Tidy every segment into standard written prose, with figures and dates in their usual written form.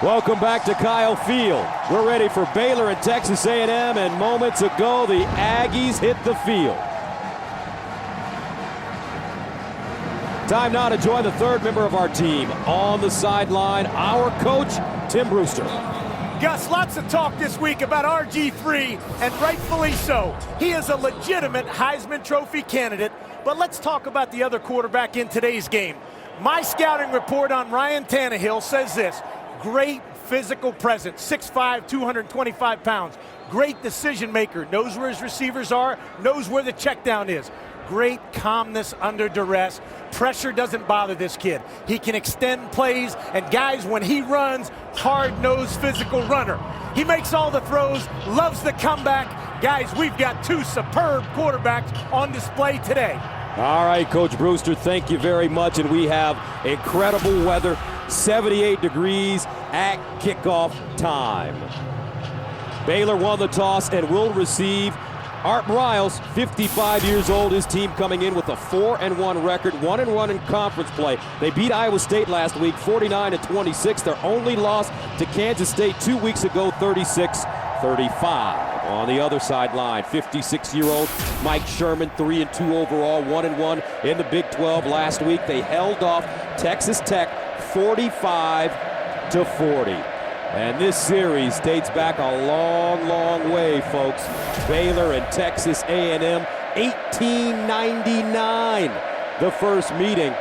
Welcome back to Kyle Field. We're ready for Baylor and Texas A&M, and moments ago, the Aggies hit the field. Time now to join the third member of our team on the sideline, our coach, Tim Brewster. Gus, lots of talk this week about RG3, and rightfully so. He is a legitimate Heisman Trophy candidate, but let's talk about the other quarterback in today's game. My scouting report on Ryan Tannehill says this: great physical presence, 6'5", 225 pounds. Great decision maker, knows where his receivers are, knows where the check down is. Great calmness under duress. Pressure doesn't bother this kid. He can extend plays, and guys, when he runs, hard-nosed physical runner. He makes all the throws, loves the comeback. Guys, we've got two superb quarterbacks on display today. All right, Coach Brewster, thank you very much, and we have incredible weather, 78 degrees at kickoff time. Baylor won the toss and will receive. Art Briles, 55 years old, his team coming in with a 4-1 record, 1-1 in conference play. They beat Iowa State last week, 49-26. Their only loss to Kansas State 2 weeks ago, 36-35. On the other sideline, 56-year-old Mike Sherman, 3-2 overall, 1-1 in the Big 12 last week. They held off Texas Tech 45-40. And this series dates back a long, long way, folks. Baylor and Texas A&M, 1899, the first meeting.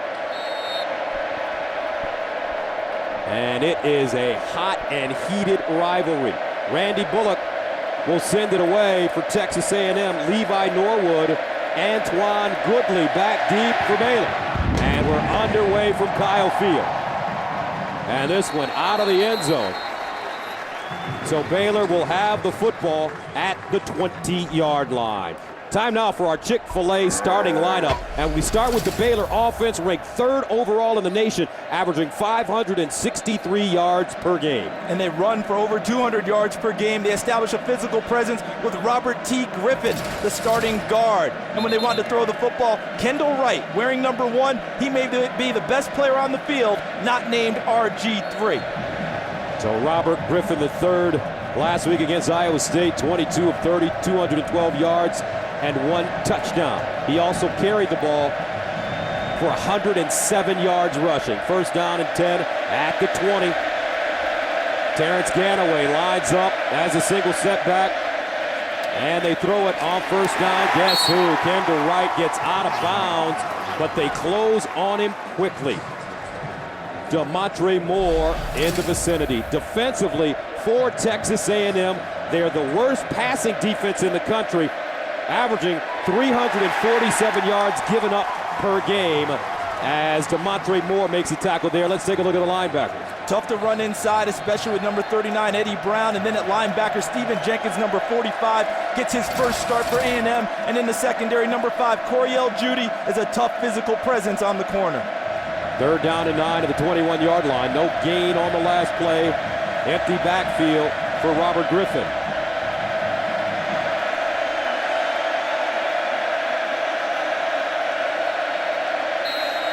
And it is a hot and heated rivalry. Randy Bullock will send it away for Texas A&M. Levi Norwood, Antoine Goodley back deep for Baylor. And we're underway from Kyle Field. And this one out of the end zone. So Baylor will have the football at the 20-yard line. Time now for our Chick-fil-A starting lineup. And we start with the Baylor offense, ranked third overall in the nation, averaging 563 yards per game. And they run for over 200 yards per game. They establish a physical presence with Robert T. Griffin, the starting guard. And when they want to throw the football, Kendall Wright, wearing number 1, he may be the best player on the field, not named RG3. So Robert Griffin III, last week against Iowa State, 22 of 30, 212 yards and 1 touchdown. He also carried the ball for 107 yards rushing. First down and 10 at the 20. Terrence Ganaway lines up as a single setback, and they throw it on first down. Guess who? Kendall Wright gets out of bounds, but they close on him quickly. DeMontre Moore in the vicinity. Defensively, for Texas A&M, they're the worst passing defense in the country, averaging 347 yards given up per game as DeMontre Moore makes a tackle there. Let's take a look at the linebackers. Tough to run inside, especially with number 39, Eddie Brown. And then at linebacker, Stephen Jenkins, number 45, gets his first start for A&M. And in the secondary, number 5, Coriel Judy, is a tough physical presence on the corner. Third down and 9 at the 21-yard line. No gain on the last play. Empty backfield for Robert Griffin.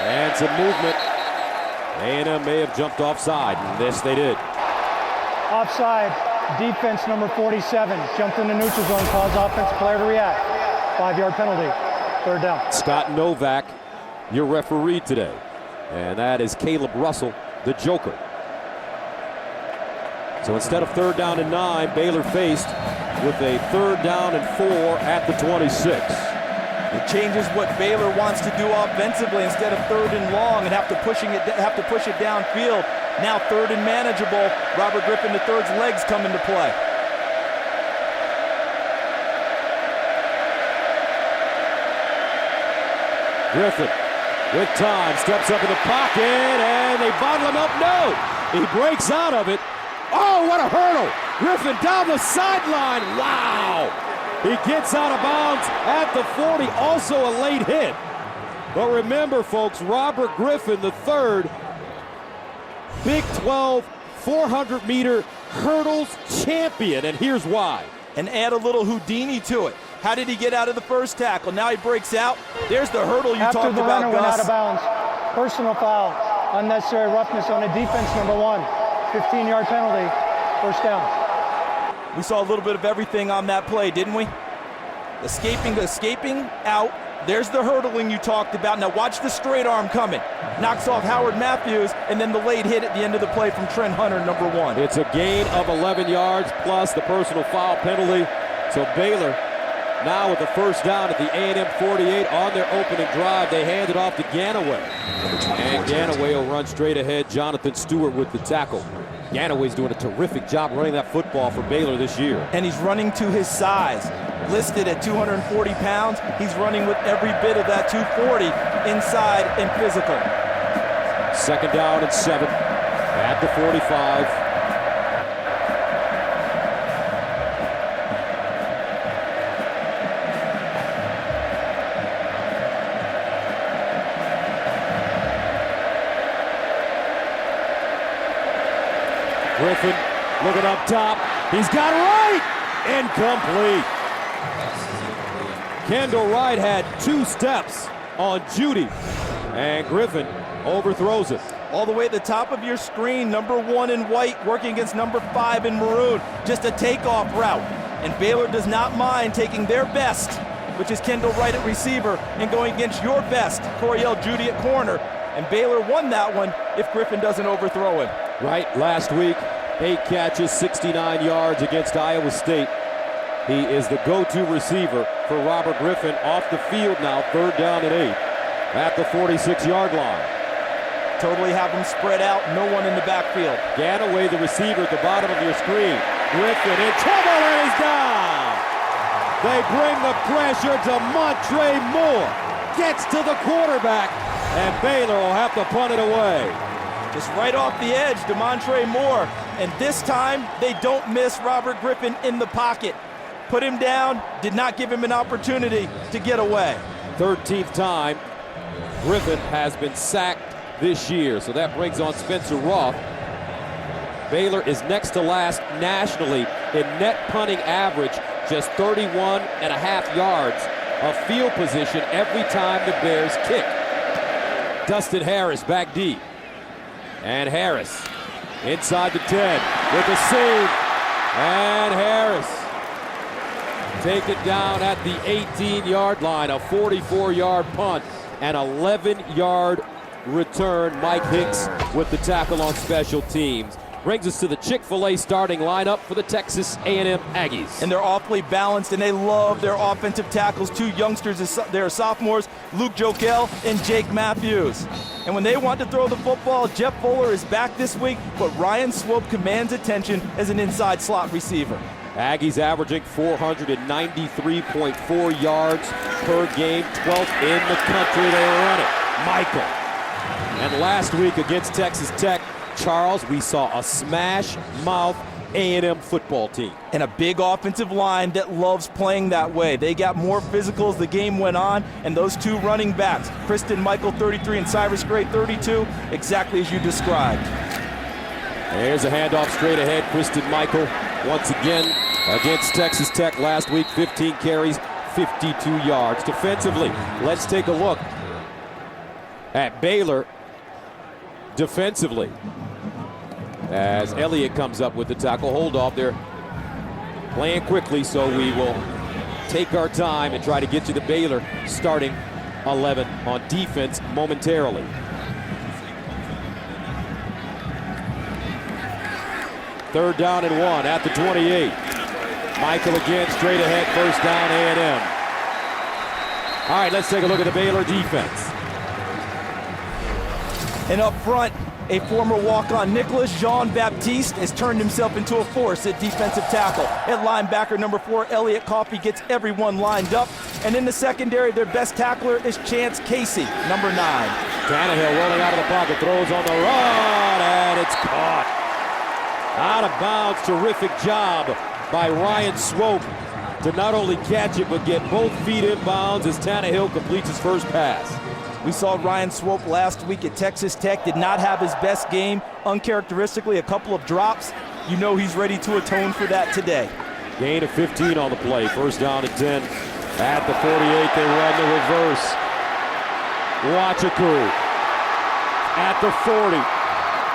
And some movement. A&M may have jumped offside, and this they did. Offside. Defense number 47. Jumped in the neutral zone, caused offensive player to react. 5-yard penalty. Third down. Scott Novak, your referee today. And that is Caleb Russell, the Joker. So instead of third down and 9, Baylor faced with a third down and 4 at the 26. It changes what Baylor wants to do offensively. Instead of third and long and have to push it downfield. Now third and manageable. Robert Griffin III's legs come into play. Griffin with time, steps up in the pocket, and they bottle him up. No! He breaks out of it. Oh, what a hurdle! Griffin down the sideline. Wow! He gets out of bounds at the 40. Also a late hit. But remember, folks, Robert Griffin III, Big 12 400-meter hurdles champion, and here's why. And add a little Houdini to it. How did he get out of the first tackle? Now he breaks out. There's the hurdle you talked about, Gus. After the runner went out of bounds. Personal foul. Unnecessary roughness on the defense, number 1. 15-yard penalty, first down. We saw a little bit of everything on that play, didn't we? Escaping out. There's the hurdling you talked about. Now watch the straight arm coming. Knocks off Howard Matthews, and then the late hit at the end of the play from Trent Hunter, number 1. It's a gain of 11 yards plus the personal foul penalty. So Baylor now with the first down at the A&M 48 on their opening drive. They hand it off to Ganaway. And Ganaway will run straight ahead. Jonathan Stewart with the tackle. Ganaway's doing a terrific job running that football for Baylor this year. And he's running to his size. Listed at 240 pounds, he's running with every bit of that 240 inside and physical. Second down and 7 at the 45. Griffin looking up top. He's got it right. Incomplete. Kendall Wright had 2 steps on Judy, and Griffin overthrows it. All the way at the top of your screen, number 1 in white working against number 5 in maroon. Just a takeoff route. And Baylor does not mind taking their best, which is Kendall Wright at receiver, and going against your best, Coriel Judy at corner. And Baylor won that one if Griffin doesn't overthrow him. Right, last week, 8 catches, 69 yards against Iowa State. He is the go-to receiver for Robert Griffin. Off the field now, third down and 8 at the 46-yard line. Totally have them spread out, no one in the backfield. Ganaway, the receiver at the bottom of your screen. Griffin in trouble, and he's down. They bring the pressure to Montre Moore. Gets to the quarterback, and Baylor will have to punt it away. Just right off the edge to Montre Moore. And this time, they don't miss Robert Griffin in the pocket. Put him down, did not give him an opportunity to get away. 13th time Griffin has been sacked this year, so that brings on Spencer Roth. Baylor is next to last nationally in net punting average, just 31.5 yards of field position every time the Bears kick. Dustin Harris back deep. And Harris inside the 10 with a seam. And Harris take it down at the 18-yard line, a 44-yard punt, an 11-yard return. Mike Hicks with the tackle on special teams. Brings us to the Chick-fil-A starting lineup for the Texas A&M Aggies. And they're awfully balanced, and they love their offensive tackles. 2 youngsters, they're sophomores, Luke Jokel and Jake Matthews. And when they want to throw the football, Jeff Fuller is back this week, but Ryan Swope commands attention as an inside slot receiver. Aggies averaging 493.4 yards per game, 12th in the country. They run it. Michael. And last week against Texas Tech, Charles, we saw a smash-mouth A&M football team. And a big offensive line that loves playing that way. They got more physical as the game went on, and those 2 running backs, Kristen Michael, 33, and Cyrus Gray, 32, exactly as you described. There's a handoff straight ahead. Kristen Michael once again against Texas Tech last week, 15 carries, 52 yards. Defensively, let's take a look at Baylor defensively. As Elliott comes up with the tackle, hold off. They're playing quickly, so we will take our time and try to get to the Baylor starting 11 on defense momentarily. Third down and 1 at the 28. Michael again, straight ahead, first down, A&M. All right, let's take a look at the Baylor defense. And up front, a former walk-on Nicholas Jean-Baptiste has turned himself into a force at defensive tackle. At linebacker number 4, Elliott Coffey gets everyone lined up. And in the secondary, their best tackler is Chance Casey, number 9. Tannehill rolling out of the pocket, throws on the run, and it's caught. Out of bounds, terrific job by Ryan Swope to not only catch it, but get both feet in bounds as Tannehill completes his first pass. We saw Ryan Swope last week at Texas Tech, did not have his best game, uncharacteristically a couple of drops. You know he's ready to atone for that today. Gain of 15 on the play, first down and 10. At the 48, they run the reverse. Wachaku at the 40.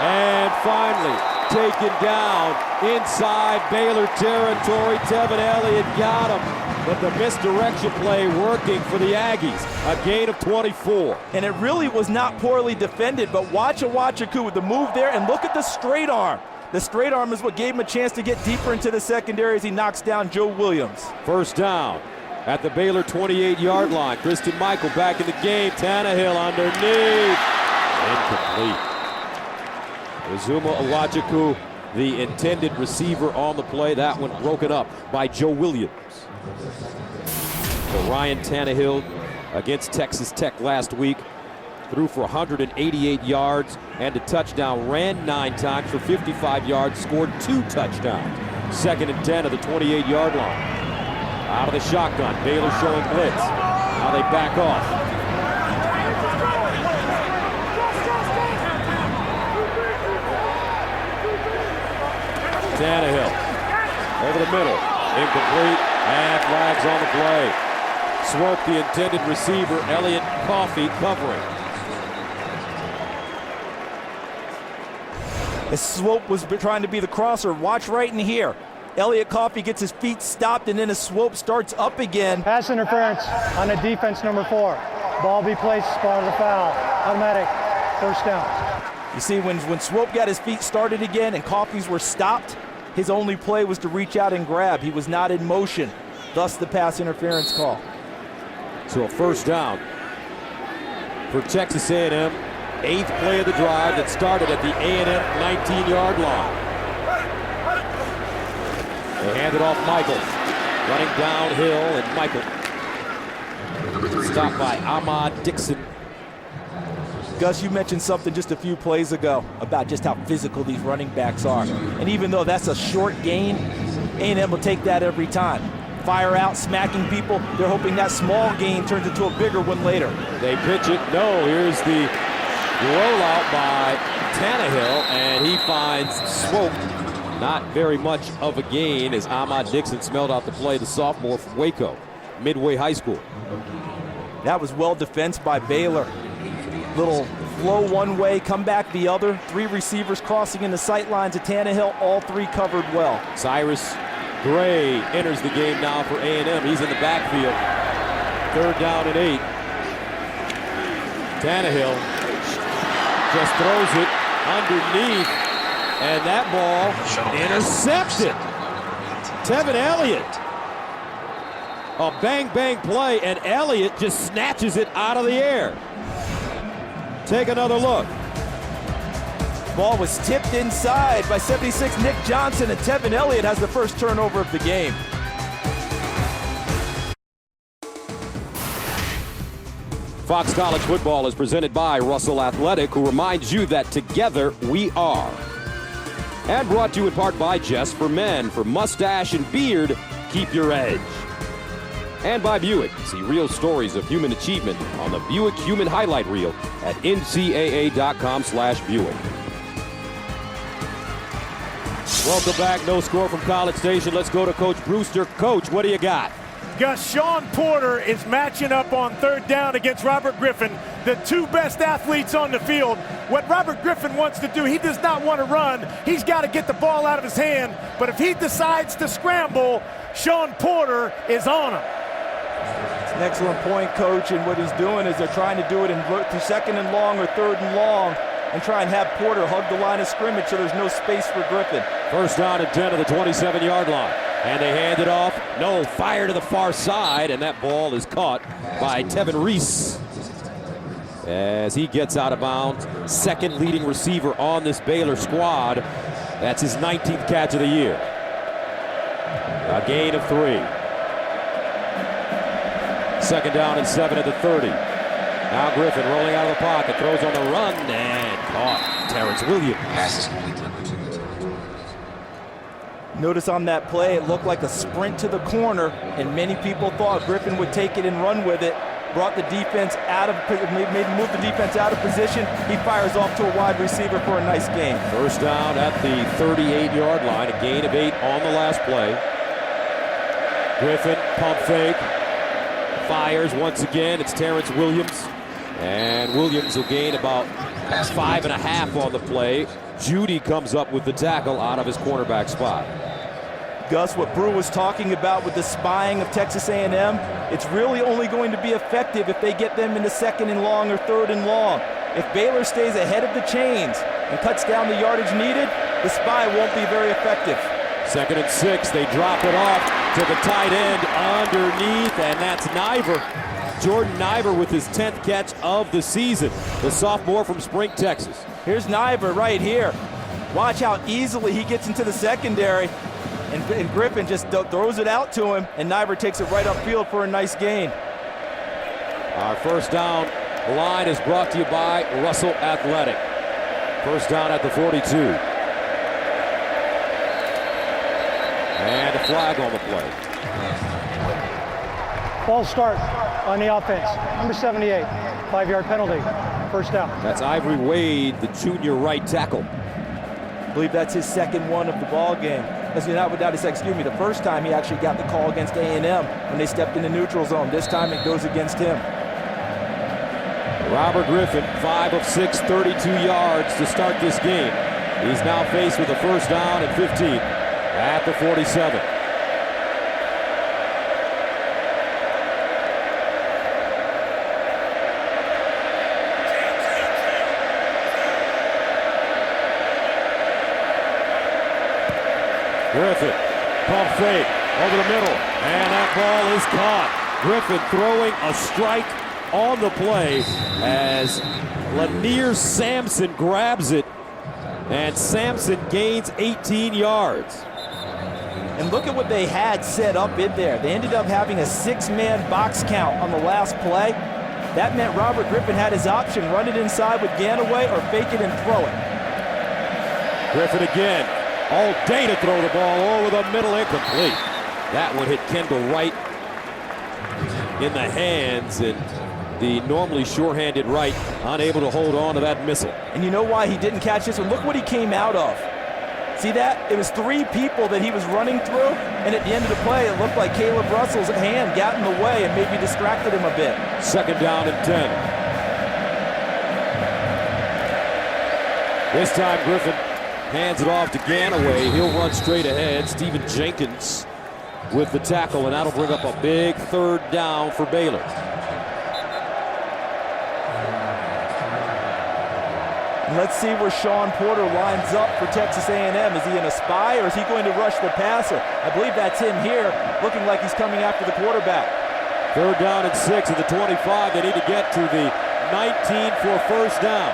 And finally, taken down inside Baylor territory. Tevin Elliott got him, but the misdirection play working for the Aggies. A gain of 24. And it really was not poorly defended, but watch Awachuku with the move there, and look at the straight arm. The straight arm is what gave him a chance to get deeper into the secondary as he knocks down Joe Williams. First down at the Baylor 28-yard line. Christian Michael back in the game. Tannehill underneath. Incomplete. Uzuma Awachuku, the intended receiver on the play. That one broken up by Joe Williams. So Ryan Tannehill against Texas Tech last week threw for 188 yards and a touchdown, ran 9 times for 55 yards, scored 2 touchdowns. Second and 10 of the 28-yard line. Out of the shotgun, Baylor showing blitz. Now they back off. Tannehill over the middle, incomplete, and flags on the play. Swope, the intended receiver, Elliott Coffey covering. As Swope was trying to be the crosser, watch right in here. Elliott Coffey gets his feet stopped, and then as Swope starts up again. Pass interference on the defense number 4. Ball be placed, spot of the foul. Automatic, first down. You see, when Swope got his feet started again and Coffey's were stopped, his only play was to reach out and grab. He was not in motion, thus the pass interference call. So a first down for Texas A&M. 8th play of the drive that started at the A&M 19-yard line. They hand it off Michael. Running downhill, and Michael stopped by Ahmad Dixon. Gus, you mentioned something just a few plays ago about just how physical these running backs are. And even though that's a short gain, A&M will take that every time. Fire out, smacking people. They're hoping that small gain turns into a bigger one later. They pitch it. No, here's the rollout by Tannehill, and he finds Swope. Not very much of a gain as Ahmad Dixon smelled out the play, the sophomore from Waco, Midway High School. That was well defensed by Baylor. Little flow one way, come back the other. 3 receivers crossing in the sight lines of Tannehill, all 3 covered well. Cyrus Gray enters the game now for A&M. He's in the backfield. 3rd down and 8. Tannehill just throws it underneath, and that ball intercepted. Tevin Elliott. A bang-bang play, and Elliott just snatches it out of the air. Take another look. Ball was tipped inside by 76 Nick Johnson, and Tevin Elliott has the first turnover of the game. Fox College Football is presented by Russell Athletic, who reminds you that together we are. And brought to you in part by Just for Men. For mustache and beard, keep your edge. And by Buick. See real stories of human achievement on the Buick Human Highlight Reel at ncaa.com/Buick. Welcome back. No score from College Station. Let's go to Coach Brewster. Coach, what do you got? Gus, Sean Porter is matching up on 3rd down against Robert Griffin, the 2 best athletes on the field. What Robert Griffin wants to do, he does not want to run. He's got to get the ball out of his hand. But if he decides to scramble, Sean Porter is on him. It's an excellent point, Coach, and what he's doing is they're trying to do it in 2nd and long or 3rd and long and try and have Porter hug the line of scrimmage so there's no space for Griffin. First down and 10 of the 27-yard line. And they hand it off. No, fire to the far side, and that ball is caught by Tevin Reese as he gets out of bounds. 2nd leading receiver on this Baylor squad. That's his 19th catch of the year. A gain of 3. 2nd down and 7 at the 30. Now Griffin rolling out of the pocket, throws on the run, and caught. Terrence Williams. Notice on that play, it looked like a sprint to the corner, and many people thought Griffin would take it and run with it. Brought the defense out of, maybe moved the defense out of position. He fires off to a wide receiver for a nice gain. First down at the 38-yard line, a gain of 8 on the last play. Griffin, pump fake, fires once again. It's Terrence Williams, and Williams will gain about 5.5 on the play Judy comes up with the tackle out of his cornerback spot. Gus, what Brew was talking about with the spying of Texas A&M, it's really only going to be effective if they get them into 2nd and long or 3rd and long. If Baylor stays ahead of the chains and cuts down the yardage needed, the spy won't be very effective. 2nd and 6, they drop it off to the tight end underneath, and that's Niver. Jordan Niver with his 10th catch of the season, the sophomore from Spring, Texas. Here's Niver right here. Watch how easily he gets into the secondary, and Griffin just throws it out to him, and Niver takes it right upfield for a nice gain. Our first down line is brought to you by Russell Athletic. First down at the 42. And a flag on the play. Ball start on the offense. Number 78, 5-yard penalty. First down. That's Ivory Wade, the junior right tackle. I believe that's his 2nd one of the ball game. The first time he actually got the call against A&M when they stepped in the neutral zone. This time it goes against him. Robert Griffin, 5 of 6, 32 yards to start this game. He's now faced with a first down and 15 at the 47. Griffin, pump fake over the middle, and that ball is caught. Griffin throwing a strike on the play as Lanier Sampson grabs it, and Sampson gains 18 yards. And look at what they had set up in there. They ended up having a 6-man box count on the last play. That meant Robert Griffin had his option, run it inside with Ganaway or fake it and throw it. Griffin again, all day to throw the ball over the middle, incomplete. That one hit Kendall Wright in the hands, and the normally sure-handed Wright unable to hold on to that missile. And you know why he didn't catch this one? Look what he came out of. See that? It was 3 people that he was running through, and at the end of the play, it looked like Caleb Russell's hand got in the way and maybe distracted him a bit. 2nd down and 10. This time Griffin hands it off to Ganaway. He'll run straight ahead. Stephen Jenkins with the tackle, and that'll bring up a big 3rd down for Baylor. And let's see where Sean Porter lines up for Texas A&M. Is he in a spy, or is he going to rush the passer? I believe that's him here, looking like he's coming after the quarterback. 3rd down and 6 at the 25. They need to get to the 19 for a first down.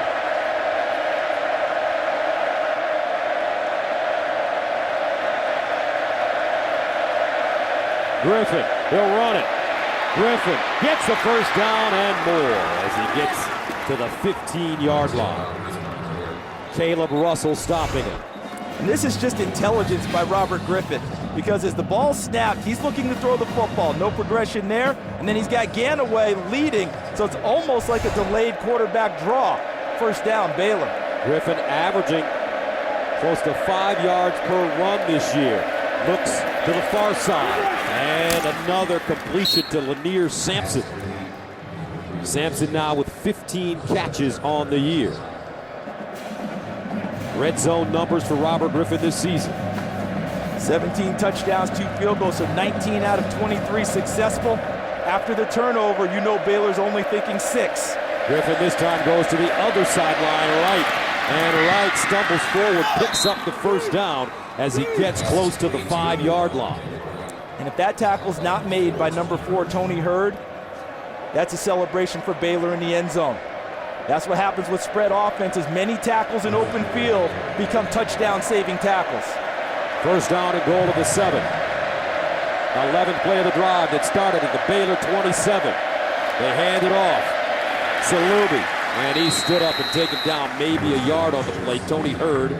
Griffin, he'll run it. Griffin gets the first down and more as he gets to the 15-yard line. Caleb Russell stopping it. And this is just intelligence by Robert Griffin, because as the ball snapped, he's looking to throw the football. No progression there, and then he's got Ganaway leading, so it's almost like a delayed quarterback draw. First down, Baylor. Griffin averaging close to 5 yards per run this year. Looks to the far side, and another completion to Lanier Sampson. Sampson now with 15 catches on the year. Red zone numbers for Robert Griffin this season. 17 touchdowns, 2 field goals, so 19 out of 23 successful. After the turnover, you know Baylor's only thinking 6. Griffin this time goes to the other sideline right, and Wright stumbles forward, picks up the first down as he gets close to the 5-yard line. And if that tackle's not made by number 4, Tony Hurd, that's a celebration for Baylor in the end zone. That's what happens with spread offenses. Many tackles in open field become touchdown-saving tackles. First down and goal to the 7. 11th play of the drive that started at the Baylor 27. They hand it off. Salubi, and he stood up and taken down maybe a yard on the play. Tony Hurd,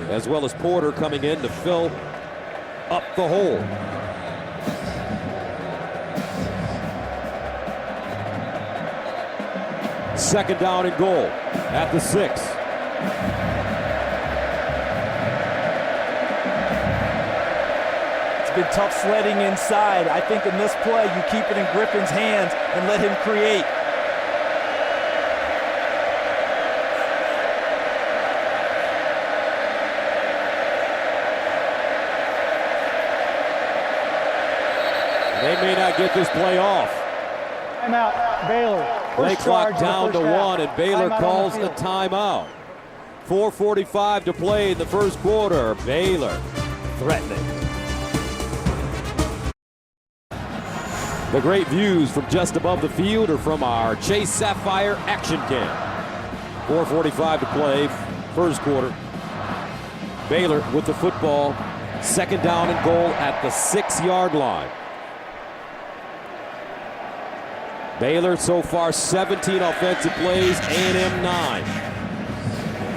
as well as Porter coming in to fill up the hole. Second down and goal at the 6. It's been tough sledding inside. I think in this play, you keep it in Griffin's hands and let him create. They may not get this play off. Timeout, Baylor. Play First clock charge of the down to first half. 1, and Baylor Timeout on calls the a field. timeout. 4:45 to play in the first quarter. Baylor threatening. The great views from just above the field are from our Chase Sapphire Action Cam. 4:45 to play, first quarter. Baylor with the football, second down and goal at the 6-yard line. Baylor so far 17 offensive plays, A&M 9.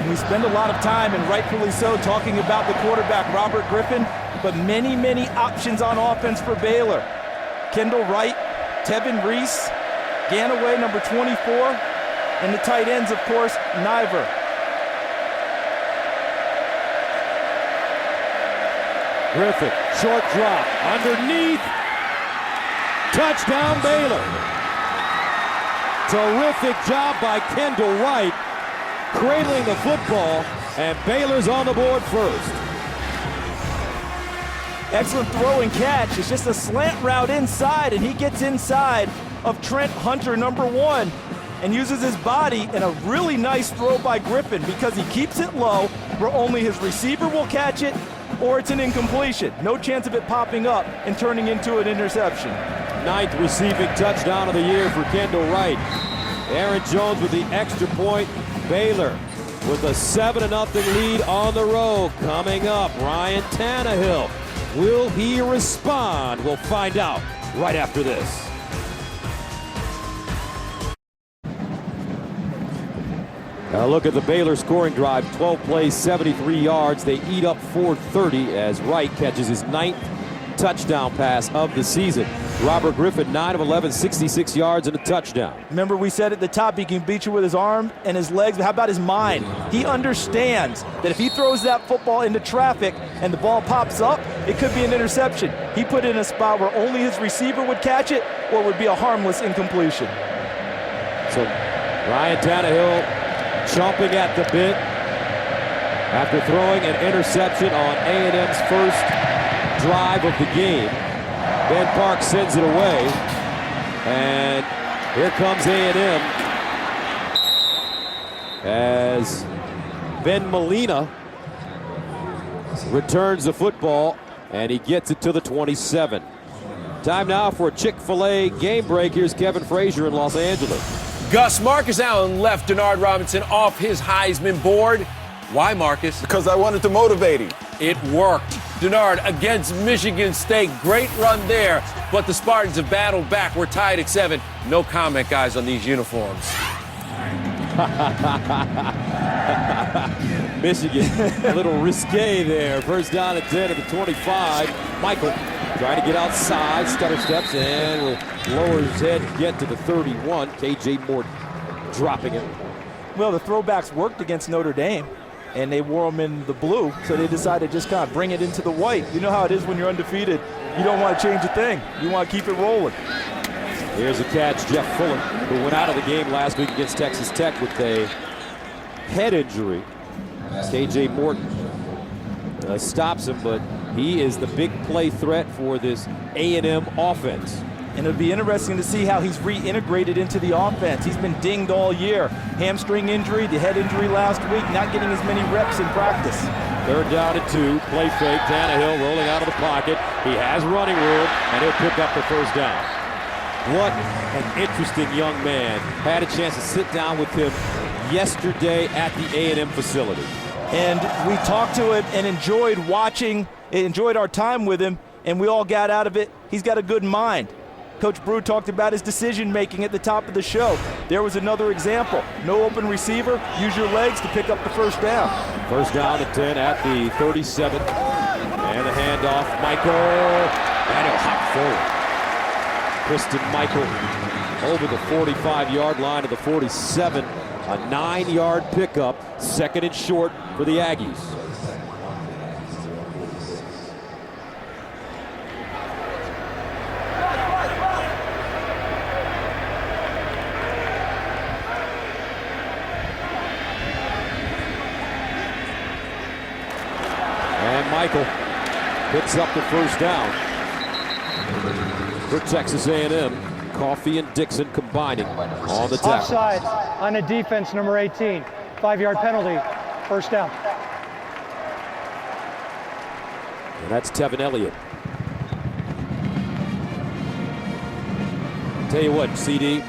We spend a lot of time, and rightfully so, talking about the quarterback, Robert Griffin, but many options on offense for Baylor. Kendall Wright, Tevin Reese, Ganaway, number 24, and the tight ends, of course, Niver. Griffin, short drop, underneath, touchdown Baylor. Terrific job by Kendall Wright, cradling the football, and Baylor's on the board first. Excellent throw and catch. It's just a slant route inside, and he gets inside of Trent Hunter, number 1, and uses his body in a really nice throw by Griffin because he keeps it low where only his receiver will catch it, or it's an incompletion. No chance of it popping up and turning into an interception. 9th receiving touchdown of the year for Kendall Wright. Aaron Jones with the extra point. Baylor with a 7-0 lead on the road. Coming up, Ryan Tannehill. Will he respond? We'll find out right after this. Now look at the Baylor scoring drive. 12 plays, 73 yards. They eat up 430 as Wright catches his 9th touchdown pass of the season. Robert Griffin, 9 of 11, 66 yards and a touchdown. Remember, we said at the top he can beat you with his arm and his legs, but how about his mind? He understands that if he throws that football into traffic and the ball pops up, it could be an interception. He put it in a spot where only his receiver would catch it, or it would be a harmless incompletion. So Ryan Tannehill chomping at the bit after throwing an interception on A&M's first drive of the game. Ben Park sends it away, and here comes A&M as Ben Molina returns the football, and he gets it to the 27. Time now for a Chick-fil-A game break. Here's Kevin Frazier in Los Angeles. Gus, Marcus Allen left Denard Robinson off his Heisman board. Why, Marcus? Because I wanted to motivate him. It worked. Denard against Michigan State. Great run there, but the Spartans have battled back. We're tied at 7. No comment, guys, on these uniforms. Michigan, a little risque there. First down at 10 at the 25. Michael trying to get outside, stutter steps, and will lower his head and get to the 31. K.J. Morton dropping it. Well, the throwbacks worked against Notre Dame, and they wore them in the blue, so they decided to just kind of bring it into the white. You know how it is when you're undefeated. You don't want to change a thing. You want to keep it rolling. Here's a catch, Jeff Fuller, who went out of the game last week against Texas Tech with a head injury. K.J. Morton stops him, but he is the big play threat for this A&M offense. And it'll be interesting to see how he's reintegrated into the offense. He's been dinged all year. Hamstring injury, the head injury last week, not getting as many reps in practice. Third down at 2, play fake, Tannehill rolling out of the pocket. He has running room, and he'll pick up the first down. What an interesting young man. Had a chance to sit down with him yesterday at the A&M facility. And we talked to him and enjoyed our time with him, and we all got out of it. He's got a good mind. Coach Brew talked about his decision-making at the top of the show. There was another example. No open receiver. Use your legs to pick up the first down. First down at 10 at the 37. And the handoff, Michael. And he'll hop forward. Kristen Michael over the 45-yard line to the 47. A 9-yard pickup. Second and short for the Aggies. Michael picks up the first down. for Texas A&M. Coffey and Dixon combining on the tackle. Offside on the defense, number 18. 5-yard penalty, first down. And that's Tevin Elliott. Tell you what, CD,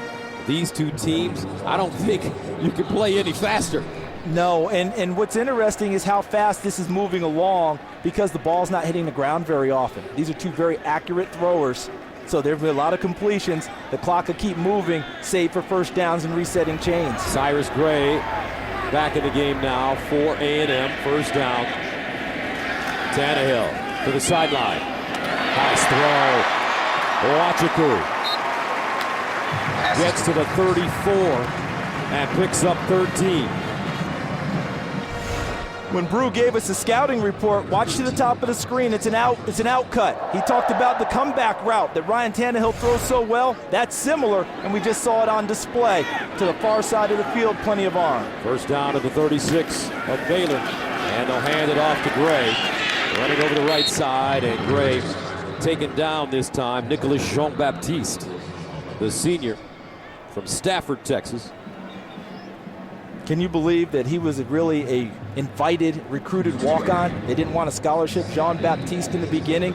these two teams, I don't think you can play any faster. No, and what's interesting is how fast this is moving along because the ball's not hitting the ground very often. These are two very accurate throwers, so there have been a lot of completions. The clock will keep moving, save for first downs and resetting chains. Cyrus Gray back in the game now for A&M. First down. Tannehill to the sideline. Nice throw. Wachiku gets to the 34 and picks up 13. When Brew gave us a scouting report, watch to the top of the screen. It's an out cut. He talked about the comeback route that Ryan Tannehill throws so well. That's similar, and we just saw it on display to the far side of the field. Plenty of arm. First down to the 36 of Baylor, and they'll hand it off to Gray. Running over the right side, and Gray taken down this time. Nicholas Jean-Baptiste, the senior from Stafford, Texas. Can you believe that he was really a invited, recruited walk-on? They didn't want a scholarship. Jean-Baptiste in the beginning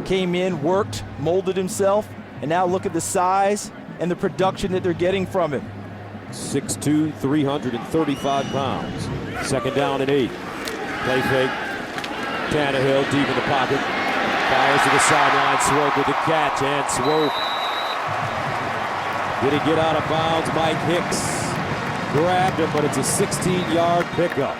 came in, worked, molded himself, and now look at the size and the production that they're getting from him. 6'2", 335 pounds. Second down and 8. Play fake. Tannehill deep in the pocket. Fires to the sideline. Swope with the catch, and Swope. Did he get out of bounds? Mike Hicks grabbed him, but it's a 16-yard pickup.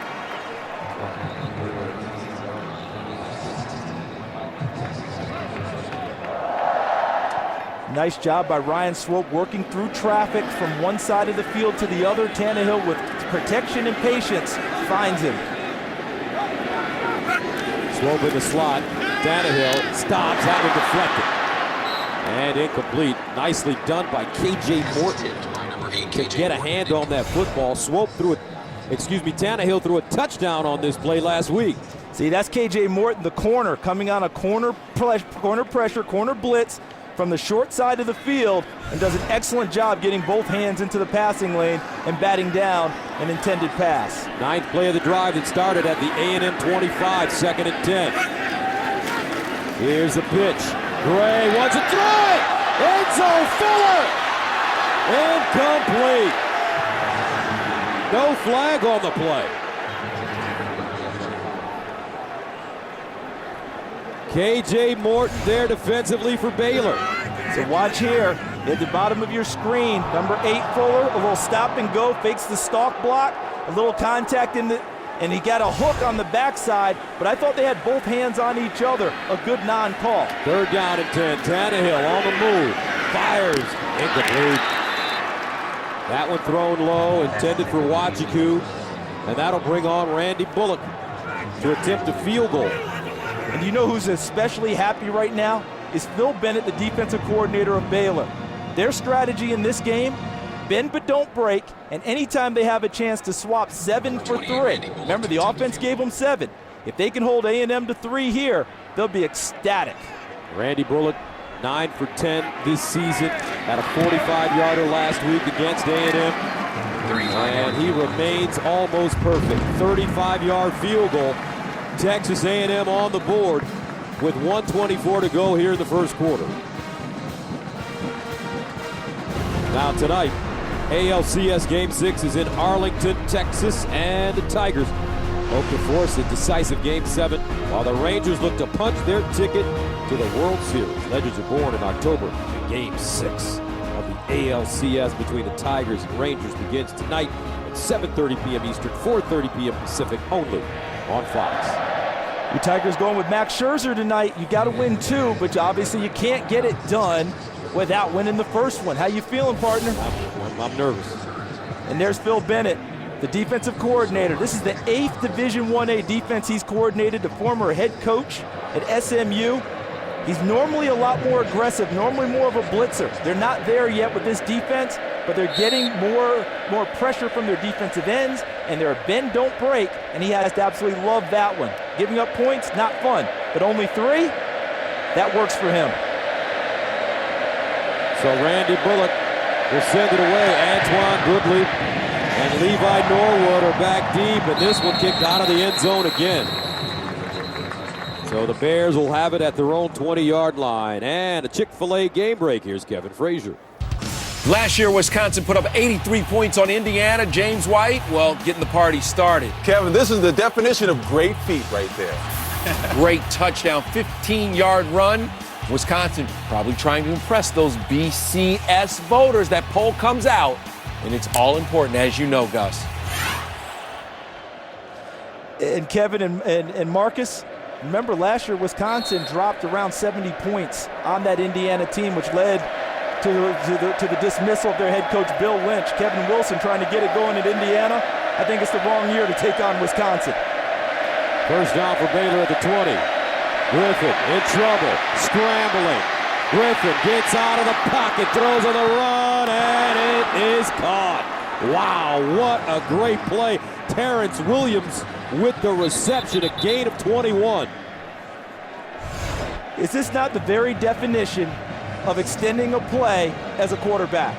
Nice job by Ryan Swope working through traffic from one side of the field to the other. Tannehill with protection and patience finds him. Swope in the slot. Tannehill stops, that one deflected. And incomplete. Nicely done by K.J. Morton to get a hand on that football. Tannehill threw a touchdown on this play last week. See, that's K.J. Morton, the corner, coming on a corner pressure, corner blitz from the short side of the field, and does an excellent job getting both hands into the passing lane and batting down an intended pass. Ninth play of the drive that started at the A&M 25, 2nd and 10. Here's the pitch. Gray wants to throw it. Enzo Fuller. Incomplete. No flag on the play. K.J. Morton there defensively for Baylor. So watch here at the bottom of your screen. Number 8 Fuller, a little stop and go, fakes the stalk block, a little contact and he got a hook on the backside, but I thought they had both hands on each other. A good non-call. Third down and 10. Tannehill on the move. Fires. Incomplete. That one thrown low, intended for Wachiku, and that'll bring on Randy Bullock to attempt a field goal. And you know who's especially happy right now? Is Phil Bennett, the defensive coordinator of Baylor. Their strategy in this game, bend but don't break, and anytime they have a chance to swap 7 for 3. Remember, the offense gave them 7. If they can hold A&M to 3 here, they'll be ecstatic. Randy Bullock, 9 for 10 this season, had a 45-yarder last week against A&M, and he remains almost perfect. 35-yard field goal. Texas A&M on the board with 1:24 to go here in the first quarter. Now tonight, ALCS Game 6 is in Arlington, Texas, and the Tigers hope to force a decisive Game 7 while the Rangers look to punch their ticket to the World Series. Legends are born in October. Game 6 of the ALCS between the Tigers and Rangers begins tonight at 7:30 p.m. Eastern, 4:30 p.m. Pacific, only on Fox. Your Tigers going with Max Scherzer tonight. You got to win 2, but obviously you can't get it done without winning the first one. How you feeling, partner? I'm nervous. And there's Phil Bennett, the defensive coordinator. This is the 8th Division 1A defense he's coordinated, the former head coach at SMU. He's normally a lot more aggressive, normally more of a blitzer. They're not there yet with this defense, but they're getting more pressure from their defensive ends, and they're a bend, don't break, and he has to absolutely love that one. Giving up points, not fun, but only 3, that works for him. So Randy Bullock will send it away. Antoine Goodley and Levi Norwood are back deep, and this one kicked out of the end zone again. So the Bears will have it at their own 20-yard line. And a Chick-fil-A game break. Here's Kevin Frazier. Last year, Wisconsin put up 83 points on Indiana. James White, well, getting the party started. Kevin, this is the definition of great feet right there. Great touchdown, 15-yard run. Wisconsin probably trying to impress those BCS voters. That poll comes out, and it's all important, as you know, Gus. And Kevin and Marcus, remember last year Wisconsin dropped around 70 points on that Indiana team, which led to the dismissal of their head coach Bill Lynch. Kevin Wilson trying to get it going at Indiana. I think it's the wrong year to take on Wisconsin. First down for Baylor at the 20. Griffin in trouble, scrambling. Griffin gets out of the pocket, throws on the run, and it is caught. Wow, what a great play. Terrence Williams with the reception, a gain of 21. Is this not the very definition of extending a play as a quarterback?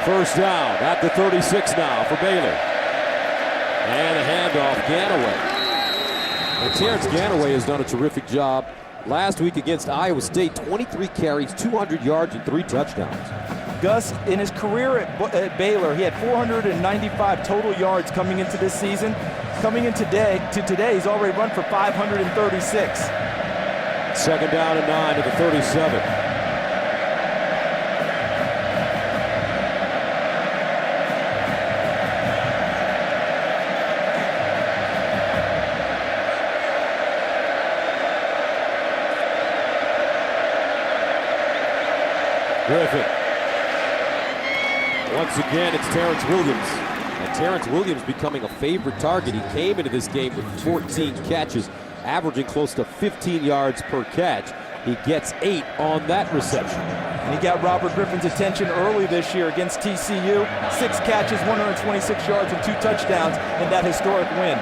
First down at the 36 now for Baylor. And a handoff, Ganaway. And Terrence Ganaway has done a terrific job. Last week against Iowa State, 23 carries, 200 yards, and 3 touchdowns. Gus, in his career at Baylor, he had 495 total yards coming into this season. Coming in today, he's already run for 536. Second down and 9 at the 37. Griffin. Once again, it's Terrence Williams. And Terrence Williams becoming a favorite target. He came into this game with 14 catches, averaging close to 15 yards per catch. He gets 8 on that reception. And he got Robert Griffin's attention early this year against TCU. 6 catches, 126 yards, and 2 touchdowns in that historic win.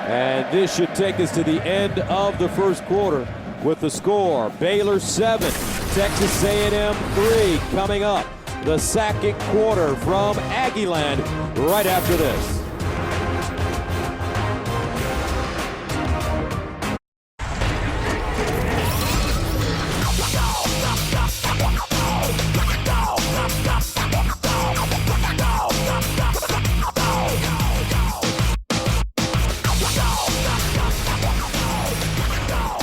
And this should take us to the end of the first quarter with the score. Baylor 7, Texas A&M 3 coming up. The second quarter from Aggieland right after this.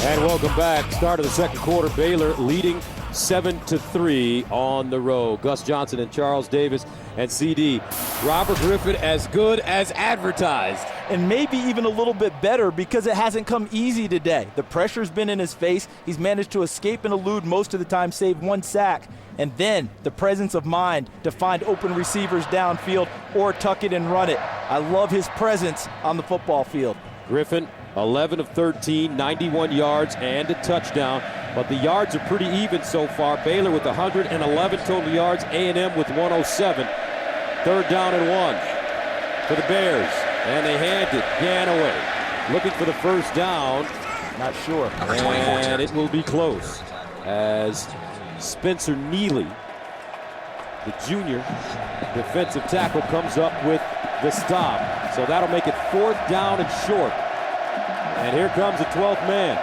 And welcome back. Start of the second quarter. Baylor leading 7-3 on the road. Gus Johnson and Charles Davis and CD. Robert Griffin as good as advertised. And maybe even a little bit better because it hasn't come easy today. The pressure's been in his face. He's managed to escape and elude most of the time, save 1 sack. And then the presence of mind to find open receivers downfield or tuck it and run it. I love his presence on the football field. Griffin, 11 of 13, 91 yards and a touchdown. But the yards are pretty even so far. Baylor with 111 total yards, A&M with 107. Third down and 1 for the Bears. And they hand it Ganaway. Looking for the first down. Not sure. And it will be close as Spencer Neely, the junior defensive tackle, comes up with the stop. So that'll make it 4th down and short. And here comes the 12th man.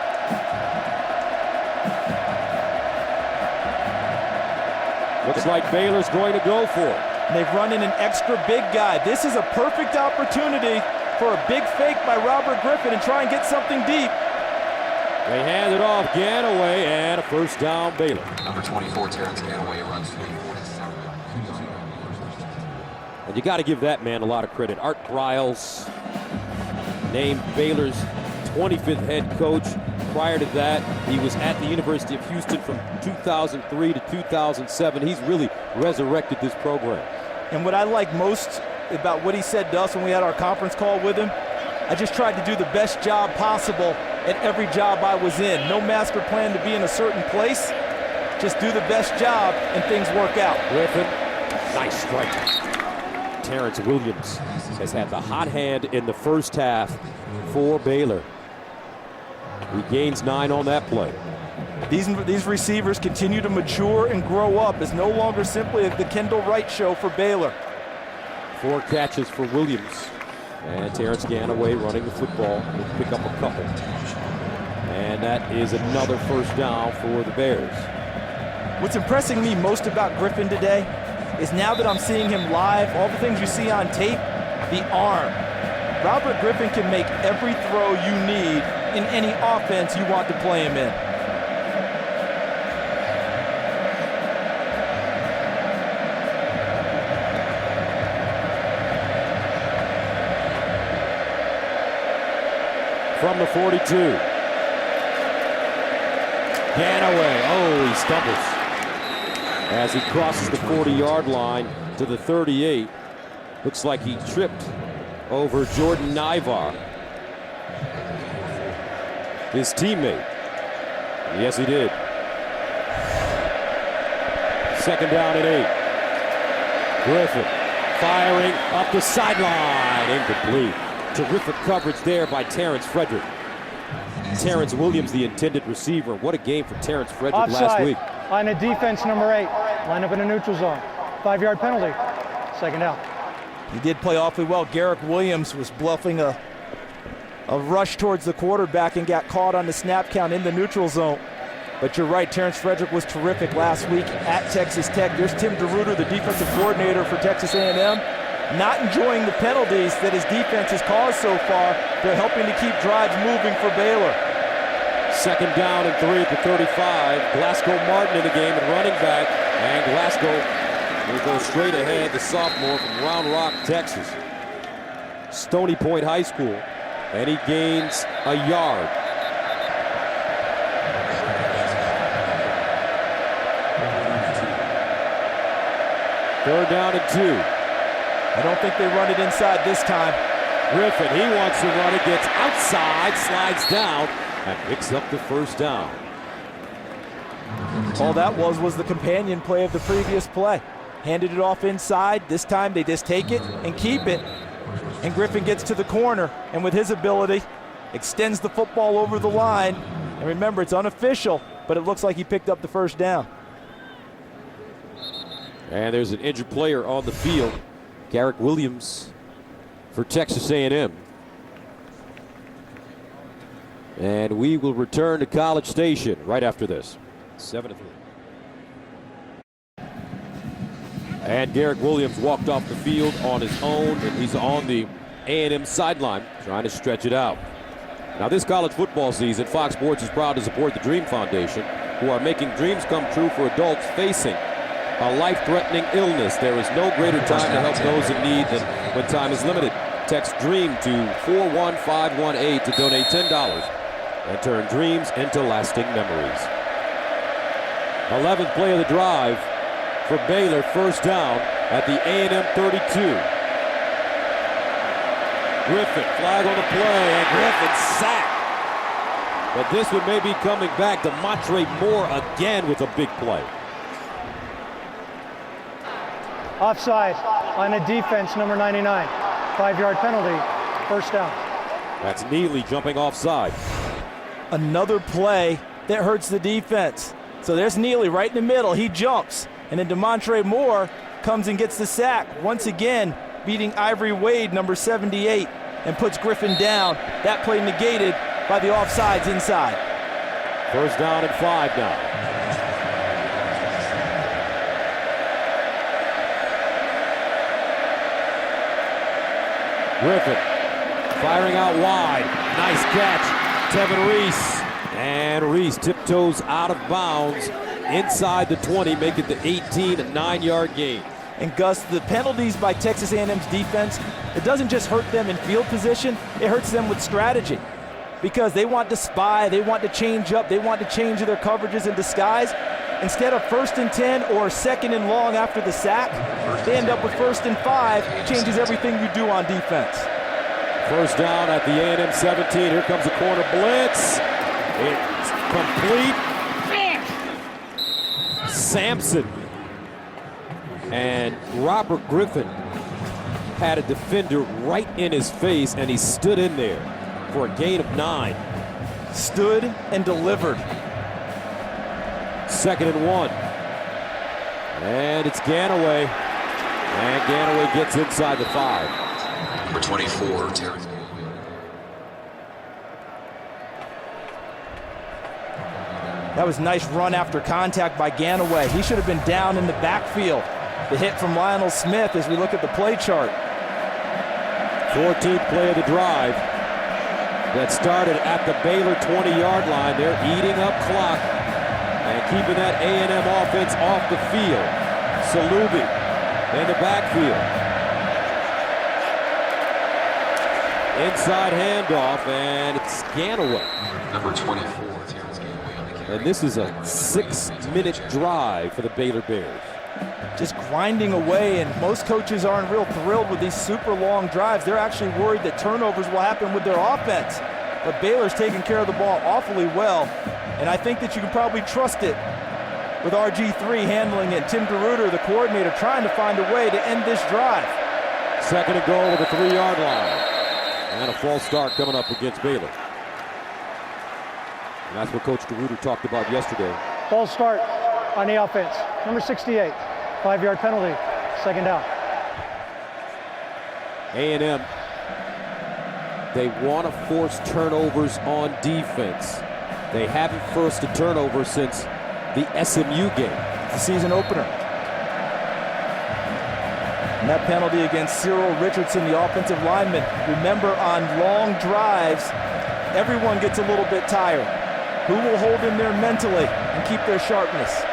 Looks like Baylor's going to go for it. And they've run in an extra big guy. This is a perfect opportunity for a big fake by Robert Griffin and try and get something deep. They hand it off Ganaway and a first down Baylor. Number 24, Terrence Ganaway runs 47. And you got to give that man a lot of credit. Art Briles named Baylor's 25th head coach. Prior to that, he was at the University of Houston from 2003 to 2007. He's really resurrected this program. And what I like most about what he said to us when we had our conference call with him, I just tried to do the best job possible at every job I was in. No master plan to be in a certain place. Just do the best job and things work out. Griffin, nice strike. Terrence Williams has had the hot hand in the first half for Baylor. He gains 9 on that play. These receivers continue to mature and grow up. It's no longer simply the Kendall Wright show for Baylor. 4 catches for Williams. And Terrence Ganaway running the football. Will pick up a couple. And that is another first down for the Bears. What's impressing me most about Griffin today is now that I'm seeing him live, all the things you see on tape, the arm. Robert Griffin can make every throw you need in any offense you want to play him in. From the 42. Ganaway, oh, he stumbles as he crosses the 40-yard line to the 38. Looks like he tripped over Jordan Nivar, his teammate. Yes, he did. 2nd down and 8. Griffin firing up the sideline, incomplete. Terrific coverage there by Terrence Frederick. Terrence Williams, the intended receiver. What a game for Terrence Frederick last week. On a defense, number 8. Line up in a neutral zone. 5-yard penalty. 2nd down. He did play awfully well. Garrick Williams was bluffing a rush towards the quarterback and got caught on the snap count in the neutral zone. But you're right, Terrence Frederick was terrific last week at Texas Tech. There's Tim DeRuiter, the defensive coordinator for Texas A&M. Not enjoying the penalties that his defense has caused so far. They're helping to keep drives moving for Baylor. 2nd down and 3 at the 35. Glasgow Martin in the game and running back. And Glasgow will go straight ahead, the sophomore from Round Rock, Texas. Stony Point High School. And he gains a yard. Third down and 2. I don't think they run it inside this time. Griffin, he wants to run it, gets outside, slides down, and picks up the first down. All that was the companion play of the previous play. Handed it off inside. This time they just take it and keep it. And Griffin gets to the corner, and with his ability, extends the football over the line. And remember, it's unofficial, but it looks like he picked up the first down. And there's an injured player on the field. Garrick Williams for Texas A&M. And we will return to College Station right after this. 7-3. And Garrick Williams walked off the field on his own, and he's on the A&M sideline trying to stretch it out. Now this college football season, Fox Sports is proud to support the Dream Foundation, who are making dreams come true for adults facing a life-threatening illness. There is no greater time to help those in need than when time is limited. Text DREAM to 41518 to donate $10 and turn dreams into lasting memories. 11th play of the drive for Baylor, first down at the A&M 32. Griffin, flag on the play, and Griffin sacked. But this one may be coming back to Montre Moore again with a big play. Offside on a defense, number 99. 5-yard penalty, first down. That's Neely jumping offside. Another play that hurts the defense. So there's Neely right in the middle. He jumps. And then DeMontre Moore comes and gets the sack. Once again, beating Ivory Wade, number 78, and puts Griffin down. That play negated by the offsides inside. First down and 5 now. Griffin firing out wide. Nice catch. Tevin Reese. And Reese tiptoes out of bounds inside the 20, making the 18 a 9-yard gain. And Gus, the penalties by Texas A&M's defense, it doesn't just hurt them in field position, it hurts them with strategy. Because they want to spy, they want to change up, they want to change their coverages and disguise. Instead of 1st and 10 or 2nd and long after the sack, they end up with 1st and 5. Changes everything you do on defense. First down at the A&M 17. Here comes a corner blitz. It's complete. Sampson and Robert Griffin had a defender right in his face, and he stood in there for a gain of 9. Stood and delivered. 2nd and 1. And it's Ganaway. And Ganaway gets inside the 5. Number 24, Terrence. That was a nice run after contact by Ganaway. He should have been down in the backfield. The hit from Lionel Smith as we look at the play chart. 14th play of the drive that started at the Baylor 20-yard line. They're eating up clock and keeping that A&M offense off the field. Salubi in the backfield. Inside handoff, and it's Ganaway. Number 24, Terrence Ganaway on the carry. And this is a 6-minute drive for the Baylor Bears. Just grinding away, and most coaches aren't real thrilled with these super long drives. They're actually worried that turnovers will happen with their offense. But Baylor's taking care of the ball awfully well, and I think that you can probably trust it with RG3 handling it. Tim DeRuiter, the coordinator, trying to find a way to end this drive. 2nd and goal at the 3-yard line. And a false start coming up against Baylor. And that's what Coach DeRuiter talked about yesterday. False start on the offense. Number 68, 5-yard penalty, 2nd down. A&M, they want to force turnovers on defense. They haven't forced a turnover since the SMU game. The season opener. And that penalty against Cyril Richardson, the offensive lineman. Remember, on long drives, everyone gets a little bit tired. Who will hold in there mentally and keep their sharpness?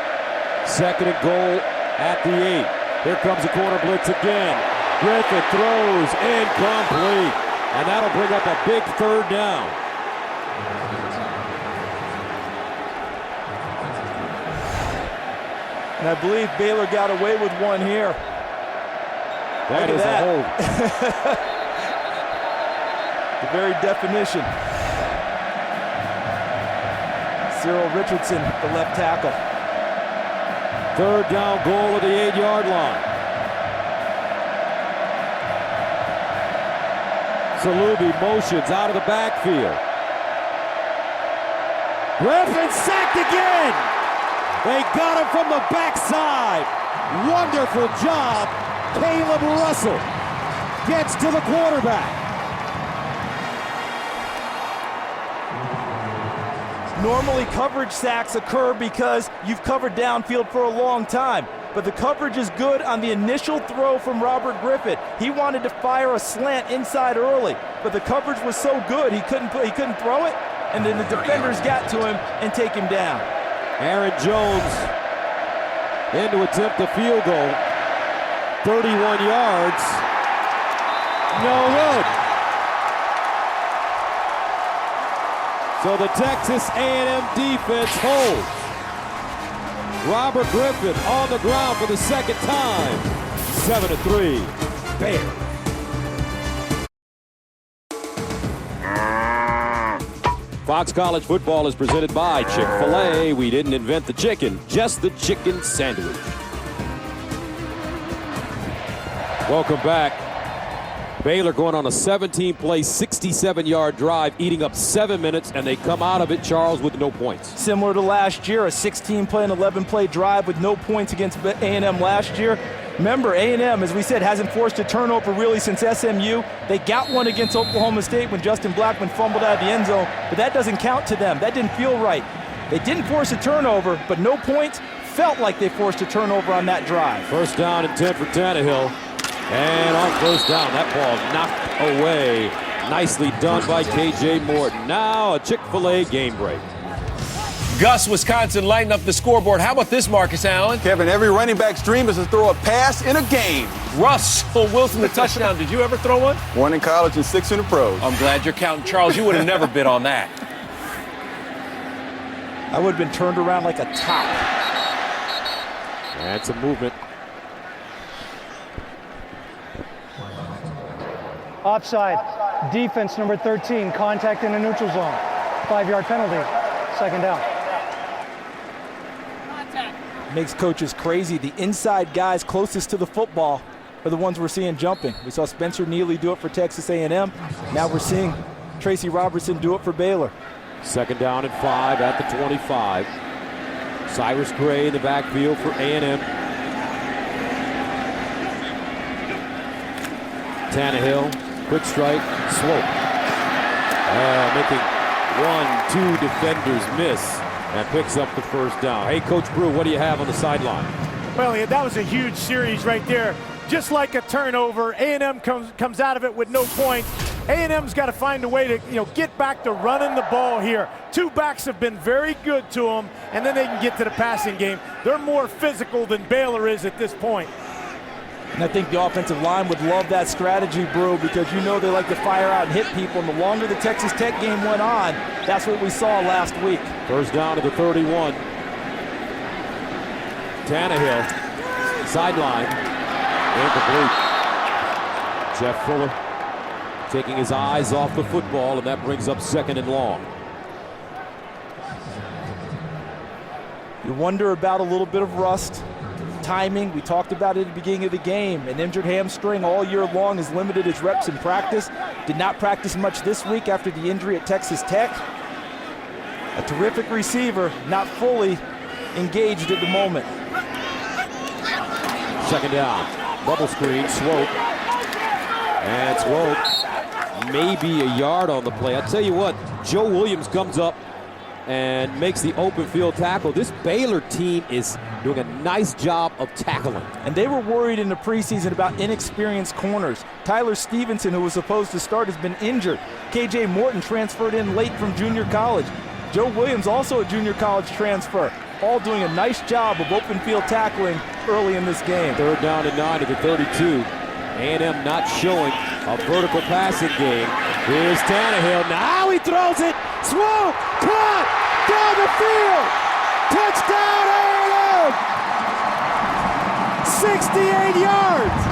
2nd and goal at the 8. Here comes the corner blitz again. Griffin throws incomplete. And that'll bring up a big 3rd down. And I believe Baylor got away with one here. That is a hold. The very definition. Cyril Richardson, the left tackle. 3rd down, goal at the 8-yard line. Salubi motions out of the backfield. Griffin sacked again. They got him from the backside. Wonderful job. Caleb Russell gets to the quarterback. Normally coverage sacks occur because you've covered downfield for a long time. But the coverage is good on the initial throw from Robert Griffin. He wanted to fire a slant inside early, but the coverage was so good he couldn't throw it, and then the defenders got to him and take him down. Aaron Jones in to attempt a field goal. 31 yards. No good. So the Texas A&M defense holds. Robert Griffin on the ground for the 2nd time. 7-3, Bears. Fox College football is presented by Chick-fil-A. We didn't invent the chicken, just the chicken sandwich. Welcome back. Baylor going on a 17-play, 67-yard drive, eating up 7 minutes, and they come out of it, Charles, with no points. Similar to last year, a 16-play and 11-play drive with no points against A&M last year. Remember, A&M, as we said, hasn't forced a turnover really since SMU. They got one against Oklahoma State when Justin Blackman fumbled out of the end zone, but that doesn't count to them. That didn't feel right. They didn't force a turnover, but no points. Felt like they forced a turnover on that drive. 1st down and 10 for Tannehill. And on 1st down, that ball knocked away. Nicely done by K.J. Morton. Now a Chick-fil-A game break. Gus, Wisconsin lighting up the scoreboard. How about this, Marcus Allen? Kevin, every running back's dream is to throw a pass in a game. Russell Wilson, the touchdown. Did you ever throw one? 1 in college and 6 in the pros. I'm glad you're counting. Charles, you would have never bid on that. I would have been turned around like a top. And some movement. Offside. Defense number 13, contact in the neutral zone. 5-yard penalty, 2nd down. Makes coaches crazy. The inside guys closest to the football are the ones we're seeing jumping. We saw Spencer Neely do it for Texas A&M. Now we're seeing Tracy Robertson do it for Baylor. 2nd down and 5 at the 25. Cyrus Gray in the backfield for A&M. Tannehill, quick strike, Swope. Making 1-2 defenders miss and picks up the 1st down. Hey, Coach Brew, what do you have on the sideline? Well, yeah, that was a huge series right there. Just like a turnover, A&M comes out of it with no points. A&M's got to find a way to, get back to running the ball here. 2 backs have been very good to them, and then they can get to the passing game. They're more physical than Baylor is at this point. And I think the offensive line would love that strategy, Brew, because they like to fire out and hit people. And the longer the Texas Tech game went on, that's what we saw last week. 1st down to the 31. Tannehill, sideline, incomplete. Jeff Fuller taking his eyes off the football, and that brings up 2nd and long. You wonder about a little bit of rust. Timing, we talked about it at the beginning of the game. An injured hamstring all year long has limited his reps in practice. Did not practice much this week after the injury at Texas Tech. A terrific receiver, not fully engaged at the moment. 2nd down, bubble screen, Swope. And Swope maybe a yard on the play. I'll tell you what, Joe Williams comes up and makes the open field tackle. This Baylor team is doing a nice job of tackling. And they were worried in the preseason about inexperienced corners. Tyler Stevenson, who was supposed to start, has been injured. KJ Morton transferred in late from junior college. Joe Williams, also a junior college transfer. All doing a nice job of open field tackling early in this game. 3rd down and 9 at the 32. A&M not showing a vertical passing game. Here's Tannehill. Now he throws it. Swope, caught, down the field. Touchdown A&M. 68 yards.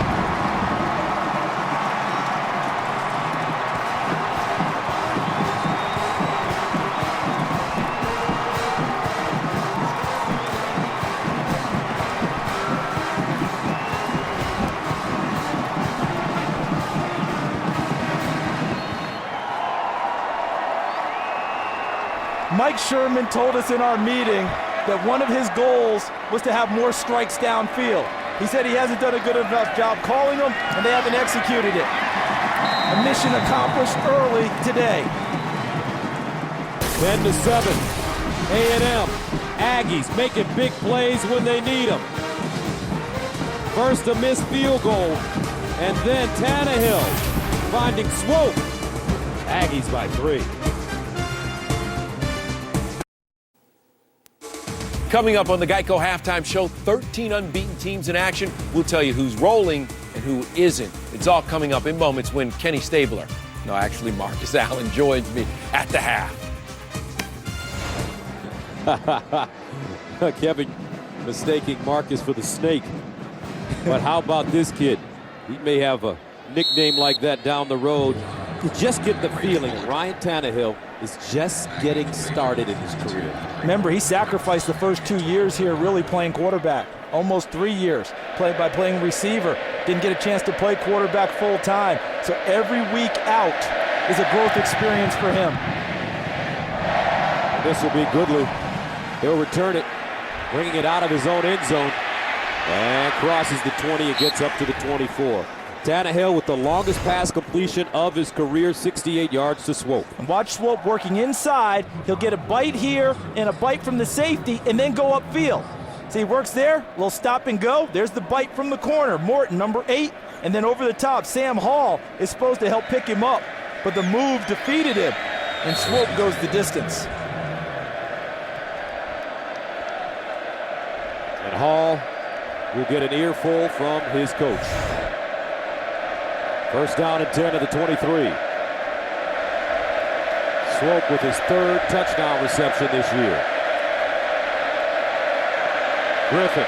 Mike Sherman told us in our meeting that one of his goals was to have more strikes downfield. He said he hasn't done a good enough job calling them, and they haven't executed it. A mission accomplished early today. 10-7. A&M. Aggies making big plays when they need them. First a missed field goal, and then Tannehill finding Swope. Aggies by 3. Coming up on the Geico Halftime Show, 13 unbeaten teams in action. We'll tell you who's rolling and who isn't. It's all coming up in moments when Kenny Stabler, no, actually Marcus Allen, joins me at the half. Kevin mistaking Marcus for the snake. But how about this kid? He may have a nickname like that down the road. You just get the feeling Ryan Tannehill is just getting started in his career. Remember, he sacrificed the first 2 years here really playing quarterback. Almost 3 years by playing receiver. Didn't get a chance to play quarterback full time. So every week out is a growth experience for him. This will be Goodley. He'll return it, bringing it out of his own end zone. And crosses the 20 and gets up to the 24. Tannehill with the longest pass completion of his career, 68 yards to Swope. And watch Swope working inside. He'll get a bite here and a bite from the safety and then go upfield. See, he works there, little stop and go. There's the bite from the corner. Morton, number 8, and then over the top, Sam Hall is supposed to help pick him up, but the move defeated him, and Swope goes the distance. And Hall will get an earful from his coach. 1st down and 10 at the 23. Swope with his 3rd touchdown reception this year. Griffin,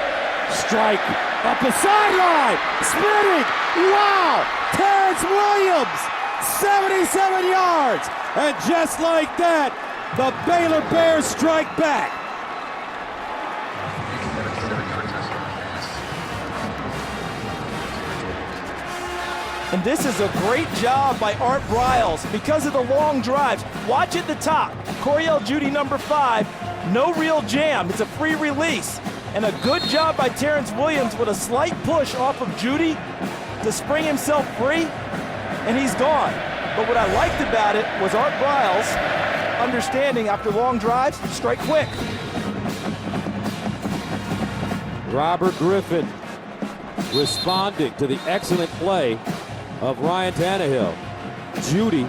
strike, up the sideline, spinning, wow! Terrence Williams, 77 yards! And just like that, the Baylor Bears strike back. And this is a great job by Art Briles because of the long drives. Watch at the top. Coriel Judy, number 5. No real jam. It's a free release. And a good job by Terrence Williams with a slight push off of Judy to spring himself free, and he's gone. But what I liked about it was Art Briles understanding after long drives, strike quick. Robert Griffin responding to the excellent play of Ryan Tannehill. Judy,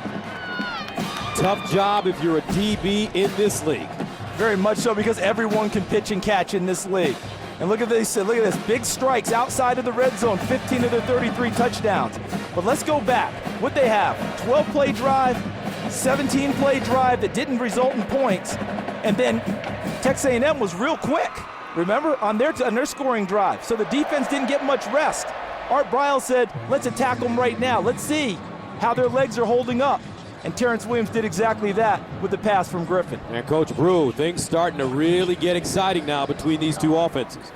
tough job if you're a DB in this league. Very much so, because everyone can pitch and catch in this league. And look at this, big strikes outside of the red zone, 15 of their 33 touchdowns. But let's go back. What they have, 12-play drive, 17-play drive that didn't result in points, and then Texas A&M was real quick, remember, on their scoring drive. So the defense didn't get much rest. Art Briles said, let's attack them right now. Let's see how their legs are holding up. And Terrence Williams did exactly that with the pass from Griffin. And Coach Brew, things starting to really get exciting now between these two offenses.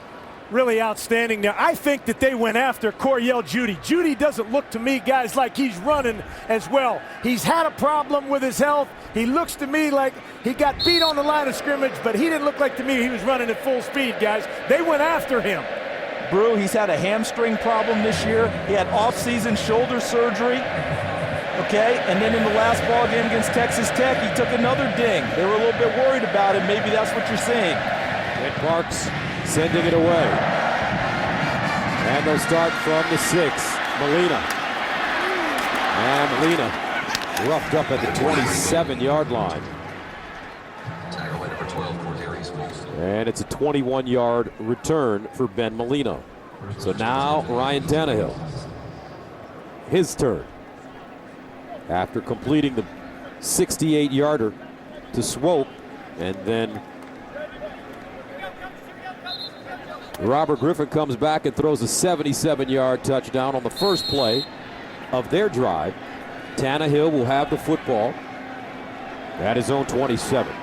Really outstanding now. I think that they went after Coriel Judy. Judy doesn't look to me, guys, like he's running as well. He's had a problem with his health. He looks to me like he got beat on the line of scrimmage, but he didn't look like to me he was running at full speed, guys. They went after him. Brew, he's had a hamstring problem this year. He had off-season shoulder surgery. Okay, and then in the last ball game against Texas Tech, he took another ding. They were a little bit worried about him. Maybe that's what you're seeing. And Parks sending it away. And they'll start from the 6. Molina. And Molina roughed up at the 27-yard line. Tackle by number 12, Cordarius Wilson. And it's a 21-yard return for Ben Molina. So now Ryan Tannehill. His turn. After completing the 68-yarder to Swope, and then Robert Griffin comes back and throws a 77-yard touchdown on the first play of their drive. Tannehill will have the football at his own 27.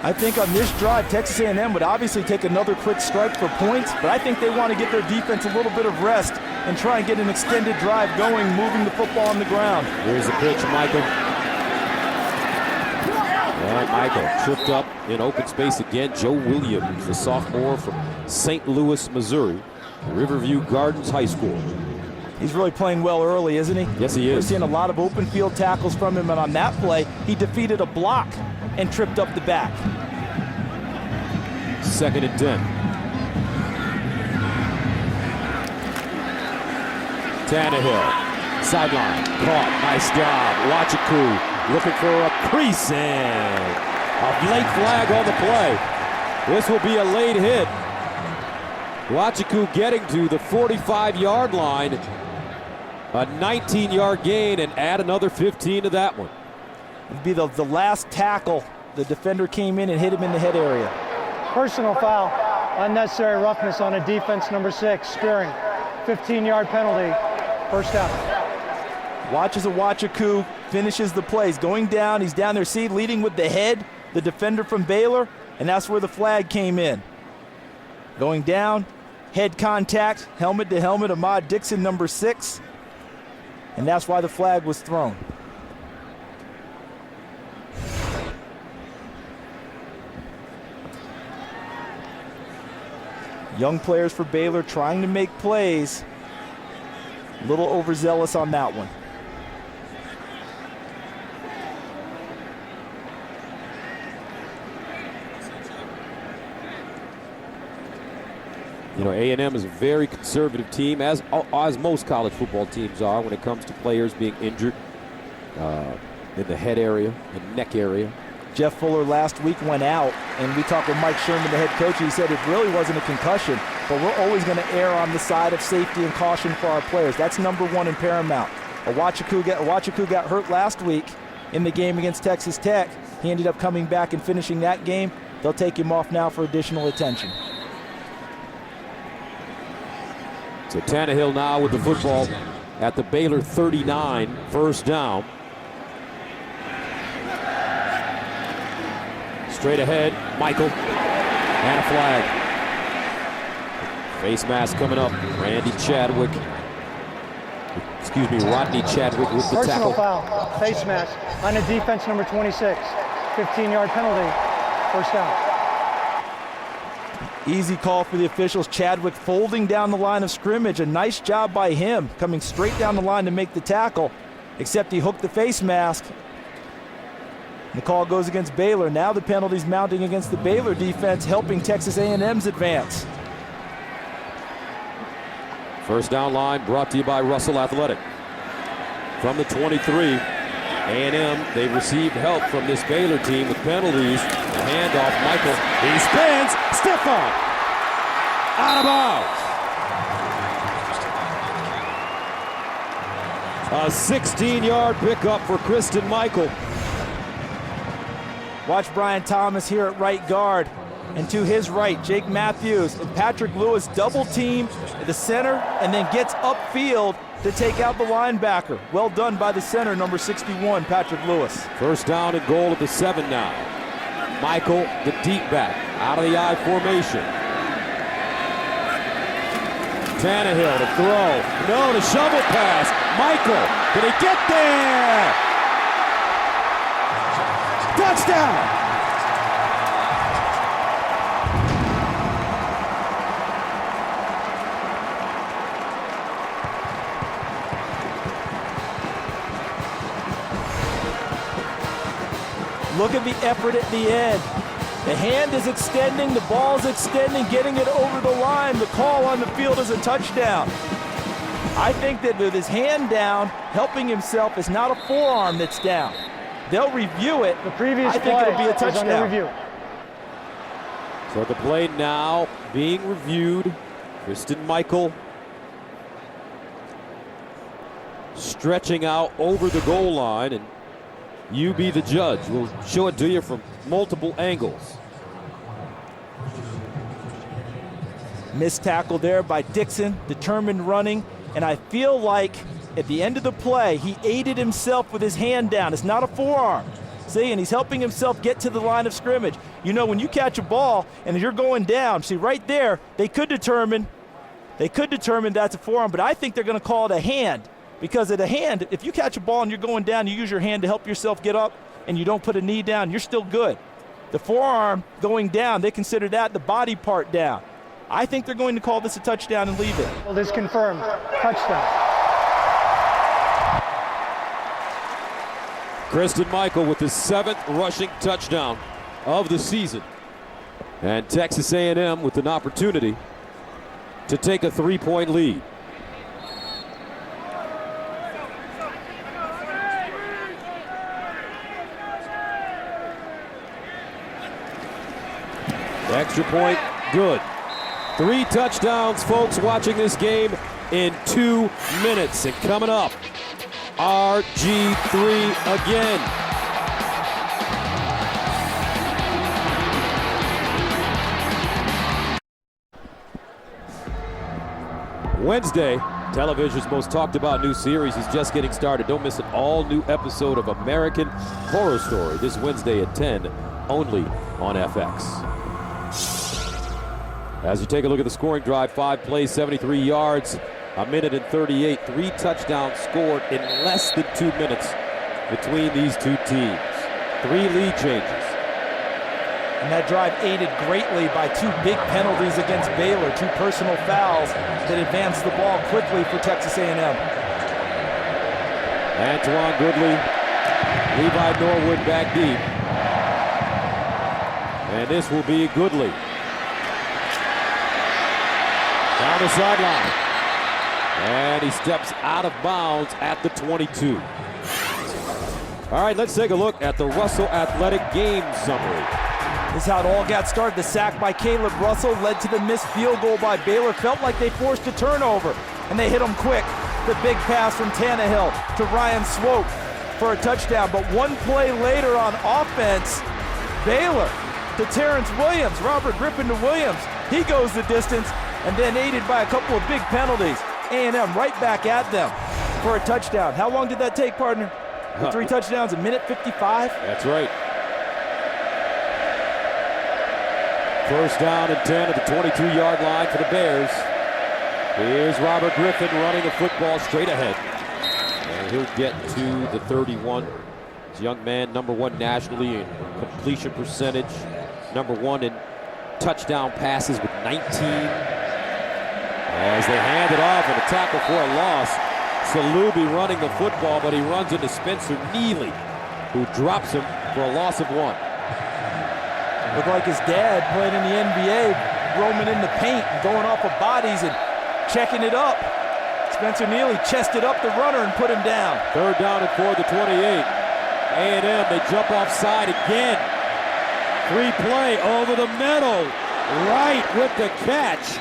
I think on this drive, Texas A&M would obviously take another quick strike for points, but I think they want to get their defense a little bit of rest and try and get an extended drive going, moving the football on the ground. Here's the pitch, Michael. And Michael tripped up in open space again. Joe Williams, the sophomore from St. Louis, Missouri, Riverview Gardens High School. He's really playing well early, isn't he? Yes, he is. We're seeing a lot of open field tackles from him, and on that play, he defeated a block and tripped up the back. 2nd and 10. Tannehill, sideline, caught, nice job. Wachiku looking for a crease, and a late flag on the play. This will be a late hit. Wachiku getting to the 45-yard line. A 19-yard gain, and add another 15 to that one. It'd be the last tackle. The defender came in and hit him in the head area. Personal foul, unnecessary roughness on a defense, number 6, spearing. 15-yard penalty, first down. Watch as Wachiku finishes the plays. Going down, he's down there, see, leading with the head, the defender from Baylor, and that's where the flag came in. Going down, head contact, helmet to helmet, Ahmad Dixon, number 6, and that's why the flag was thrown. Young players for Baylor trying to make plays. A little overzealous on that one. You know, A&M is a very conservative team, as most college football teams are when it comes to players being injured in the head area and neck area. Jeff Fuller last week went out, and we talked with Mike Sherman, the head coach. He said it really wasn't a concussion, but we're always going to err on the side of safety and caution for our players. That's number one and paramount. Wachiku got hurt last week in the game against Texas Tech. He ended up coming back and finishing that game. They'll take him off now for additional attention. So Tannehill now with the football at the Baylor 39, first down. Straight ahead, Michael, and a flag. Face mask coming up, Randy Chadwick. Rodney Chadwick with the Personal tackle. foul, face mask on the defense number 26. 15-yard penalty, first down. Easy call for the officials. Chadwick folding down the line of scrimmage. A nice job by him, coming straight down the line to make the tackle, except he hooked the face mask. The call goes against Baylor. Now the penalty's mounting against the Baylor defense, helping Texas A&M's advance. First down line brought to you by Russell Athletic. From the 23, A&M, they've received help from this Baylor team with penalties. The handoff, Michael, he spins, stiff arm, out of bounds. A 16-yard pickup for Kristen Michael. Watch Brian Thomas here at right guard. And to his right, Jake Matthews and Patrick Lewis double team at the center and then gets upfield to take out the linebacker. Well done by the center, number 61, Patrick Lewis. First down and goal at the 7 now. Michael, the deep back, out of the I formation. Tannehill to throw. No, the shovel pass. Michael, did he get there? Touchdown! Look at the effort at the end. The hand is extending, the ball is extending, getting it over the line. The call on the field is a touchdown. I think that with his hand down, helping himself is not a forearm that's down. They'll review it. The previous I think it'll be a play is under touchdown. review. So the play now being reviewed. Kristen Michael stretching out over the goal line, and you be the judge. We'll show it to you from multiple angles. Missed tackle there by Dixon, determined running, and I feel like at the end of the play, he aided himself with his hand down. It's not a forearm. See, and he's helping himself get to the line of scrimmage. You know, when you catch a ball and you're going down, see right there, they could determine that's a forearm, but I think they're going to call it a hand. Because at a hand, if you catch a ball and you're going down, you use your hand to help yourself get up and you don't put a knee down, you're still good. The forearm going down, they consider that the body part down. I think they're going to call this a touchdown and leave it. Well, this confirmed. Touchdown. Kristen Michael with his 7th rushing touchdown of the season. And Texas A&M with an opportunity to take a 3-point lead. Extra point, good. 3 touchdowns, folks, watching this game in 2 minutes. And coming up, RG3 again. Wednesday, television's most talked about new series is just getting started. Don't miss an all-new episode of American Horror Story this Wednesday at 10, only on FX. As you take a look at the scoring drive, 5 plays, 73 yards, a minute and 38, 3 touchdowns scored in less than 2 minutes between these two teams. 3 lead changes. And that drive aided greatly by 2 big penalties against Baylor, 2 personal fouls that advanced the ball quickly for Texas A&M. Antoine Goodley, Levi Norwood back deep. And this will be Goodley. Down the sideline. And he steps out of bounds at the 22. All right, let's take a look at the Russell Athletic game summary. This is how it all got started. The sack by Caleb Russell led to the missed field goal by Baylor. Felt like they forced a turnover, and they hit him quick. The big pass from Tannehill to Ryan Swope for a touchdown. But one play later on offense, Baylor to Terrence Williams, Robert Griffin to Williams. He goes the distance, and then aided by a couple of big penalties. A&M right back at them for a touchdown. How long did that take, partner? For 3 touchdowns, a minute 55? That's right. First down and 10 at the 22-yard line for the Bears. Here's Robert Griffin running the football straight ahead. And he'll get to the 31. This young man, #1 nationally in completion percentage, #1 in touchdown passes with 19. As they hand it off and a tackle for a loss. Salubi running the football, but he runs into Spencer Neely, who drops him for a loss of 1. Looked like his dad playing in the NBA, roaming in the paint and going off of bodies and checking it up. Spencer Neely chested up the runner and put him down. 3rd down and 4 the 28. A&M, they jump offside again. 3-play over the middle. Right with the catch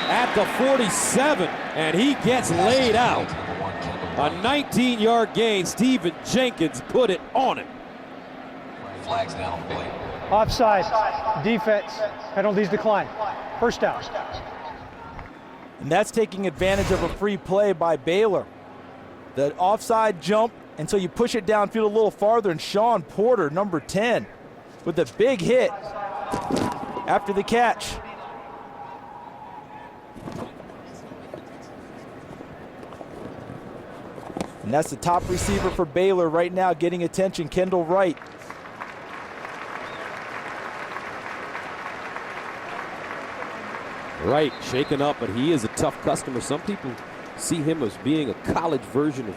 at the 47, and he gets laid out. A 19-yard gain. Stephen Jenkins put it on him. Flags down on the play. Offside. Defense. Penalties decline. 1st down. And that's taking advantage of a free play by Baylor. The offside jump, and so you push it downfield a little farther, and Sean Porter, #10, with a big hit after the catch. And that's the top receiver for Baylor right now getting attention, Kendall Wright. Wright shaken up, but he is a tough customer. Some people see him as being a college version of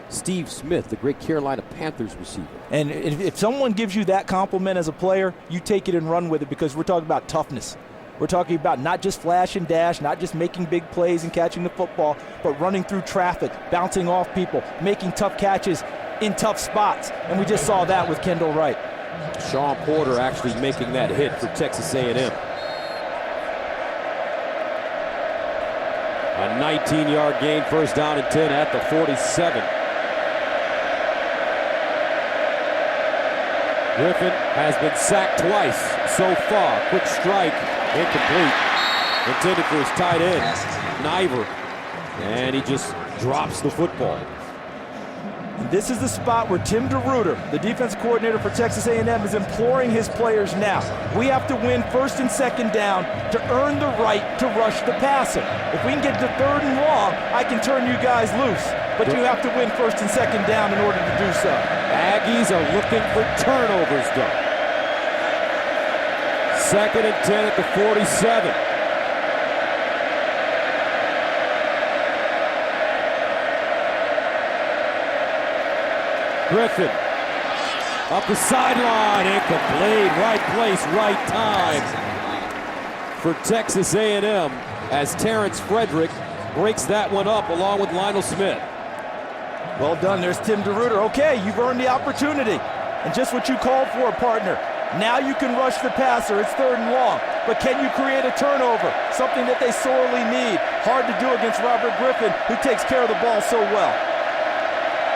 Steve Smith, the great Carolina Panthers receiver. And if someone gives you that compliment as a player, you take it and run with it, because we're talking about toughness. We're talking about not just flash and dash, not just making big plays and catching the football, but running through traffic, bouncing off people, making tough catches in tough spots. And we just saw that with Kendall Wright. Sean Porter actually making that hit for Texas A&M. A 19-yard gain, 1st down and 10 at the 47. Griffin has been sacked twice so far. Quick strike, incomplete. Intended for his tight end, Niver. And he just drops the football. And this is the spot where Tim DeRuyter, the defense coordinator for Texas A&M, is imploring his players now. We have to win 1st and 2nd down to earn the right to rush the passer. If we can get to 3rd and long, I can turn you guys loose. But you have to win 1st and 2nd down in order to do so. Aggies are looking for turnovers, though. 2nd and 10 at the 47. Griffin up the sideline, incomplete. Right place, right time for Texas A&M as Terrence Frederick breaks that one up along with Lionel Smith. Well done, there's Tim DeRuyter. Okay, you've earned the opportunity. And just what you called for, partner. Now you can rush the passer, it's 3rd and long. But can you create a turnover? Something that they sorely need. Hard to do against Robert Griffin, who takes care of the ball so well.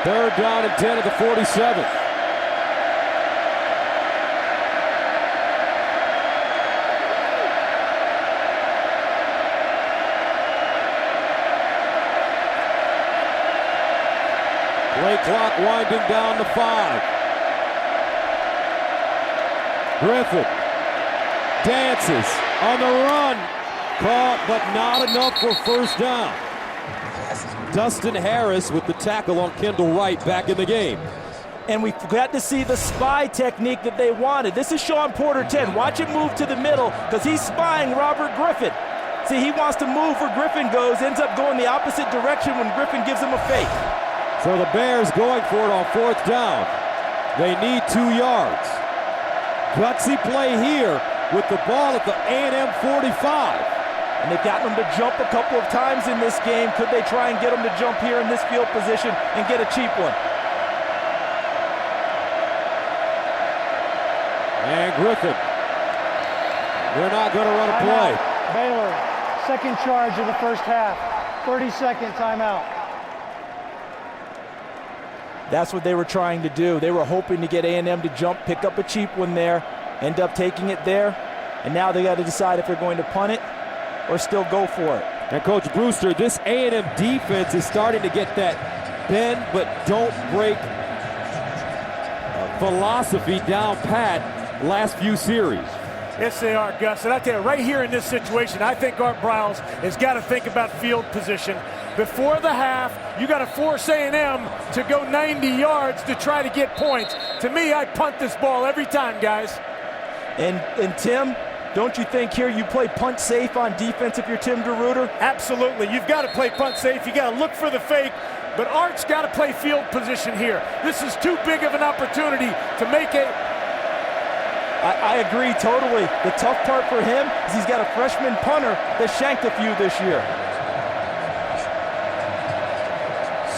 3rd down and 10 at the 47. Play clock winding down to 5. Griffin dances on the run. Caught, but not enough for 1st down. Dustin Harris with the tackle on Kendall Wright back in the game. And we got to see the spy technique that they wanted. This is Sean Porter 10. Watch him move to the middle because he's spying Robert Griffin. See, he wants to move where Griffin goes, ends up going the opposite direction when Griffin gives him a fake. So the Bears going for it on 4th down. They need 2 yards. Gutsy play here with the ball at the A&M 45. And they've gotten them to jump a couple of times in this game. Could they try and get them to jump here in this field position and get a cheap one? And Griffin. They're not going to run a play. Baylor, 2nd charge of the 1st half. 30-second timeout. That's what they were trying to do. They were hoping to get A&M to jump, pick up a cheap one there, end up taking it there. And now they got to decide if they're going to punt it or still go for it. And Coach Brewster, this A&M defense is starting to get that bend but don't break philosophy down pat last few series. Yes, they are, Gus. And I tell you, right here in this situation, I think Art Briles has got to think about field position. Before the half, you got to force A&M to go 90 yards to try to get points. To me, I punt this ball every time, guys. And Tim, don't you think here you play punt safe on defense if you're Tim DeRuyter? Absolutely. You've got to play punt safe. You got to look for the fake. But Art's got to play field position here. This is too big of an opportunity to make it. I agree totally. The tough part for him is he's got a freshman punter that shanked a few this year.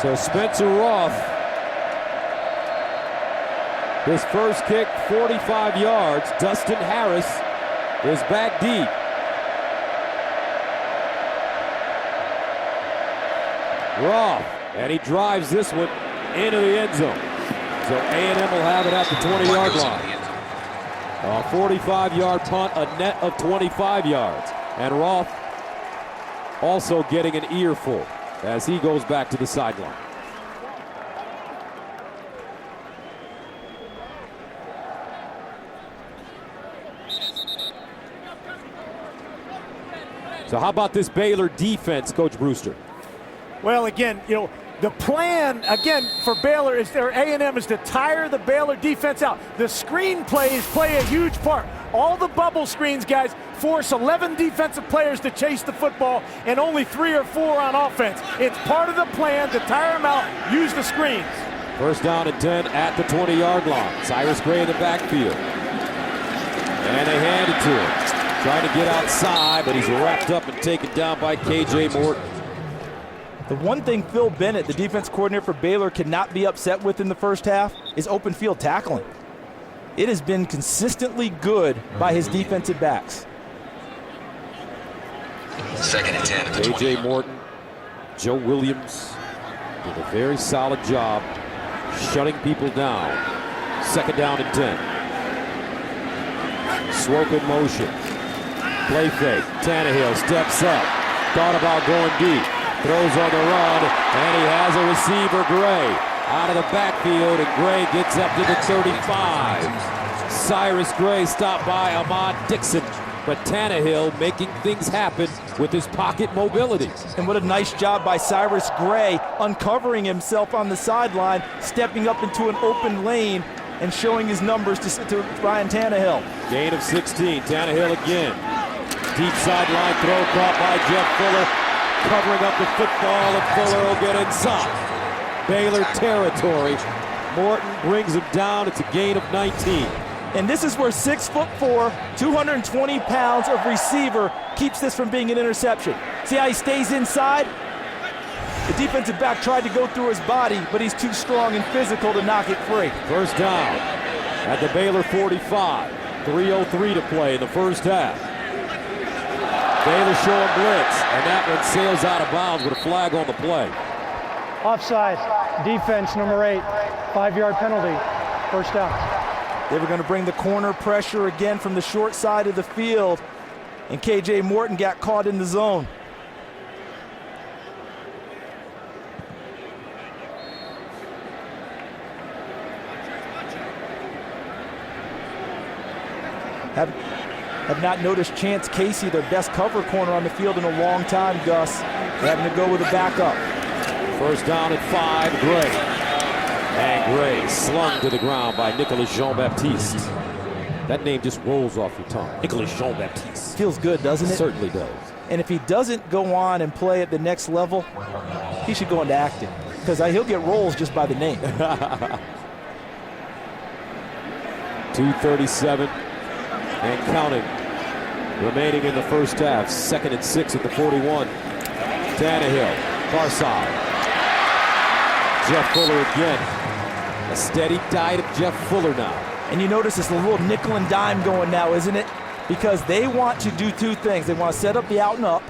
So Spencer Roth, his first kick, 45 yards. Dustin Harris is back deep. Roth, and he drives this one into the end zone. So A&M will have it at the 20-yard line. A 45-yard punt, a net of 25 yards. And Roth also getting an earful as he goes back to the sideline. So how about this Baylor defense, Coach Brewster? Well, again, the plan, again, for Baylor is their A&M is to tire the Baylor defense out. The screen plays play a huge part. All the bubble screens, guys, force 11 defensive players to chase the football and only 3 or 4 on offense. It's part of the plan to tire them out, use the screens. First down and 10 at the 20-yard line. Cyrus Gray in the backfield. And they hand it to him. Trying to get outside, but he's wrapped up and taken down by K.J. Morton. The one thing Phil Bennett, the defense coordinator for Baylor, cannot be upset with in the first half is open field tackling. It has been consistently good by his defensive backs. 2nd and 10 at the 20. K.J. Morton, Joe Williams did a very solid job shutting people down. 2nd down and 10. Swope in motion. Play fake. Tannehill steps up. Thought about going deep. Throws on the run, and he has a receiver, Gray, out of the backfield, and Gray gets up to the 35. Cyrus Gray stopped by Ahmad Dixon, but Tannehill making things happen with his pocket mobility. And what a nice job by Cyrus Gray, uncovering himself on the sideline, stepping up into an open lane, and showing his numbers to Ryan Tannehill. Gain of 16, Tannehill again. Deep sideline throw caught by Jeff Fuller. Covering up the football, and Fuller will get inside. Baylor territory. Morton brings him down. It's a gain of 19. And this is where 6'4", 220 pounds of receiver keeps this from being an interception. See how he stays inside? The defensive back tried to go through his body, but he's too strong and physical to knock it free. First down at the Baylor 45. 3:03 to play in the first half. Baylor showing blitz, and that one sails out of bounds with a flag on the play. Offside, defense number 8, 5-yard penalty, first down. They were going to bring the corner pressure again from the short side of the field, and K.J. Morton got caught in the zone. Have not noticed Chance Casey, their best cover corner on the field in a long time, Gus. They're having to go with a backup. First down at 5, Gray. And Gray slung to the ground by Nicolas Jean-Baptiste. That name just rolls off your tongue. Nicolas Jean-Baptiste. Feels good, doesn't it? Certainly does. And if he doesn't go on and play at the next level, he should go into acting, because he'll get roles just by the name. 2:37 and counting remaining in the first half. 2nd and 6 at the 41. Tannehill, far side. Jeff Fuller again. A steady diet of Jeff Fuller now. And you notice it's a little nickel and dime going now, isn't it? Because they want to do two things. They want to set up the out and up,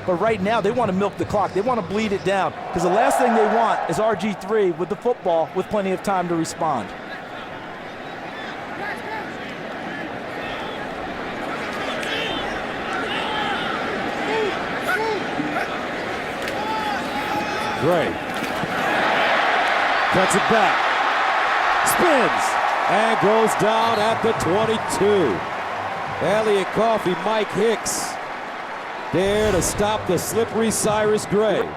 but right now they want to milk the clock. They want to bleed it down, because the last thing they want is RG3 with the football with plenty of time to respond. Gray cuts it back, spins, and goes down at the 22. Elliott Coffey, Mike Hicks there to stop the slippery Cyrus Gray.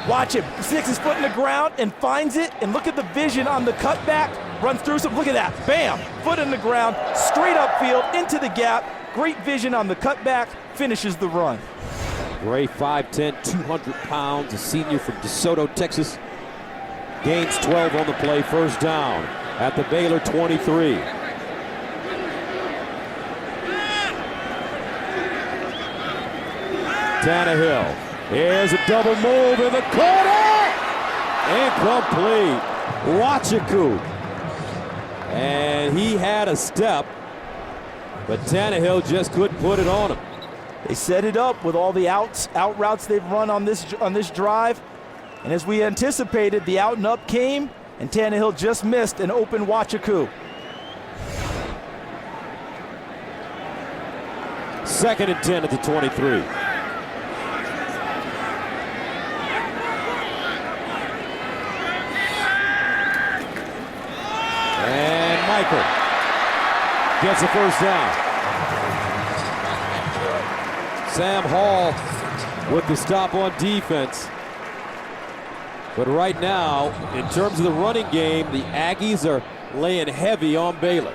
Watch him. Sticks his foot in the ground and finds it. And look at the vision on the cutback. Runs through some. Look at that. Bam. Foot in the ground. Straight upfield into the gap. Great vision on the cutback. Finishes the run. Gray, 5'10", 200 pounds, a senior from DeSoto, Texas. Gains 12 on the play, first down at the Baylor 23. Tannehill. Here's a double move in the corner. Incomplete. Wachiku. And he had a step, but Tannehill just couldn't put it on him. They set it up with all the out routes they've run on this drive. And as we anticipated, the out and up came, and Tannehill just missed an open Wachiku. Second and 10 at the 23. And Michael gets a first down. Sam Hall with the stop on defense. But right now, in terms of the running game, the Aggies are laying heavy on Baylor.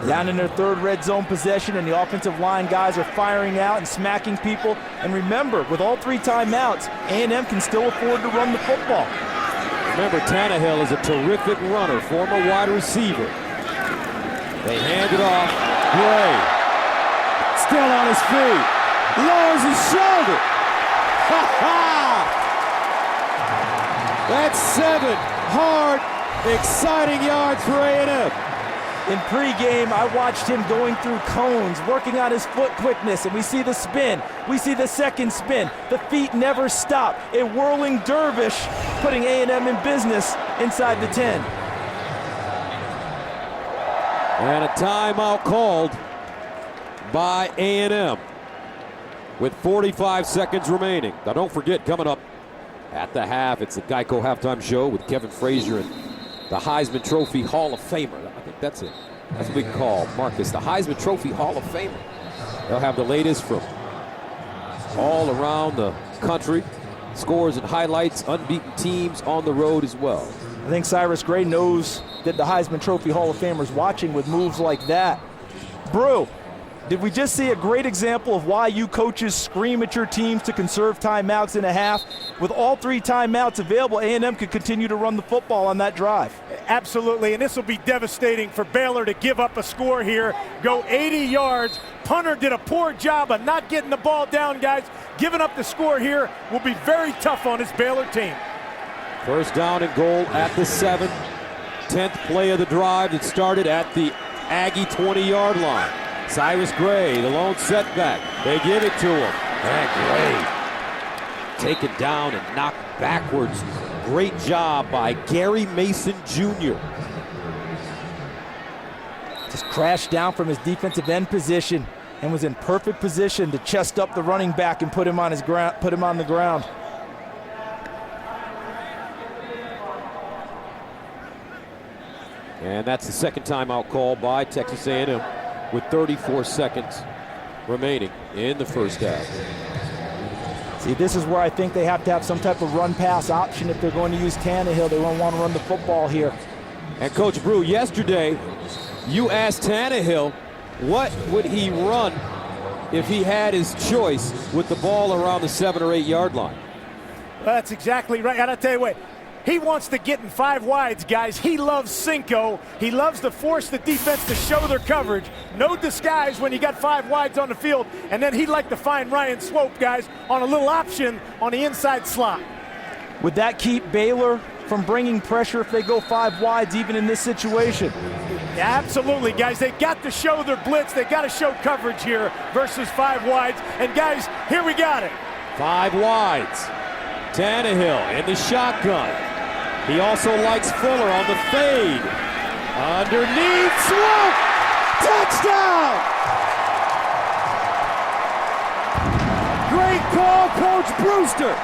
Down in their third red zone possession, and the offensive line guys are firing out and smacking people. And remember, with all 3 timeouts, A&M can still afford to run the football. Remember, Tannehill is a terrific runner, former wide receiver. They hand it off. Gray, still on his feet, lowers his shoulder. Ha ha! That's 7 hard, exciting yards for A&M. In pregame, I watched him going through cones, working on his foot quickness, and we see the spin. We see the second spin. The feet never stop. A whirling dervish, putting A&M in business inside the 10. And a timeout called by A&M with 45 seconds remaining. Now don't forget, coming up at the half, it's the Geico Halftime Show with Kevin Frazier and the Heisman Trophy Hall of Famer. I think that's a big call, Marcus. The Heisman Trophy Hall of Famer. They'll have the latest from all around the country. Scores and highlights, unbeaten teams on the road as well. I think Cyrus Gray knows that the Heisman Trophy Hall of Famers watching with moves like that. Brew, did we just see a great example of why you coaches scream at your teams to conserve timeouts in a half? With all 3 timeouts available, A&M could continue to run the football on that drive. Absolutely, and this will be devastating for Baylor to give up a score here, go 80 yards. Punter did a poor job of not getting the ball down, guys. Giving up the score here will be very tough on this Baylor team. First down and goal at the 7. 10th play of the drive that started at the Aggie 20-yard line. Cyrus Gray, the lone setback. They give it to him. And Gray taken down and knocked backwards. Great job by Gary Mason Jr. Just crashed down from his defensive end position and was in perfect position to chest up the running back and put him on the ground. And that's the second timeout call by Texas A&M with 34 seconds remaining in the first half. See, this is where I think they have to have some type of run-pass option if they're going to use Tannehill. They won't want to run the football here. And Coach Brew, yesterday you asked Tannehill what would he run if he had his choice with the ball around the 7 or 8 yard line. That's exactly right. And I'll tell you what, he wants to get in 5 wides, guys. He loves Cinco. He loves to force the defense to show their coverage. No disguise when you got 5 wides on the field. And then he'd like to find Ryan Swope, guys, on a little option on the inside slot. Would that keep Baylor from bringing pressure if they go 5 wides, even in this situation? Yeah, absolutely, guys. They got to show their blitz. They got to show coverage here versus 5 wides. And, guys, here we got it. 5 wides. Tannehill in the shotgun. He also likes Fuller on the fade. Underneath, Swope! Touchdown! Great call, Coach Brewster.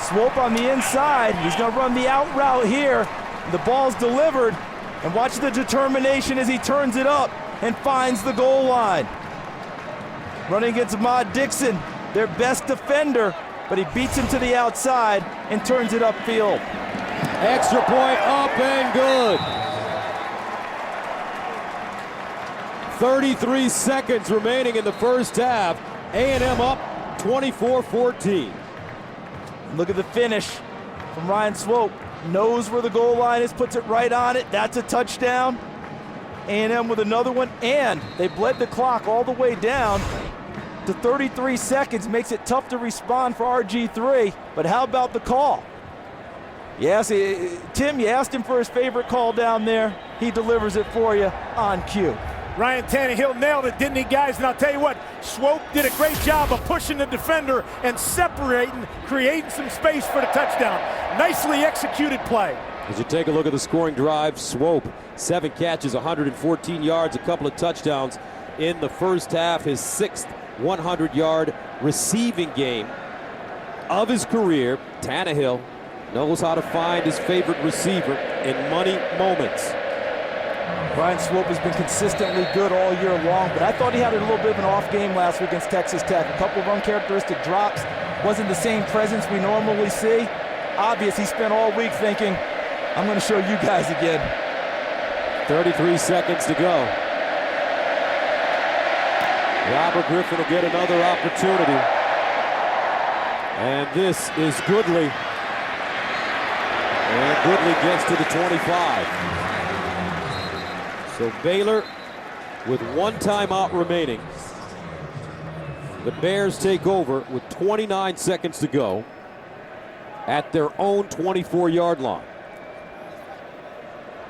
Swope on the inside. He's going to run the out route here. The ball's delivered. And watch the determination as he turns it up and finds the goal line. running against Ahmad Dixon, their best defender, but he beats him to the outside and turns it upfield. Extra point up and good. 33 seconds remaining in the first half. A&M up 24-14. Look at the finish from Ryan Swope. Knows where the goal line is, puts it right on it. That's a touchdown. A&M with another one, and they bled the clock all the way down to 33 seconds. Makes it tough to respond for RG3, but how about the call? Yes, Tim, you asked him for his favorite call down there. He delivers it for you on cue. Ryan Tannehill nailed it, didn't he, guys? And I'll tell you what, Swope did a great job of pushing the defender and separating, creating some space for the touchdown. Nicely executed play. As you take a look at the scoring drive, Swope, 7 catches, 114 yards, a couple of touchdowns in the first half. His 6th 100-yard receiving game of his career. Tannehill knows how to find his favorite receiver in money moments. Ryan Swope has been consistently good all year long, but I thought he had a little bit of an off game last week against Texas Tech. A couple of uncharacteristic drops. Wasn't the same presence we normally see. Obvious he spent all week thinking, I'm going to show you guys again. 33 seconds to go. Robert Griffin will get another opportunity. And this is Goodley. And Goodley gets to the 25. So Baylor with 1 timeout remaining. The Bears take over with 29 seconds to go at their own 24-yard line.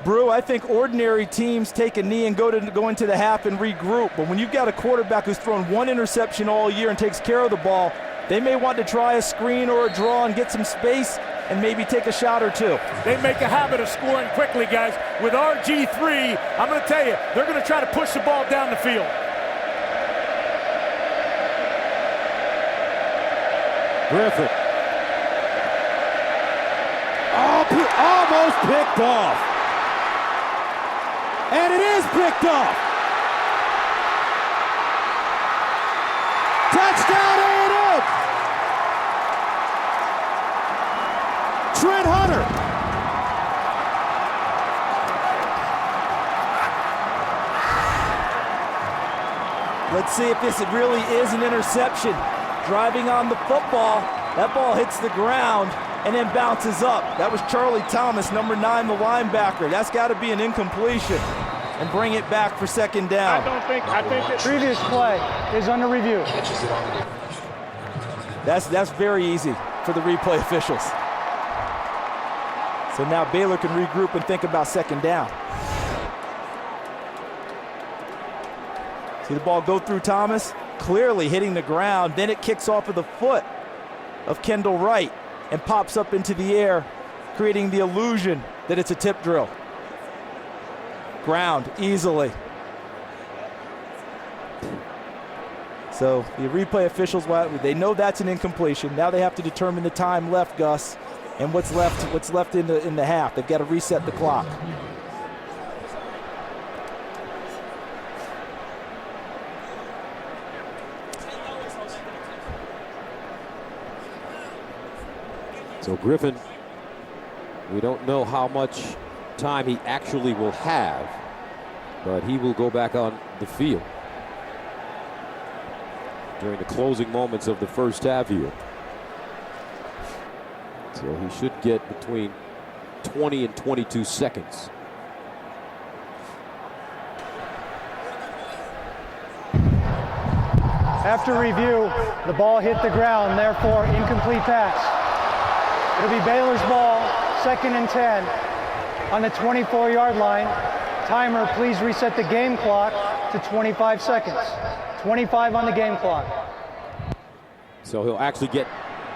Brew, I think ordinary teams take a knee and go into the half and regroup. But when you've got a quarterback who's thrown 1 interception all year and takes care of the ball, they may want to try a screen or a draw and get some space and maybe take a shot or two. They make a habit of scoring quickly, guys. With RG3, I'm going to tell you, they're going to try to push the ball down the field. Griffin. Almost picked off. And it is picked off. Touchdown A&M. Trent Hunter. Let's see if this really is an interception. Driving on the football, that ball hits the ground and then bounces up. That was Charlie Thomas, number 9, the linebacker. That's got to be an incompletion. And bring it back for second down. I think the previous play is under review. That's very easy for the replay officials. So now Baylor can regroup and think about second down. See the ball go through Thomas, clearly hitting the ground. Then it kicks off of the foot of Kendall Wright and pops up into the air, creating the illusion that it's a tip drill. Ground easily. So the replay officials, they know that's an incompletion. Now they have to determine the time left, Gus, and what's left in the half. They've got to reset the clock. So Griffin, we don't know how much time he actually will have, but he will go back on the field during the closing moments of the first half here. So he should get between 20 and 22 seconds. After review, the ball hit the ground, therefore incomplete pass. It'll be Baylor's ball, 2nd and 10 on the 24-yard line. Timer, please reset the game clock to 25 seconds. 25 on the game clock. So he'll actually get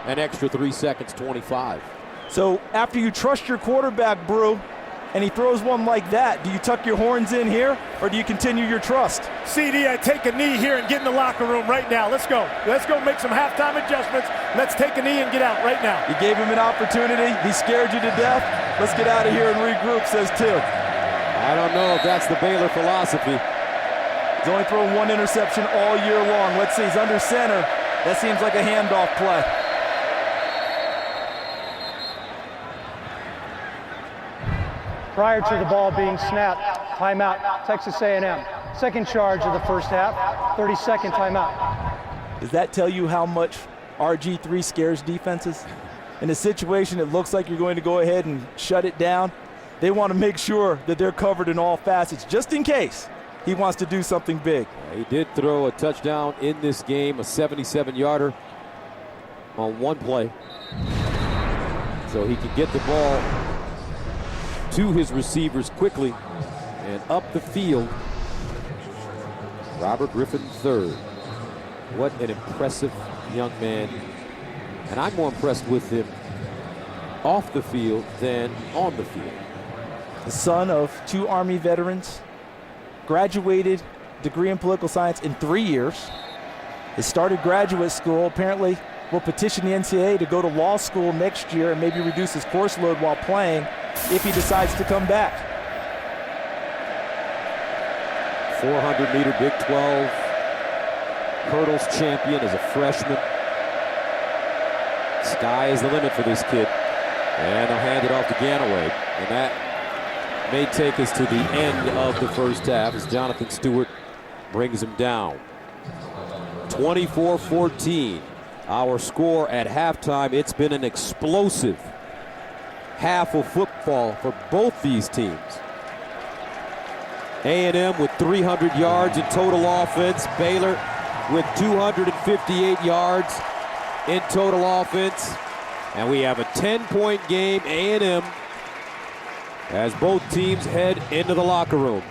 an extra 3 seconds, 25. So after you trust your quarterback, Brew, and he throws one like that, do you tuck your horns in here or do you continue your trust? CD, I take a knee here and get in the locker room right now. Let's go. Let's go make some halftime adjustments. Let's take a knee and get out right now. You gave him an opportunity. He scared you to death. Let's get out of here and regroup, says Tim. I don't know if that's the Baylor philosophy. He's only thrown one interception all year long. Let's see, he's under center. That seems like a handoff play. Prior to the ball being snapped, timeout, Texas A&M. Second charge of the first half, 30-second timeout. Does that tell you how much RG3 scares defenses? In a situation it looks like you're going to go ahead and shut it down, they want to make sure that they're covered in all facets, just in case he wants to do something big. He did throw a touchdown in this game, a 77-yarder on one play. So he can get the ball to his receivers quickly and up the field. Robert Griffin III. What an impressive young man. And I'm more impressed with him off the field than on the field. The son of 2 Army veterans, graduated degree in political science in 3 years. He started graduate school, apparently will petition the NCAA to go to law school next year and maybe reduce his course load while playing if he decides to come back. 400-meter Big 12 hurdles champion as a freshman. Sky is the limit for this kid. And they'll hand it off to Ganaway. And that may take us to the end of the first half as Jonathan Stewart brings him down. 24-14. Our score at halftime. It's been an explosive half of football for both these teams. A&M with 300 yards in total offense. Baylor with 258 yards in total offense. And we have a 10-point game, A&M, as both teams head into the locker room.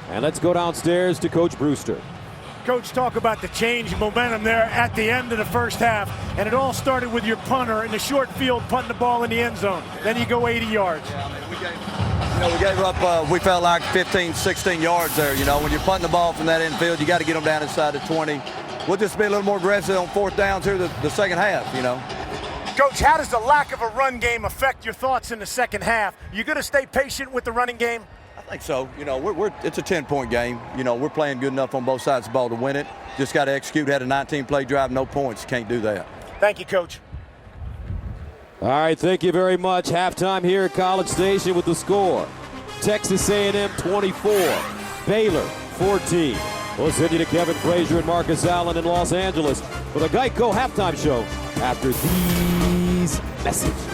And let's go downstairs to Coach Brewster. Coach, talk about the change in momentum there at the end of the first half. And it all started with your punter in the short field punting the ball in the end zone. Then you go 80 yards. Yeah, I mean, we gave up, we felt like 15, 16 yards there. You know, when you're punting the ball from that infield, you got to get them down inside the 20. We'll just be a little more aggressive on fourth downs here the second half, you know. Coach, how does the lack of a run game affect your thoughts in the second half? You going to stay patient with the running game? I think so. You know, it's a 10-point game. You know, we're playing good enough on both sides of the ball to win it. Just got to execute. Had a 19-play drive, no points. Can't do that. Thank you, Coach. All right, thank you very much. Halftime here at College Station with the score. Texas A&M 24, Baylor 14. We'll send you to Kevin Frazier and Marcus Allen in Los Angeles for the Geico Halftime Show after these messages.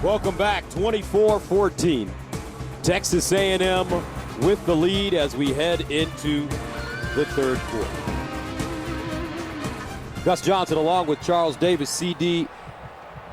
Welcome back, 24-14. Texas A&M with the lead as we head into the third quarter. Gus Johnson along with Charles Davis, CD.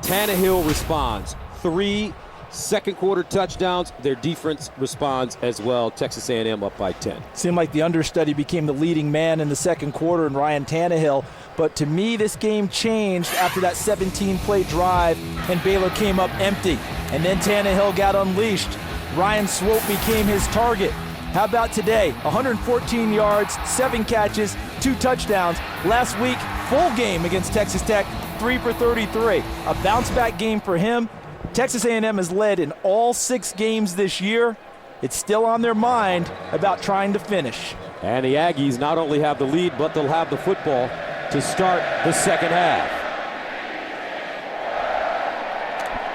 Tannehill responds. 3 second quarter touchdowns. Their defense responds as well. Texas A&M up by 10. Seemed like the understudy became the leading man in the second quarter in Ryan Tannehill. But to me, this game changed after that 17-play drive, and Baylor came up empty. And then Tannehill got unleashed. Ryan Swope became his target. How about today? 114 yards, 7 catches, 2 touchdowns. Last week, full game against Texas Tech, 3 for 33. A bounce-back game for him. Texas A&M has led in all 6 games this year. It's still on their mind about trying to finish. And the Aggies not only have the lead, but they'll have the football to start the second half.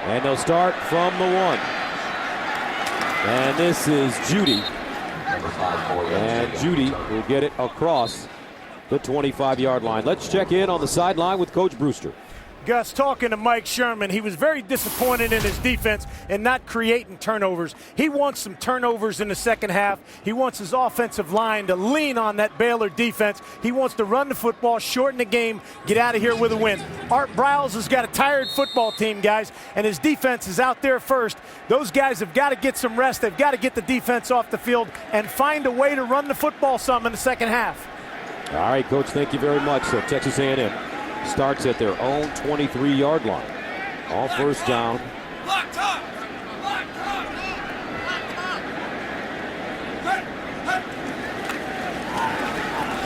And they'll start from the 1. And this is Judy. And Judy will get it across the 25-yard line. Let's check in on the sideline with Coach Brewster. Gus, talking to Mike Sherman, he was very disappointed in his defense and not creating turnovers. He wants some turnovers in the second half. He wants his offensive line to lean on that Baylor defense. He wants to run the football, shorten the game, get out of here with a win. Art Briles has got a tired football team, guys, and his defense is out there first. Those guys have got to get some rest. They've got to get the defense off the field and find a way to run the football some in the second half. All right, Coach, thank you very much. So Texas A&M starts at their own 23-yard line. All first down.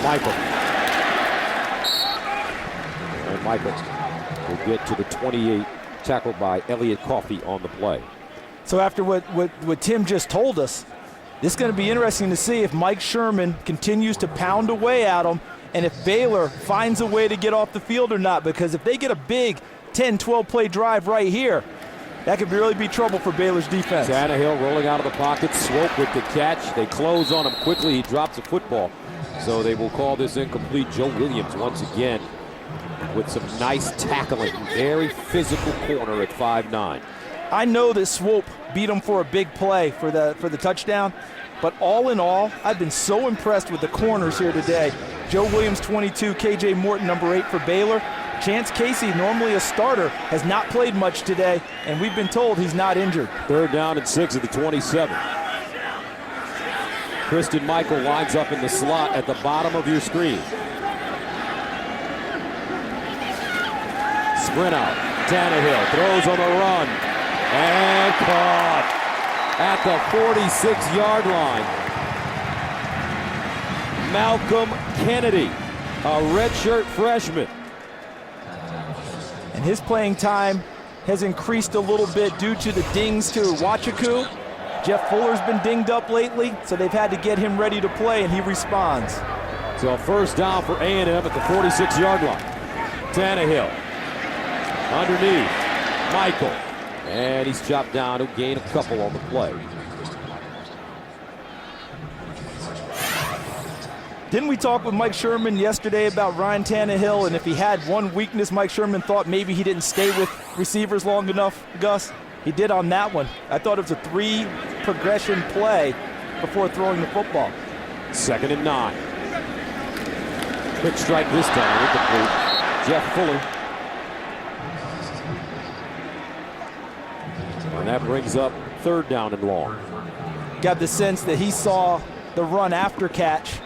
Michael. And Michael will get to the 28, tackled by Elliott Coffey on the play. So after what Tim just told us, this is going to be interesting to see if Mike Sherman continues to pound away at him and if Baylor finds a way to get off the field or not, because if they get a big 10, 12 play drive right here, that could really be trouble for Baylor's defense. Tannehill rolling out of the pocket, Swope with the catch. They close on him quickly. He drops the football. So they will call this incomplete. Joe Williams once again with some nice tackling. Very physical corner at 5'9". I know that Swope beat him for a big play for the touchdown, but all in all, I've been so impressed with the corners here today. Joe Williams, 22, KJ Morton, number 8 for Baylor. Chance Casey, normally a starter, has not played much today, and we've been told he's not injured. 3rd down and 6 at the 27. Christian Michael lines up in the slot at the bottom of your screen. Sprint out. Tannehill throws on the run. And caught at the 46-yard line. Malcolm Kennedy, a redshirt freshman. And his playing time has increased a little bit due to the dings to Wachaku. Jeff Fuller's been dinged up lately, so they've had to get him ready to play, and he responds. So first down for A&M at the 46-yard line. Tannehill underneath. Michael. And he's chopped down. He'll gain a couple on the play. Didn't we talk with Mike Sherman yesterday about Ryan Tannehill, and if he had one weakness, Mike Sherman thought maybe he didn't stay with receivers long enough, Gus? He did on that one. I thought it was a 3-progression play before throwing the football. 2nd and 9. Quick strike this time. Incomplete. Jeff Fuller. And that brings up 3rd down and long. Got the sense that he saw the run after catch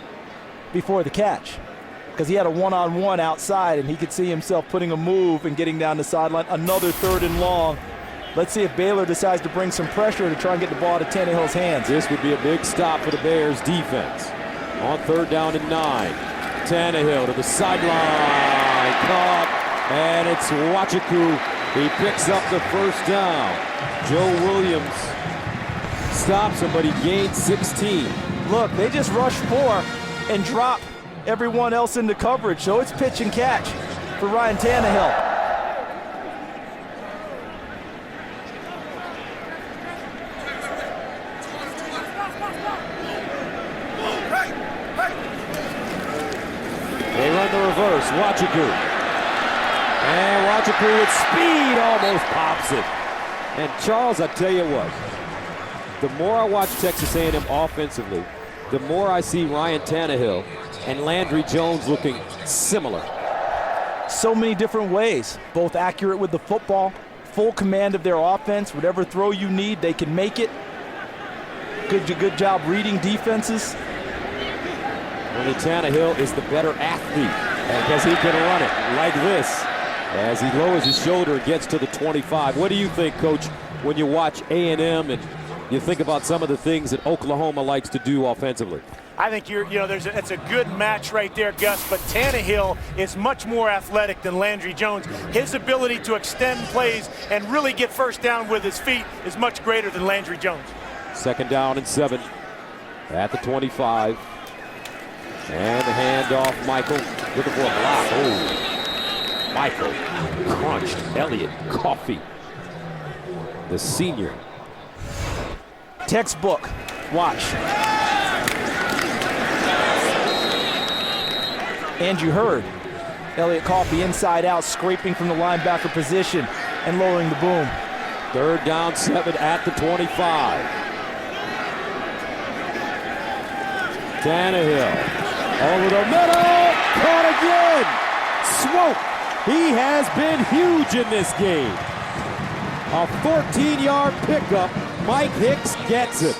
before the catch, because he had a one-on-one outside and he could see himself putting a move and getting down the sideline. Another 3rd and long. Let's see if Baylor decides to bring some pressure to try and get the ball to Tannehill's hands. This would be a big stop for the Bears defense. On 3rd down and 9. Tannehill to the sideline. Caught. And it's Wachaku. He picks up the first down. Joe Williams stops him, but he gains 16. Look, they just rush 4 and drop everyone else into coverage. So it's pitch and catch for Ryan Tannehill. They run the reverse. Wachaku. And Wachaku with speed almost pops it. And Charles, I tell you what, the more I watch Texas A&M offensively, the more I see Ryan Tannehill and Landry Jones looking similar. So many different ways, both accurate with the football, full command of their offense. Whatever throw you need, they can make it. Good job reading defenses. Only Tannehill is the better athlete because he can run it like this as he lowers his shoulder and gets to the 25. What do you think, Coach, when you watch A&M and you think about some of the things that Oklahoma likes to do offensively? I think it's a good match right there, Gus, but Tannehill is much more athletic than Landry Jones. His ability to extend plays and really get first down with his feet is much greater than Landry Jones. 2nd down and 7 at the 25. And the handoff, Michael looking for a block. Oh, Michael crunched Elliott Coffey, the senior. Textbook. Watch. And you heard Elliott Coffey inside out, scraping from the linebacker position and lowering the boom. 3rd down, 7 at the 25. Tannehill over the middle, caught again. Swope. He has been huge in this game. A 14-yard pickup. Mike Hicks gets it.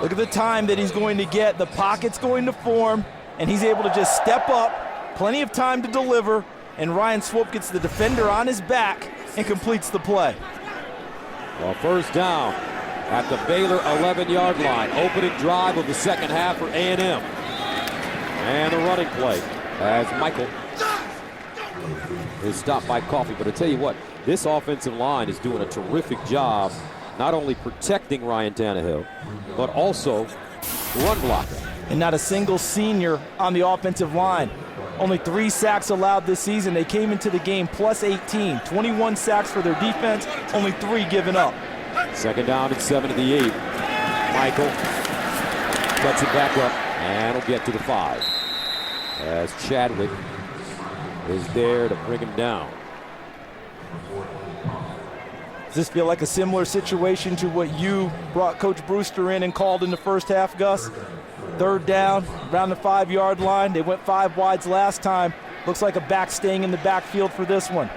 Look at the time that he's going to get. The pocket's going to form, and he's able to just step up, plenty of time to deliver, and Ryan Swope gets the defender on his back and completes the play. Well, first down at the Baylor 11-yard line. Opening drive of the second half for A&M. And the running play as Michael is stopped by Coffey. But I tell you what, this offensive line is doing a terrific job not only protecting Ryan Tannehill, but also run blocking. And not a single senior on the offensive line. Only 3 sacks allowed this season. They came into the game plus 18. 21 sacks for their defense, only 3 given up. Second down and 7 to the 8. Michael cuts it back up and will get to the 5. As Chadwick is there to bring him down. Does this feel like a similar situation to what you brought Coach Brewster in and called in the first half, Gus? Third down, around the 5-yard line. They went 5 wides last time. Looks like a back staying in the backfield for this one.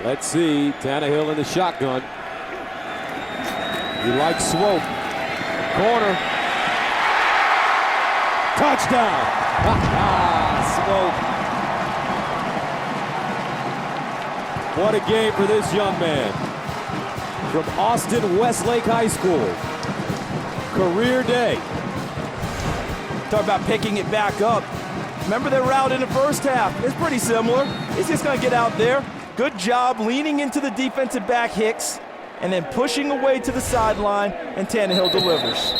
Let's see, Tannehill in the shotgun. He likes Swope. Corner. Touchdown! Swope. What a game for this young man. From Austin Westlake High School. Career day. Talk about picking it back up. Remember their route in the first half. It's pretty similar. He's just going to get out there. Good job leaning into the defensive back Hicks and then pushing away to the sideline, and Tannehill delivers.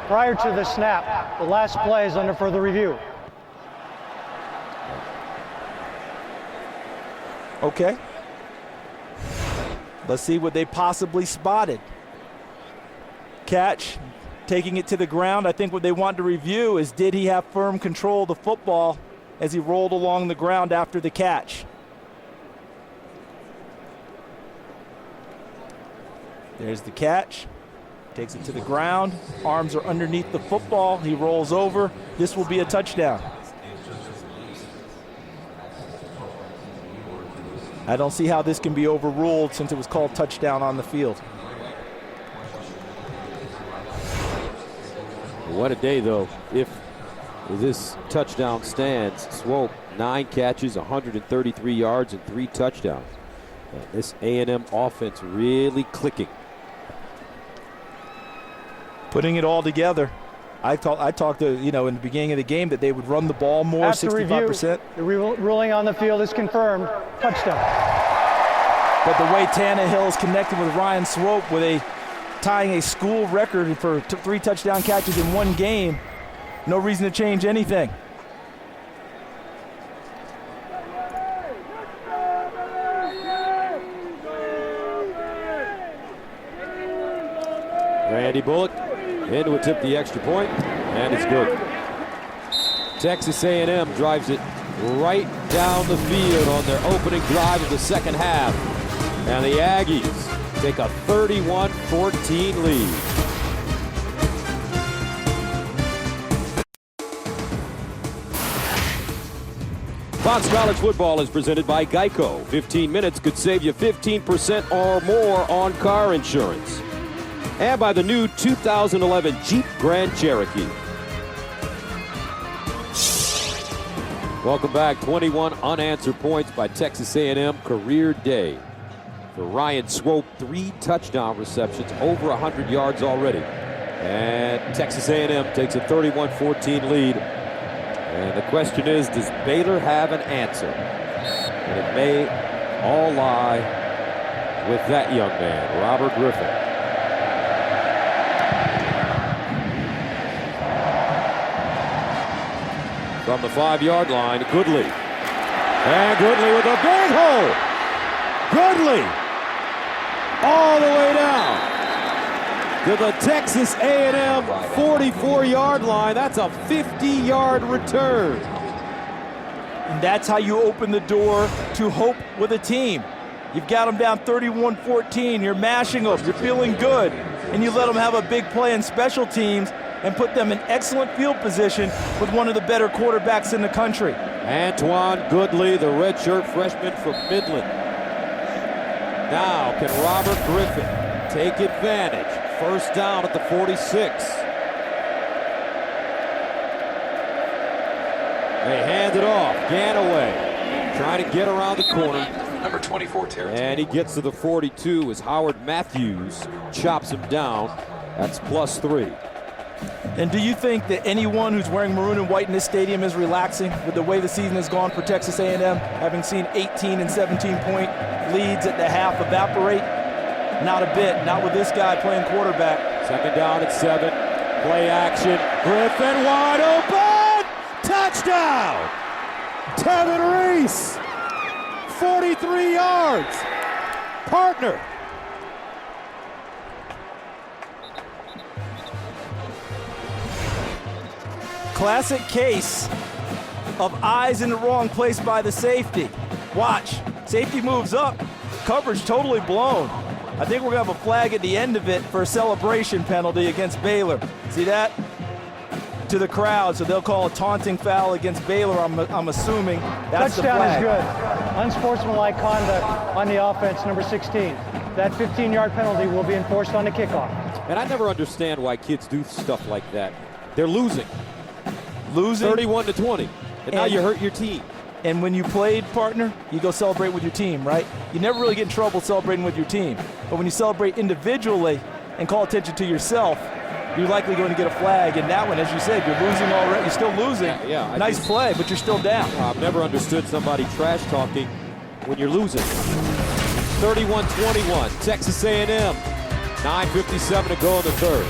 Prior to the snap, the last play is under further review. Okay. Let's see what they possibly spotted. Catch, taking it to the ground. I think what they want to review is, did he have firm control of the football as he rolled along the ground after the catch? There's the catch. Takes it to the ground. Arms are underneath the football. He rolls over. This will be a touchdown. I don't see how this can be overruled since it was called touchdown on the field. What a day, though, if this touchdown stands. Swope, 9 catches, 133 yards, and 3 touchdowns. And this A&M offense really clicking. Putting it all together. I talked to, in the beginning of the game that they would run the ball more, After 65%. Review, the ruling on the field is confirmed. Touchdown. But the way Tannehill is connected with Ryan Swope, with tying a school record for 3 touchdown catches in 1 game, no reason to change anything. Randy Bullock in to attempt the extra point, and it's good. Texas A&M drives it right down the field on their opening drive of the second half. And the Aggies take a 31-14 lead. Fox College Football is presented by Geico. 15 minutes could save you 15% or more on car insurance. And by the new 2011 Jeep Grand Cherokee. Welcome back. 21 unanswered points by Texas A&M. Career day for Ryan Swope. 3 touchdown receptions, over 100 yards already. And Texas A&M takes a 31-14 lead. And the question is, does Baylor have an answer? And it may all lie with that young man, Robert Griffin. From the 5-yard line, Goodley. And Goodley with a big hole. Goodley all the way down to the Texas A&M 44-yard line. That's a 50-yard return. And that's how you open the door to hope with a team. You've got them down 31-14. You're mashing them. You're feeling good. And you let them have a big play in special teams and put them in excellent field position with one of the better quarterbacks in the country. Antoine Goodley, the redshirt freshman from Midland. Now can Robert Griffin take advantage? First down at the 46. They hand it off. Ganaway trying to get around the corner. Number 24, Terry. And he gets to the 42 as Howard Matthews chops him down. That's +3. And do you think that anyone who's wearing maroon and white in this stadium is relaxing with the way the season has gone for Texas A&M, having seen 18 and 17-point leads at the half evaporate? Not a bit. Not with this guy playing quarterback. Second down at 7. Play action. Griffin wide open. Touchdown. Tevin Reese. 43 yards. Partner. Classic case of eyes in the wrong place by the safety. Watch. Safety moves up. Coverage totally blown. I think we're going to have a flag at the end of it for a celebration penalty against Baylor. See that? To the crowd, so they'll call a taunting foul against Baylor, I'm assuming. That's Touchdown the flag. is good. Unsportsmanlike conduct on the offense, number 16. That 15-yard penalty will be enforced on the kickoff. And I never understand why kids do stuff like that. They're losing. Losing. 31-20. And now you hurt your team. And when you played, partner, you go celebrate with your team, right? You never really get in trouble celebrating with your team. But when you celebrate individually and call attention to yourself, you're likely going to get a flag. And that one, as you said, you're losing already. You're still losing. Yeah, nice play, but you're still down. I've never understood somebody trash talking when you're losing. 31-21, Texas A&M. 9:57 to go in the third.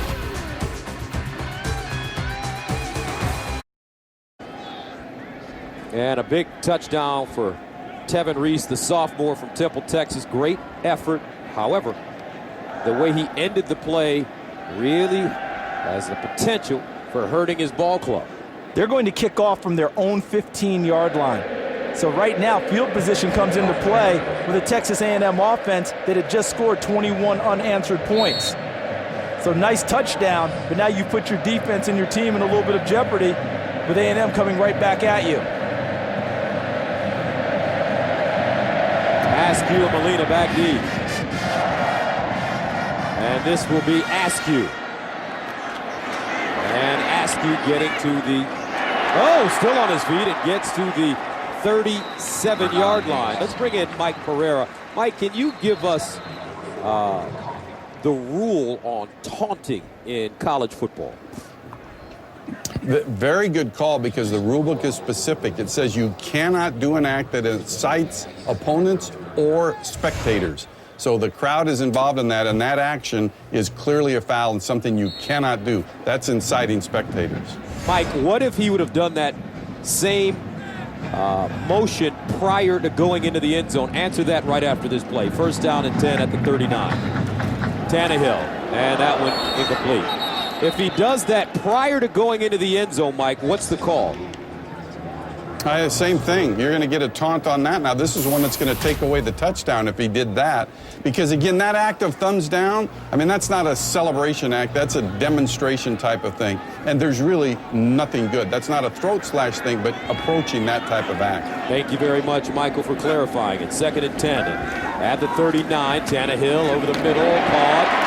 And a big touchdown for Tevin Reese, the sophomore from Temple, Texas. Great effort. However, the way he ended the play really has the potential for hurting his ball club. They're going to kick off from their own 15-yard line. So right now, field position comes into play with a Texas A&M offense that had just scored 21 unanswered points. So nice touchdown, but now you put your defense and your team in a little bit of jeopardy with A&M coming right back at you. Askew and Molina back deep. And this will be Askew. And Askew getting to the, still on his feet and gets to the 37-yard line. Let's bring in Mike Pereira. Mike, can you give us the rule on taunting in college football? Very good call, because the rule book is specific. It says you cannot do an act that incites opponents or spectators. So the crowd is involved in that, and that action is clearly a foul and something you cannot do. That's inciting spectators. Mike, what if he would have done that same motion prior to going into the end zone? Answer that right after this play. First down and 10 at the 39. Tannehill, and that one incomplete. If he does that prior to going into the end zone, Mike, what's the call? Same thing. You're going to get a taunt on that. Now, this is one that's going to take away the touchdown if he did that. Because, again, that act of thumbs down, I mean, that's not a celebration act. That's a demonstration type of thing. And there's really nothing good. That's not a throat slash thing, but approaching that type of act. Thank you very much, Michael, for clarifying it. Second and 10 at the 39. Tannehill over the middle, caught.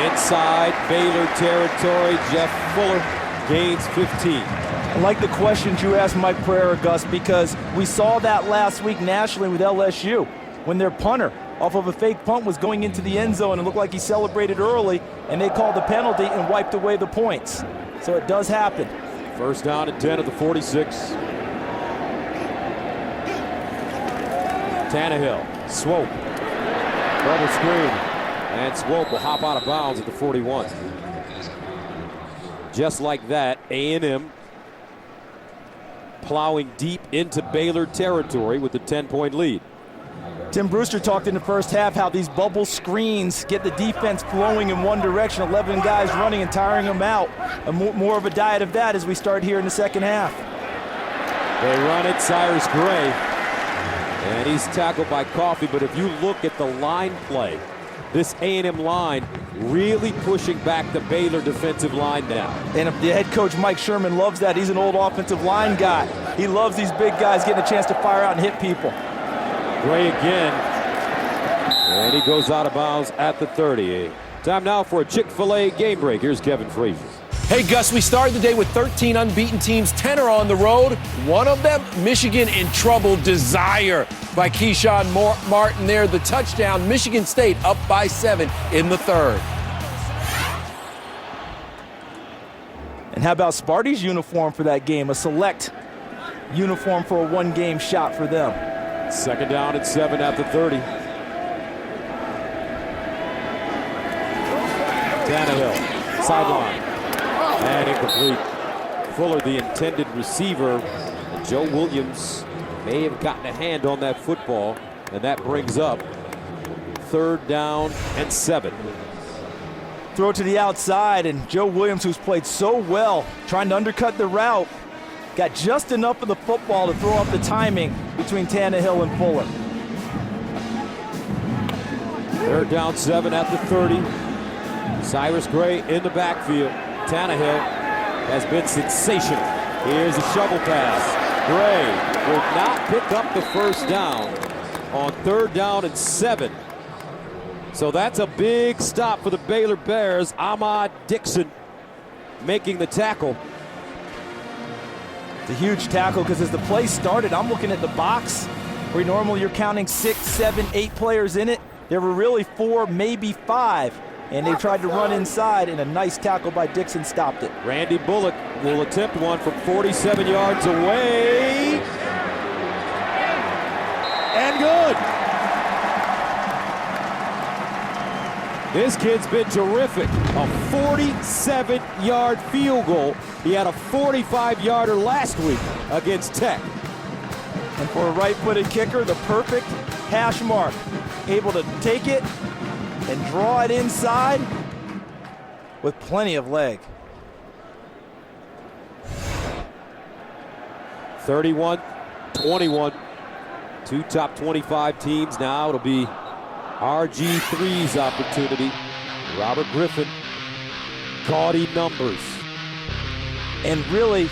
Inside Baylor territory, Jeff Fuller gains 15. I like the questions you asked Mike Pereira, Gus, because we saw that last week nationally with LSU when their punter off of a fake punt was going into the end zone and looked like he celebrated early, and they called the penalty and wiped away the points. So it does happen. First down and 10 at the 46. Tannehill, Swope, double screen. And Swope will hop out of bounds at the 41. Just like that, A&M plowing deep into Baylor territory with a 10-point lead. Tim Brewster talked in the first half how these bubble screens get the defense flowing in one direction, 11 guys running and tiring them out. More of a diet of that as we start here in the second half. They run it, Cyrus Gray, and he's tackled by Coffey. But if you look at the line play, this A&M line really pushing back the Baylor defensive line now. And the head coach, Mike Sherman, loves that. He's an old offensive line guy. He loves these big guys getting a chance to fire out and hit people. Gray again, and he goes out of bounds at the 30. Time now for a Chick-fil-A game break. Here's Kevin Frazier. Hey, Gus, we started the day with 13 unbeaten teams. 10 are on the road. One of them, Michigan in trouble. Desire by Keyshawn Martin there. The touchdown. Michigan State up by 7 in the third. And how about Sparty's uniform for that game? A select uniform for a one-game shot for them. 2nd down and 7 at the 30. Tannehill, sideline. And incomplete. Fuller, the intended receiver. And Joe Williams may have gotten a hand on that football, and that brings up 3rd down and 7. Throw it to the outside, and Joe Williams, who's played so well, trying to undercut the route, got just enough of the football to throw up the timing between Tannehill and Fuller. 3rd down, 7 at the 30. Cyrus Gray in the backfield. Tannehill has been sensational. Here's a shovel pass. Gray will not pick up the 1st down on 3rd down and 7. So that's a big stop for the Baylor Bears. Ahmad Dixon making the tackle. It's a huge tackle because as the play started, I'm looking at the box where normally you're counting 6, 7, 8 players in it. There were really 4, maybe 5. And they tried to run inside, and a nice tackle by Dixon stopped it. Randy Bullock will attempt one from 47 yards away. And good. This kid's been terrific. A 47-yard field goal. He had a 45-yarder last week against Tech. And for a right-footed kicker, the perfect hash mark. Able to take it and draw it inside with plenty of leg. 31-21. 2 top 25 teams now. It'll be RG3's opportunity. Robert Griffin, gaudy numbers. And really,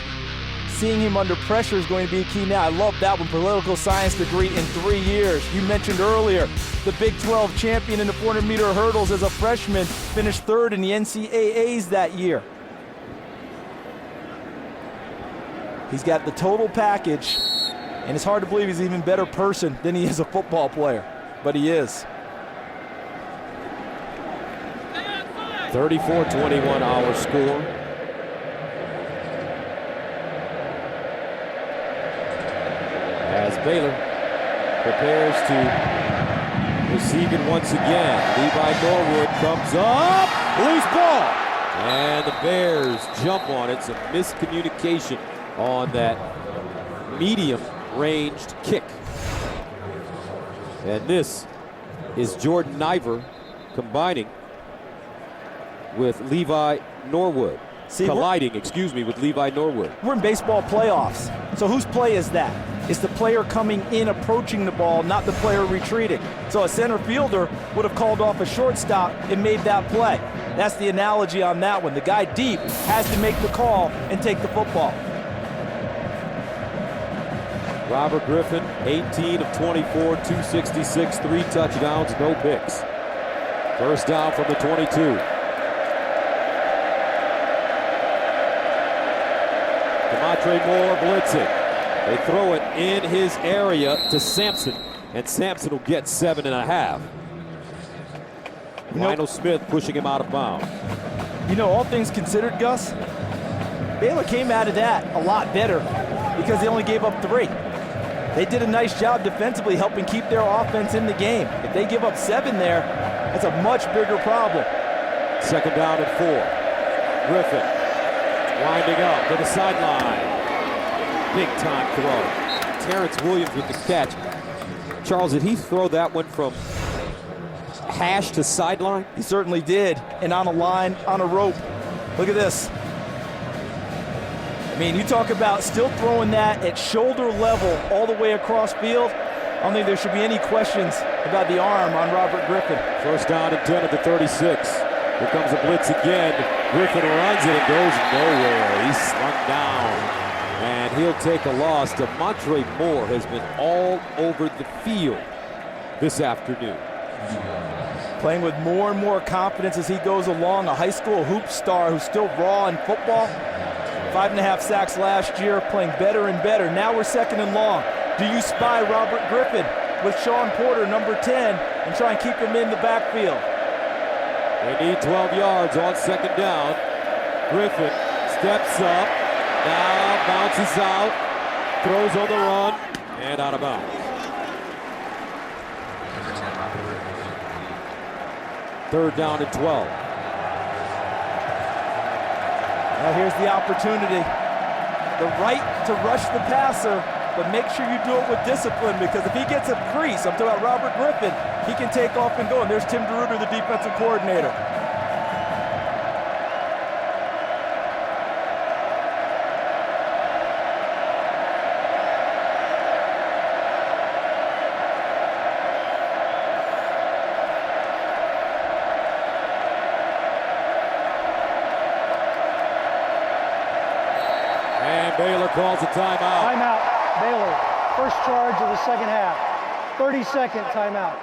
seeing him under pressure is going to be key now. I love that one. Political science degree in 3 years. You mentioned earlier the Big 12 champion in the 400-meter hurdles as a freshman, finished 3rd in the NCAAs that year. He's got the total package, and it's hard to believe he's an even better person than he is a football player, but he is. 34-21 our score. As Baylor prepares to receive it once again. Levi Norwood comes up, loose ball. And the Bears jump on it. Some miscommunication on that medium-ranged kick. And this is Jordan Niver combining with Levi Norwood. Colliding with Levi Norwood. We're in baseball playoffs. So whose play is that? It's the player coming in, approaching the ball, not the player retreating. So a center fielder would have called off a shortstop and made that play. That's the analogy on that one. The guy deep has to make the call and take the football. Robert Griffin, 18 of 24, 266, 3 touchdowns, no picks. 1st down from the 22. Demontre Moore blitzing. They throw it in his area to Sampson, and Sampson will get 7.5. Lionel Smith pushing him out of bounds. You know, all things considered, Gus, Baylor came out of that a lot better because they only gave up 3. They did a nice job defensively helping keep their offense in the game. If they give up 7 there, that's a much bigger problem. 2nd down and 4. Griffin winding up to the sideline. Big time throw. Terrence Williams with the catch. Charles, did he throw that one from hash to sideline? He certainly did. And on a line, on a rope. Look at this. I mean, you talk about still throwing that at shoulder level all the way across field. I don't think there should be any questions about the arm on Robert Griffin. 1st down and 10 at the 36. Here comes a blitz again. Griffin runs it and goes nowhere. He's slung down. And he'll take a loss. Demontre Moore has been all over the field this afternoon. Playing with more and more confidence as he goes along. A high school hoop star who's still raw in football. 5.5 sacks last year, playing better and better. Now we're second and long. Do you spy Robert Griffin with Sean Porter, number 10, and try and keep him in the backfield? They need 12 yards on second down. Griffin steps up, now bounces out, throws on the run, and out of bounds. Third down and 12. Now here's the opportunity. The right to rush the passer, but make sure you do it with discipline, because if he gets a crease, I'm talking about Robert Griffin, he can take off and go. And there's Tim DeRuiter, the defensive coordinator. Baylor calls a timeout. Timeout, Baylor. First charge of the second half. 30-second timeout.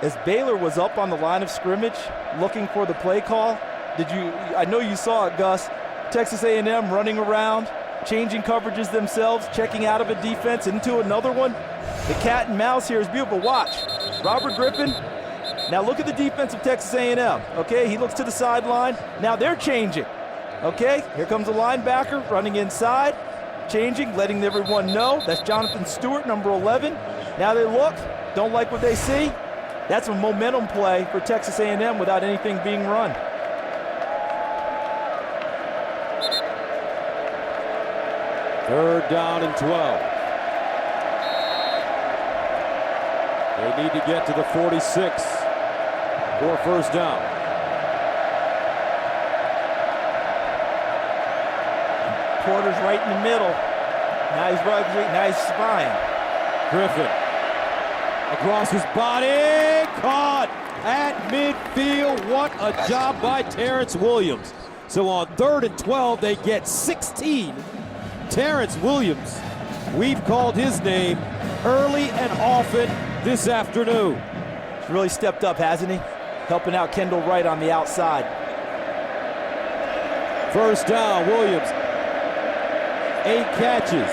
As Baylor was up on the line of scrimmage looking for the play call, I know you saw it, Gus, Texas A&M running around, changing coverages themselves, checking out of a defense into another one. The cat and mouse here is beautiful. Watch. Robert Griffin. Now look at the defense of Texas A&M, okay? He looks to the sideline. Now they're changing, okay? Here comes the linebacker running inside, changing, letting everyone know. That's Jonathan Stewart, number 11. Now they look, don't like what they see. That's a momentum play for Texas A&M without anything being run. Third down and 12. They need to get to the 46 for first down. Porter's right in the middle. Now he's spying. Griffin across his body, caught at midfield. What a job by Terrence Williams. So on 3rd and 12, they get 16. Terrence Williams, we've called his name early and often this afternoon. He's really stepped up, hasn't he? Helping out Kendall Wright on the outside. First down, Williams. 8 catches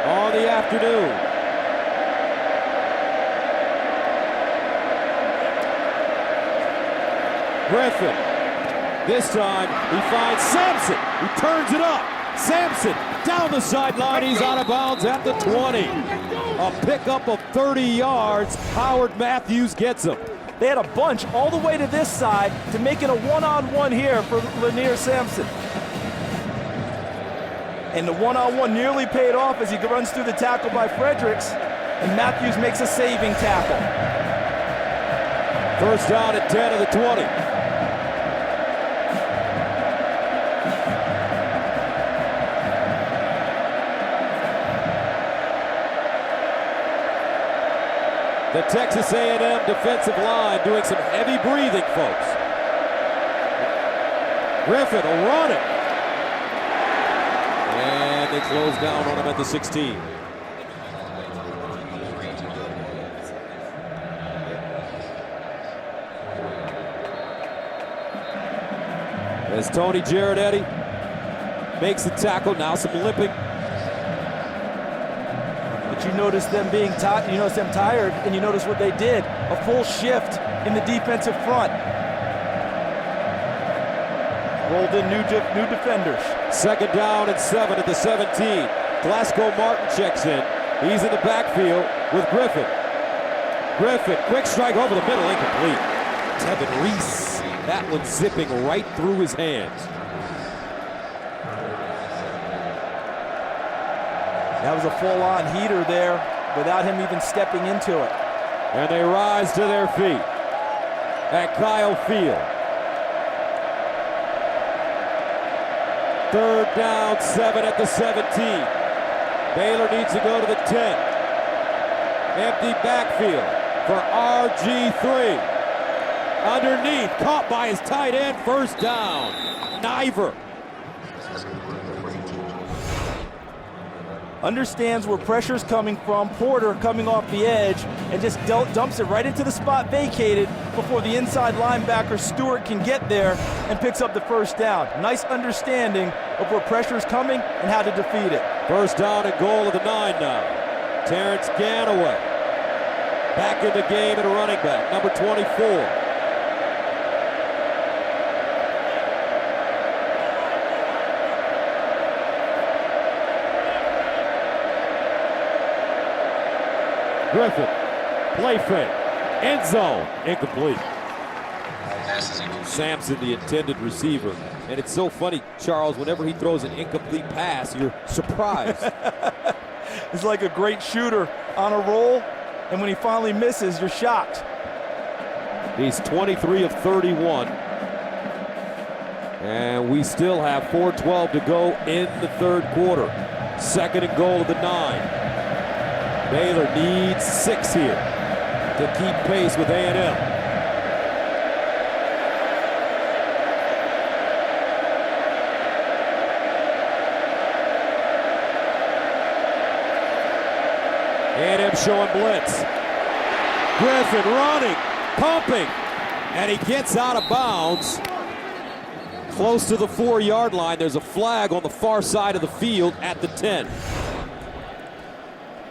on the afternoon. Griffin. This time he finds Sampson. He turns it up. Sampson down the sideline. He's out of bounds at the 20. A pickup of 30 yards. Howard Matthews gets him. They had a bunch all the way to this side to make it a one-on-one here for Lanier Sampson. And the one-on-one nearly paid off as he runs through the tackle by Fredericks, and Matthews makes a saving tackle. First down at 10 of the 20. The Texas A&M defensive line doing some heavy breathing, folks. Griffin will run it. And they close down on him at the 16. As Tony Giardetti makes the tackle, now some limping. You notice them being tired, you notice them tired, and you notice what they did. A full shift in the defensive front. Rolled in new defenders. Second down and 7 at the 17. Glasgow Martin checks in. He's in the backfield with Griffin. Griffin, quick strike over the middle, incomplete. Tevin Reese, that one zipping right through his hands. That was a full-on heater there without him even stepping into it. And they rise to their feet at Kyle Field. Third down, 7 at the 17. Baylor needs to go to the 10. Empty backfield for RG3. Underneath, caught by his tight end, first down. Niver. understands where pressure's coming from. Porter coming off the edge and just dumps it right into the spot vacated before the inside linebacker Stewart can get there and picks up the first down. Nice understanding of where pressure's coming and how to defeat it. First down and goal of the 9 now. Terrence Ganaway back in the game at a running back, number 24. Griffin, play fake, end zone, incomplete. Sampson, the intended receiver. And it's so funny, Charles, whenever he throws an incomplete pass, you're surprised. He's like a great shooter on a roll, and when he finally misses, you're shocked. He's 23 of 31. And we still have 4:12 to go in the third quarter. Second and goal of the 9. Baylor needs 6 here to keep pace with A&M. A&M showing blitz. Griffin running, pumping, and he gets out of bounds. Close to the 4-yard line. There's a flag on the far side of the field at the 10.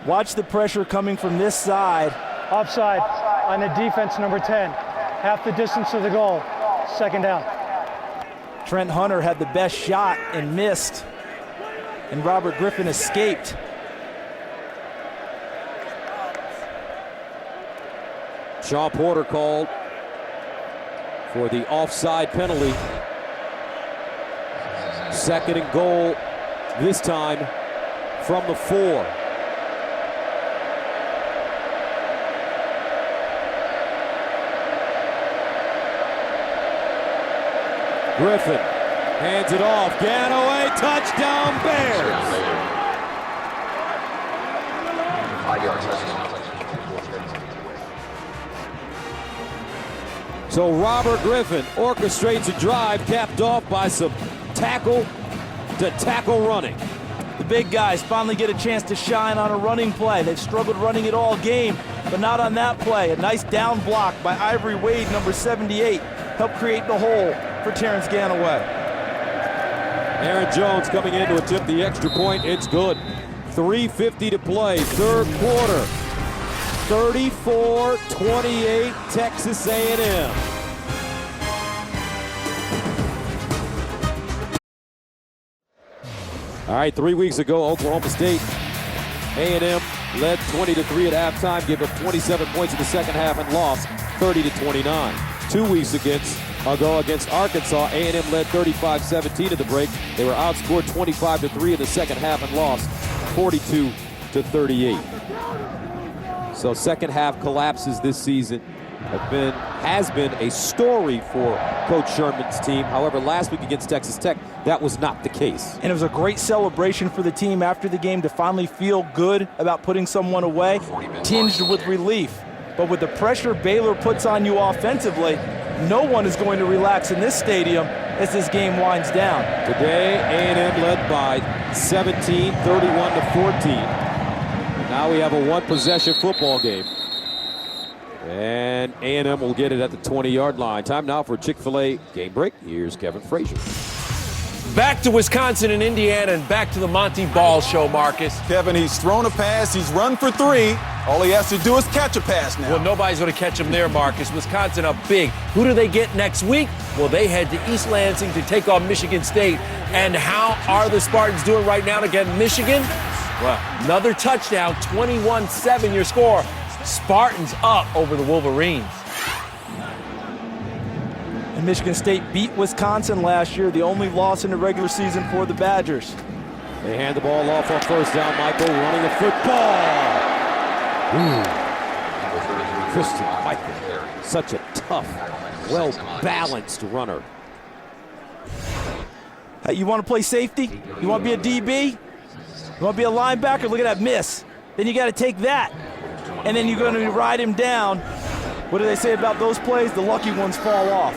Watch the pressure coming from this side. Offside on the defense, number 10. Half the distance to the goal. Second down. Trent Hunter had the best shot and missed, and Robert Griffin escaped. Shaw Porter called for the offside penalty. Second and goal, this time from the 4. Griffin hands it off. Ganaway, touchdown Bears. 5 yards. So Robert Griffin orchestrates a drive capped off by some tackle-to-tackle running. The big guys finally get a chance to shine on a running play. They've struggled running it all game, but not on that play. A nice down block by Ivory Wade, number 78, helped create the hole for Terrence Ganaway. Aaron Jones coming in to attempt the extra point. It's good. 3:50 to play, third quarter. 34-28, Texas A&M. All right, 3 weeks ago, Oklahoma State, A&M led 20-3 at halftime, gave up 27 points in the second half and lost 30-29. 2 weeks ago against Arkansas, A&M led 35-17 at the break. They were outscored 25-3 in the second half and lost 42-38. So second half collapses this season has been a story for Coach Sherman's team. However, last week against Texas Tech, that was not the case. And it was a great celebration for the team after the game to finally feel good about putting someone away, tinged with relief. But with the pressure Baylor puts on you offensively, no one is going to relax in this stadium as this game winds down. Today, A&M led by 17, 31-14. Now we have a one-possession football game. And A&M will get it at the 20-yard line. Time now for Chick-fil-A game break. Here's Kevin Frazier. Back to Wisconsin and Indiana and back to the Monty Ball Show, Marcus. Kevin, he's thrown a pass. He's run for 3. All he has to do is catch a pass now. Well, nobody's going to catch him there, Marcus. Wisconsin up big. Who do they get next week? Well, they head to East Lansing to take on Michigan State. And how are the Spartans doing right now to get Michigan? Well, another touchdown, 21-7 your score. Spartans up over the Wolverines. And Michigan State beat Wisconsin last year, the only loss in the regular season for the Badgers. They hand the ball off on first down. Michael running the football. Christian Michael, such a tough, well-balanced runner. Hey, you want to play safety? You want to be a DB? You want to be a linebacker? Look at that miss. Then you got to take that. And then you're going to ride him down. What do they say about those plays? The lucky ones fall off.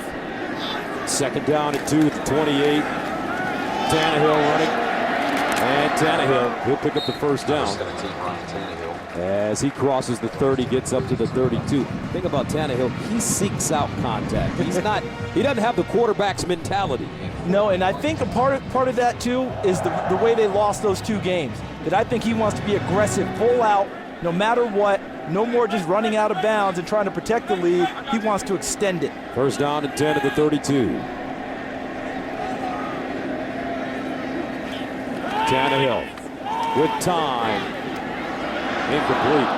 Second down and 2 at the 28. Tannehill running. And Tannehill, he'll pick up the first down. 17, Ryan Tannehill. As he crosses the 30, gets up to the 32. Thing about Tannehill, he seeks out contact. He doesn't have the quarterback's mentality. No, and I think a part of that too is the way they lost those 2 games. That I think he wants to be aggressive, full out, no matter what. No more just running out of bounds and trying to protect the lead. He wants to extend it. First down and 10 at the 32. Tannehill with time. Incomplete.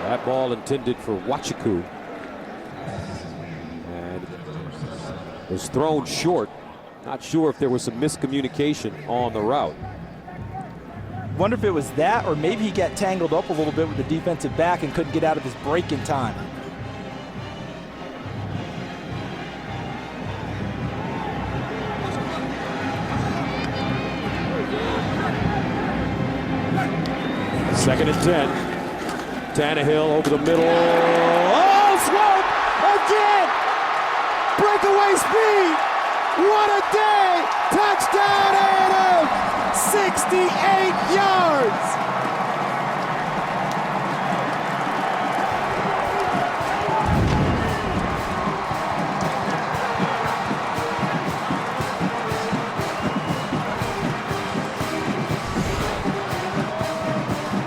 That ball intended for Wachiku. And was thrown short. Not sure if there was some miscommunication on the route. Wonder if it was that, or maybe he got tangled up a little bit with the defensive back and couldn't get out of his break in time. Second and 10. Tannehill over the middle. Oh, Swope again! Breakaway speed! What a day! Touchdown A&M! 68 yards!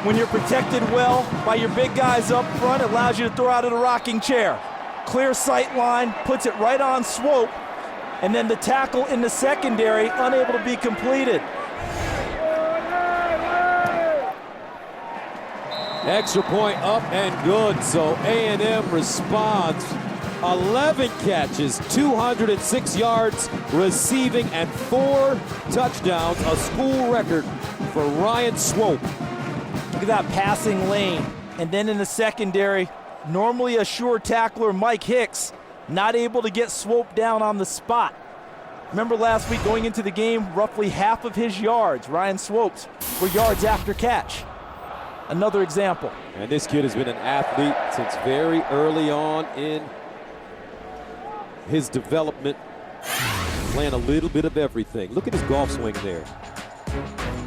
When you're protected well by your big guys up front, it allows you to throw out of the rocking chair. Clear sight line, puts it right on Swope, and then the tackle in the secondary, unable to be completed. Extra point up and good, so A&M responds. 11 catches, 206 yards receiving, and 4 touchdowns, a school record for Ryan Swope. Look at that passing lane. And then in the secondary, normally a sure tackler, Mike Hicks, not able to get Swope down on the spot. Remember last week going into the game, roughly half of his yards, Ryan Swope's, were yards after catch. Another example. And this kid has been an athlete since very early on in his development, playing a little bit of everything. Look at his golf swing there.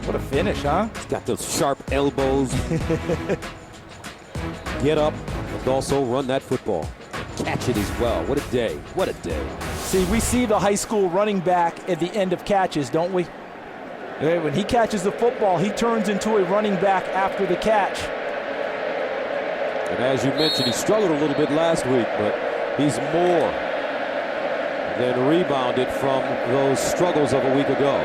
What a finish, huh? He's got those sharp elbows. Get up and also run that football. Catch it as well. What a day. What a day. See, we see the high school running back at the end of catches, don't we? When he catches the football, he turns into a running back after the catch. And as you mentioned, he struggled a little bit last week, but he's more than rebounded from those struggles of a week ago.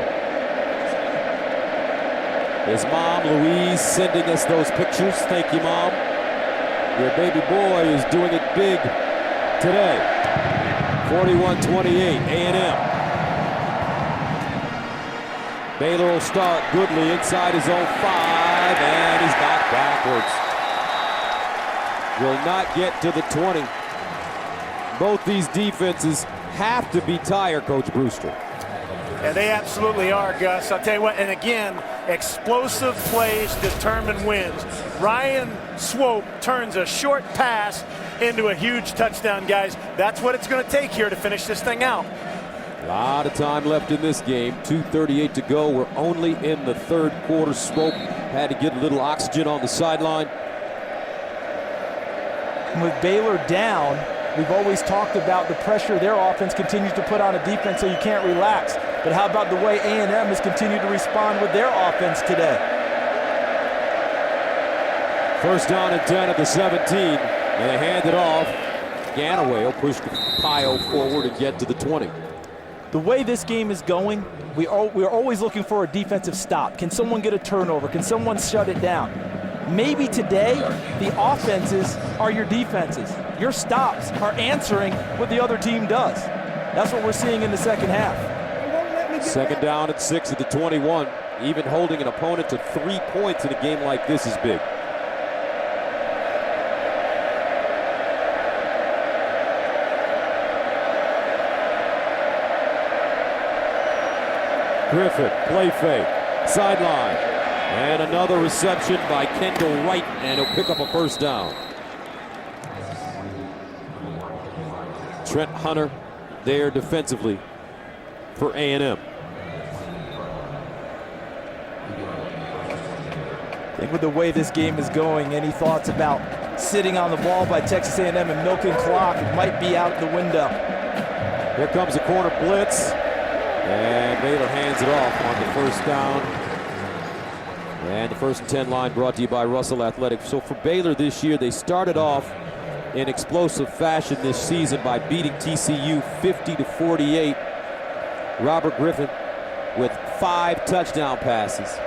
His mom, Louise, sending us those pictures. Thank you, Mom. Your baby boy is doing it big today. 41-28, A&M. Baylor will start Goodley inside his own 5, and he's knocked backwards. Will not get to the 20. Both these defenses have to be tired, Coach Brewster. Yeah, they absolutely are, Gus. I'll tell you what, and again, explosive plays determine wins. Ryan Swope turns a short pass into a huge touchdown, guys. That's what it's going to take here to finish this thing out. A lot of time left in this game. 2:38 to go. We're only in the third quarter. Swope had to get a little oxygen on the sideline. With Baylor down, we've always talked about the pressure their offense continues to put on a defense, so you can't relax. But how about the way A&M has continued to respond with their offense today? First down and 10 at the 17. And they hand it off. Ganaway will push the pile forward and get to the 20. The way this game is going, we're always looking for a defensive stop. Can someone get a turnover? Can someone shut it down? Maybe today, the offenses are your defenses. Your stops are answering what the other team does. That's what we're seeing in the second half. Second down and 6 at the 21. Even holding an opponent to 3 points in a game like this is big. Griffin, play fake, sideline, and another reception by Kendall Wright, and he'll pick up a first down. Trent Hunter there defensively for A&M. I think with the way this game is going, any thoughts about sitting on the ball by Texas A&M and milking clock might be out the window. Here comes the corner blitz, and Baylor hands it off on the first down. And the 1st and 10 line brought to you by Russell Athletic. So for Baylor this year, they started off in explosive fashion this season by beating TCU 50-48. Robert Griffin with 5 touchdown passes.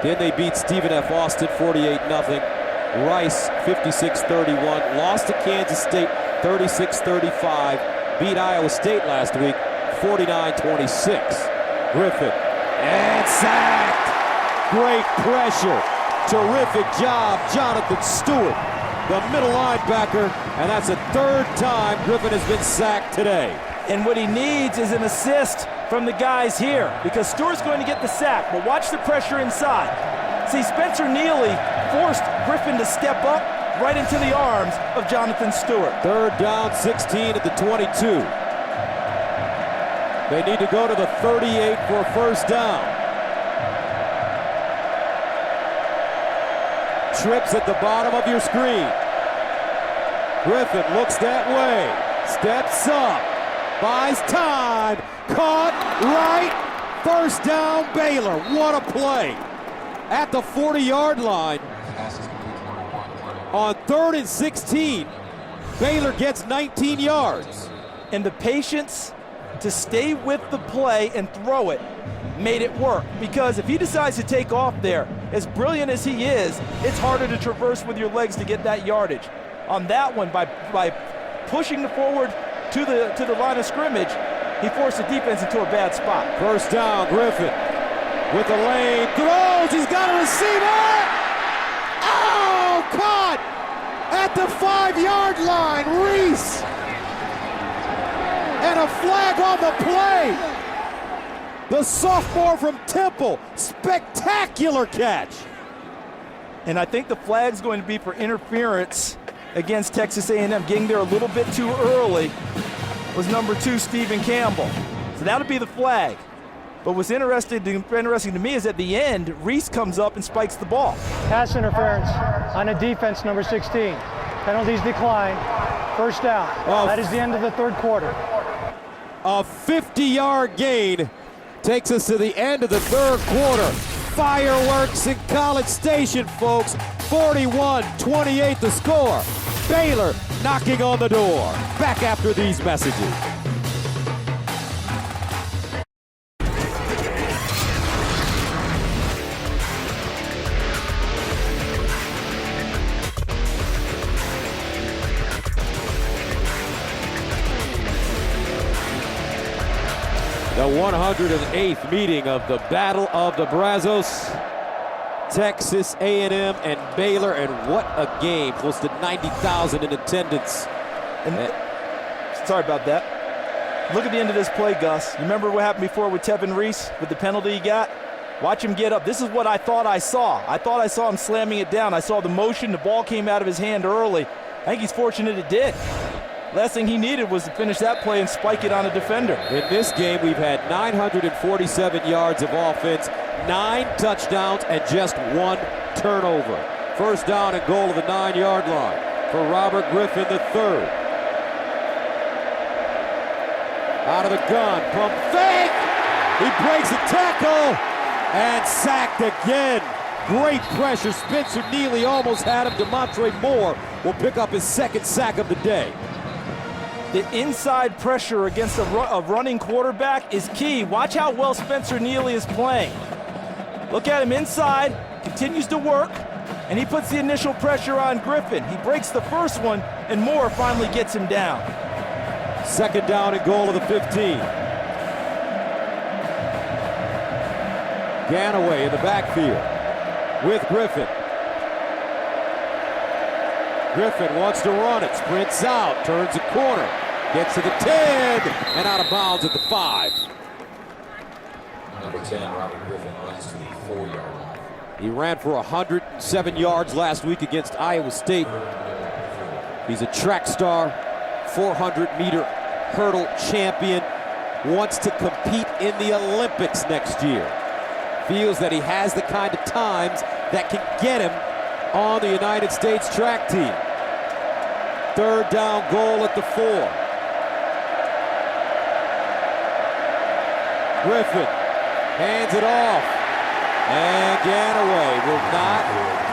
Then they beat Stephen F. Austin 48-0. Rice 56-31. Lost to Kansas State 36-35. Beat Iowa State last week 49-26. Griffin and sacked. Great pressure. Terrific job, Jonathan Stewart, the middle linebacker, and that's the 3rd time Griffin has been sacked today. And what he needs is an assist from the guys here, because Stewart's going to get the sack, but watch the pressure inside. See, Spencer Neely forced Griffin to step up right into the arms of Jonathan Stewart. 3rd down, 16 at the 22. They need to go to the 38 for a 1st down. Trips at the bottom of your screen. Griffin looks that way, steps up, buys time, caught right, 1st down Baylor. What a play. At the 40-yard line, on 3rd and 16, Baylor gets 19 yards. And the patience to stay with the play and throw it made it work, because if he decides to take off there, as brilliant as he is, it's harder to traverse with your legs to get that yardage. On that one, by pushing forward to the line of scrimmage, he forced the defense into a bad spot. 1st down, Griffin with the lane, throws, he's got a receiver! Oh, caught at the 5-yard line, Reese! And a flag on the play! The sophomore from Temple, spectacular catch. And I think the flag's going to be for interference against Texas A&M. Getting there a little bit too early was number 2, Stephen Campbell. So that'll be the flag. But what's interesting to me is at the end, Reese comes up and spikes the ball. Pass interference on a defense, number 16. Penalties decline. 1st down. That is the end of the 3rd quarter. A 50-yard gain takes us to the end of the 3rd quarter. Fireworks in College Station, folks. 41-28 the score. Baylor knocking on the door. Back after these messages. The 108th meeting of the Battle of the Brazos. Texas A&M and Baylor, and what a game. Close to 90,000 in attendance. And sorry about that. Look at the end of this play, Gus. You remember what happened before with Tevin Reese with the penalty he got? Watch him get up. This is what I thought I saw. I thought I saw him slamming it down. I saw the motion. The ball came out of his hand early. I think he's fortunate it did. Last thing he needed was to finish that play and spike it on a defender. In this game, we've had 947 yards of offense, 9 touchdowns, and just 1 turnover. 1st down and goal of the 9-yard line for Robert Griffin III. Out of the gun, pump fake! He breaks a tackle and sacked again. Great pressure. Spencer Neely almost had him. DeMontre Moore will pick up his 2nd sack of the day. The inside pressure against a running quarterback is key. Watch how well Spencer Neely is playing. Look at him inside, continues to work, and he puts the initial pressure on Griffin. He breaks the first one, and Moore finally gets him down. 2nd down and goal of the 15. Ganaway in the backfield with Griffin. Griffin wants to run it, sprints out, turns the corner, gets to the 10, and out of bounds at the 5. Number 10, Robert Griffin, runs to the 4-yard line. He ran for 107 yards last week against Iowa State. He's a track star, 400-meter hurdle champion, wants to compete in the Olympics next year. Feels that he has the kind of times that can get him on the United States track team. Third down goal at the 4. Griffin hands it off. And Ganaway will not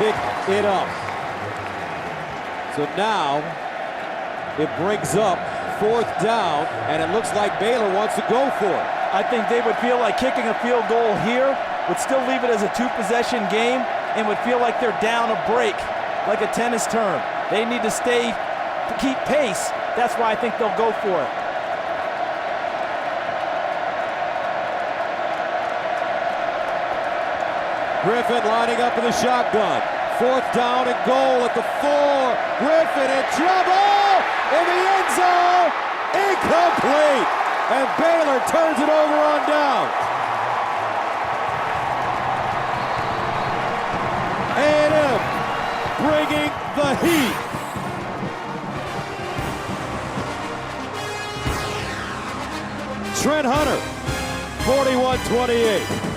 pick it up. So now it brings up 4th down, and it looks like Baylor wants to go for it. I think they would feel like kicking a field goal here would still leave it as a 2-possession game and would feel like they're down a break, like a tennis term. They need to keep pace. That's why I think they'll go for it. Griffin lining up in the shotgun. 4th down and goal at the 4. Griffin in trouble in the end zone. Incomplete. And Baylor turns it over on down. A&M bringing the heat. Trent Hunter, 41-28.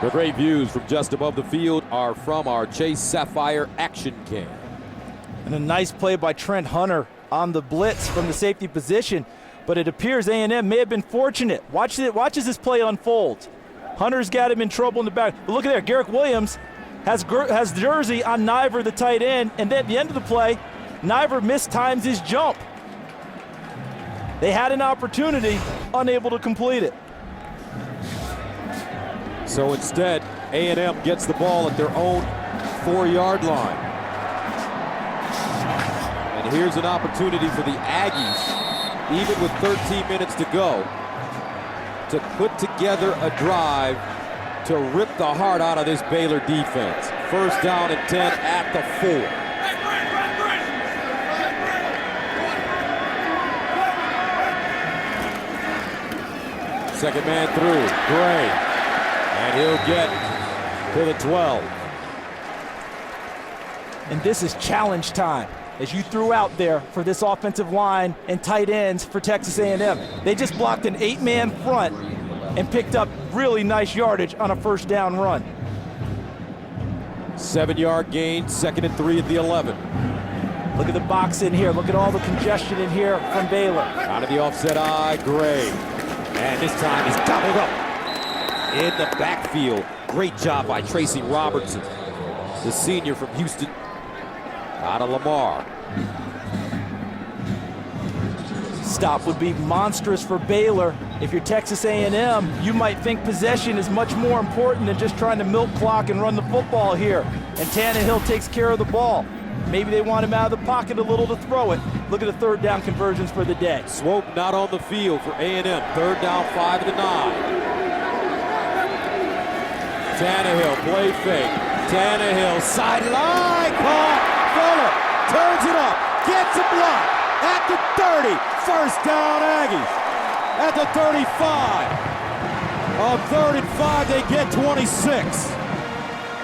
The great views from just above the field are from our Chase Sapphire action cam. And a nice play by Trent Hunter on the blitz from the safety position, but it appears A&M may have been fortunate. Watch as this play unfolds. Hunter's got him in trouble in the back. But look at there, Garrick Williams has jersey on Niver, the tight end, and then at the end of the play, Niver mistimes his jump. They had an opportunity, unable to complete it. So instead, A&M gets the ball at their own 4-yard line. And here's an opportunity for the Aggies, even with 13 minutes to go, to put together a drive to rip the heart out of this Baylor defense. 1st down and 10 at the 4. Second man through, Gray. And he'll get to the 12. And this is challenge time, as you threw out there for this offensive line and tight ends for Texas A&M. They just blocked an 8-man front and picked up really nice yardage on a 1st down run. 7-yard gain, 2nd and 3 at the 11. Look at the box in here. Look at all the congestion in here from Baylor. Out of the offset eye, Gray. And this time he's gobbled up in the backfield. Great job by Tracy Robertson, the senior from Houston, out of Lamar. Stop would be monstrous for Baylor. If you're Texas A&M, you might think possession is much more important than just trying to milk clock and run the football here. And Tannehill takes care of the ball. Maybe they want him out of the pocket a little to throw it. Look at the 3rd down conversions for the day. Swope not on the field for A&M. 3rd down, 5 of the 9. Tannehill, play fake. Tannehill, sideline, caught. Fuller turns it up, gets a block at the 30. 1st down, Aggies. At the 35. On 3rd and 5, they get 26.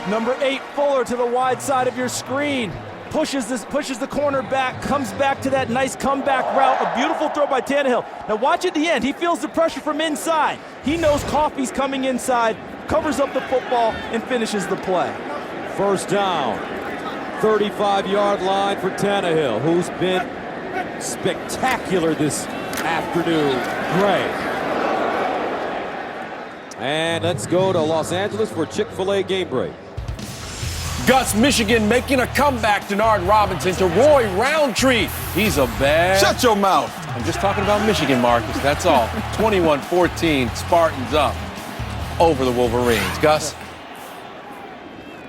Number 8, Fuller, to the wide side of your screen. Pushes the corner back, comes back to that nice comeback route. A beautiful throw by Tannehill. Now watch at the end. He feels the pressure from inside. He knows Coffey's coming inside, covers up the football, and finishes the play. 1st down. 35-yard line for Tannehill, who's been spectacular this afternoon. Gray. And let's go to Los Angeles for Chick-fil-A game break. Gus, Michigan making a comeback. Denard Robinson to Roy Roundtree. He's a bad... Shut your mouth. I'm just talking about Michigan, Marcus. That's all. 21-14, Spartans up over the Wolverines. Gus?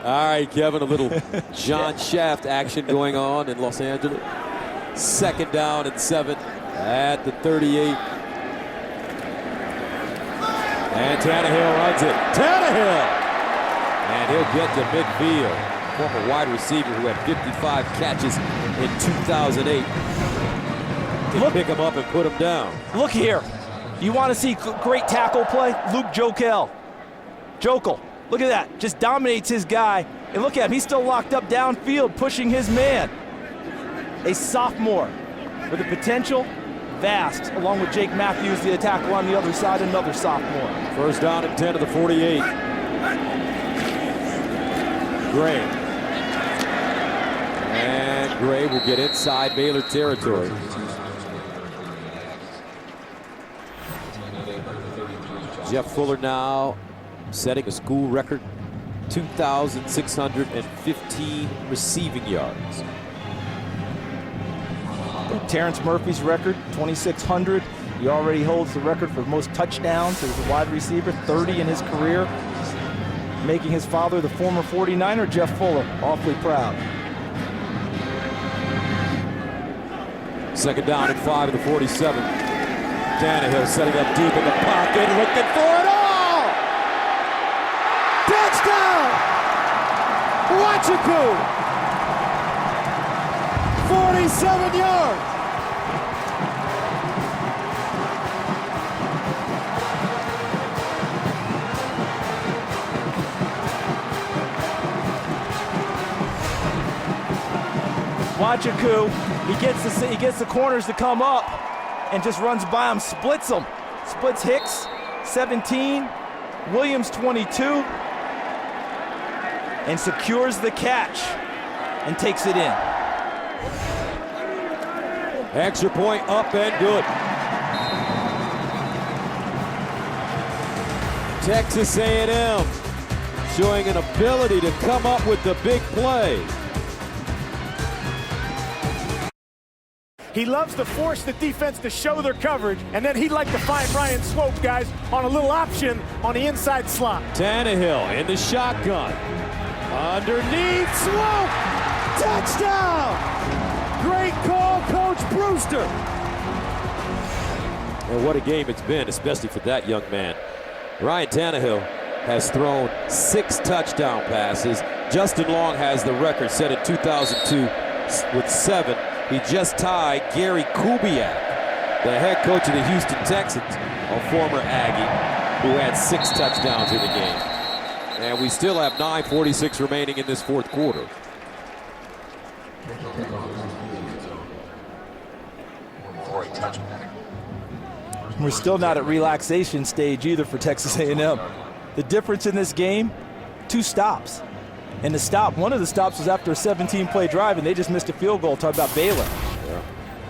All right, Kevin, a little John Shaft action going on in Los Angeles. 2nd down and 7 at the 38. And Tannehill runs it. Tannehill! And he'll get to midfield. Former wide receiver who had 55 catches in 2008. Can pick him up and put him down. Look here. You want to see great tackle play? Luke Jokel. Look at that. Just dominates his guy. And look at him. He's still locked up downfield, pushing his man. A sophomore with the potential vast, along with Jake Matthews, the tackle on the other side, another sophomore. First down and 10 to the 48. Gray. And Gray will get inside Baylor territory. Jeff Fuller now setting a school record, 2,615 receiving yards. Terrence Murphy's record, 2,600. He already holds the record for most touchdowns as a wide receiver, 30 in his career, making his father, the former 49er, Jeff Fuller, awfully proud. Second down and 5 of the 47. Tannehill setting up deep in the pocket, looking for it all! Touchdown! Wachiku! 47 yards! Wachiku, he gets the corners to come up and just runs by him, splits them. Splits Hicks, 17, Williams, 22, and secures the catch and takes it in. Extra point up and good. Texas A&M showing an ability to come up with the big play. He loves to force the defense to show their coverage, and then he'd like to find Ryan Swope, guys, on a little option on the inside slot. Tannehill in the shotgun. Underneath, Swope! Touchdown! Great call, Coach Brewster. And what a game it's been, especially for that young man. Ryan Tannehill has thrown 6 touchdown passes. Justin Long has the record set in 2002 with 7. He just tied Gary Kubiak, the head coach of the Houston Texans, a former Aggie, who had 6 touchdowns in the game. And we still have 9:46 remaining in this fourth quarter. We're still not at relaxation stage either for Texas A&M. The difference in this game, 2 stops. And one of the stops was after a 17-play drive, and they just missed a field goal. Talk about Baylor. Yeah.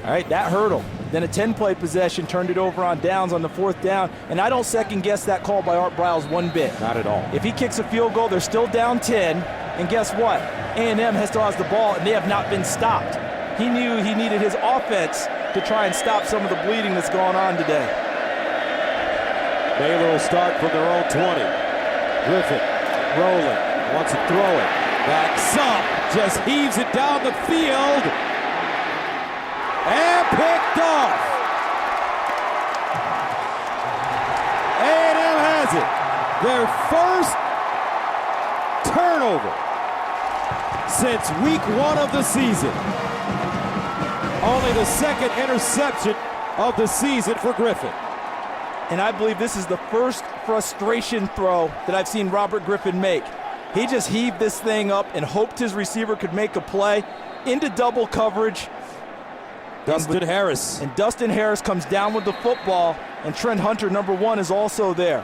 All right, that hurdle. Then a 10-play possession turned it over on downs on the 4th down. And I don't second-guess that call by Art Briles one bit. Not at all. If he kicks a field goal, they're still down 10. And guess what? A&M still has the ball, and they have not been stopped. He knew he needed his offense to try and stop some of the bleeding that's going on today. Baylor will start from their own 20. Griffin rolling. Wants to throw it. Backs up. Just heaves it down the field. And picked off. A&M has it. Their first turnover since week 1 of the season. Only the 2nd interception of the season for Griffin. And I believe this is the first frustration throw that I've seen Robert Griffin make. He just heaved this thing up and hoped his receiver could make a play into double coverage. Dustin Harris. And Dustin Harris comes down with the football, and Trent Hunter, number 1, is also there.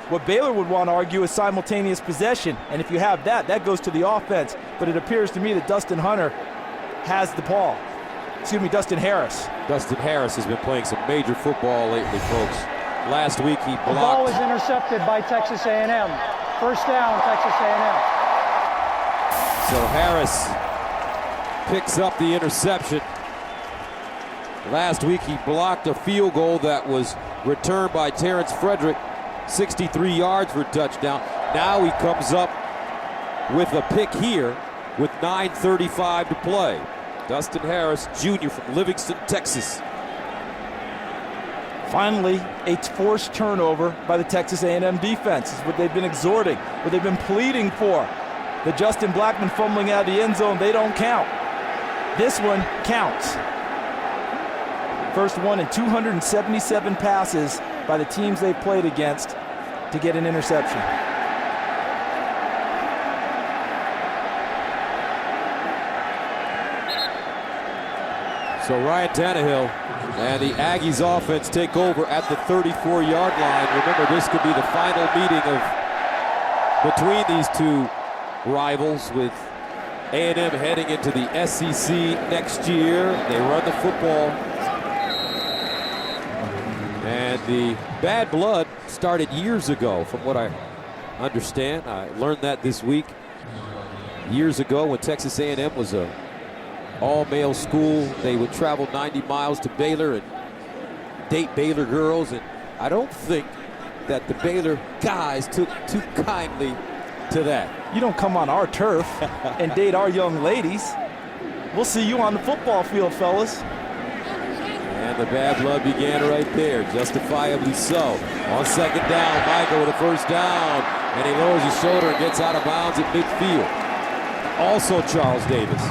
What Baylor would want to argue is simultaneous possession, and if you have that, that goes to the offense. But it appears to me that Dustin Hunter has the ball. Excuse me, Dustin Harris. Dustin Harris has been playing some major football lately, folks. Last week he blocked. The ball was intercepted by Texas A&M. First down, Texas A&M. So Harris picks up the interception. Last week he blocked a field goal that was returned by Terrence Frederick, 63 yards for a touchdown. Now he comes up with a pick here with 9:35 to play. Dustin Harris, Jr. from Livingston, Texas. Finally, a forced turnover by the Texas A&M defense is what they've been exhorting, what they've been pleading for. The Justin Blackman fumbling out of the end zone, they don't count. This one counts. First one in 277 passes by the teams they've played against to get an interception. So Ryan Tannehill and the Aggies offense take over at the 34-yard line. Remember, this could be the final meeting between these two rivals, with A&M heading into the SEC next year. They run the football. And the bad blood started years ago, from what I understand. I learned that this week. Years ago, when Texas A&M was a all-male school, they would travel 90 miles to Baylor and date Baylor girls, and I don't think that the Baylor guys took too kindly to that. You don't come on our turf and date our young ladies. We'll see you on the football field, fellas. And the bad blood began right there, justifiably so. On second down, Michael with a first down, and he lowers his shoulder and gets out of bounds at midfield. Also Charles Davis.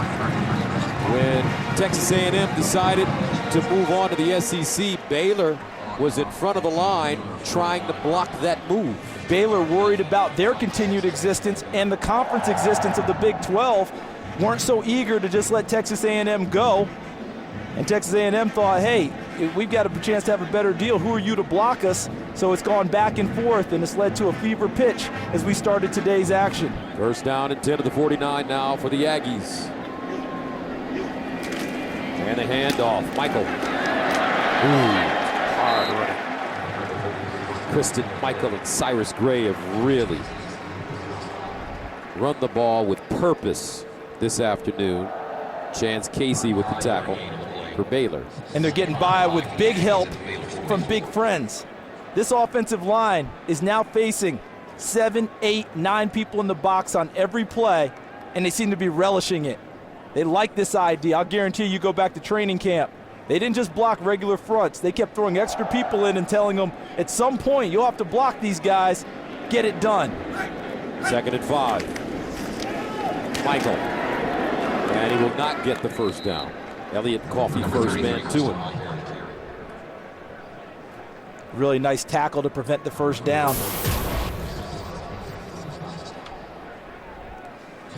When Texas A&M decided to move on to the SEC, Baylor was in front of the line trying to block that move. Baylor, worried about their continued existence and the conference existence of the Big 12, weren't so eager to just let Texas A&M go. And Texas A&M thought, hey, we've got a chance to have a better deal. Who are you to block us? So it's gone back and forth, and it's led to a fever pitch as we started today's action. First down and 10 to the 49 now for the Aggies. And a handoff. Michael. Hard running. Kristen Michael and Cyrus Gray have really run the ball with purpose this afternoon. Chance Casey with the tackle for Baylor. And they're getting by with big help from big friends. This offensive line is now facing 7, 8, 9 people in the box on every play, and they seem to be relishing it. They like this idea. I'll guarantee you go back to training camp. They didn't just block regular fronts. They kept throwing extra people in and telling them, at some point, you'll have to block these guys. Get it done. 2nd and 5. Michael. And he will not get the first down. Elliott Coffey, first man to him. Really nice tackle to prevent the first down.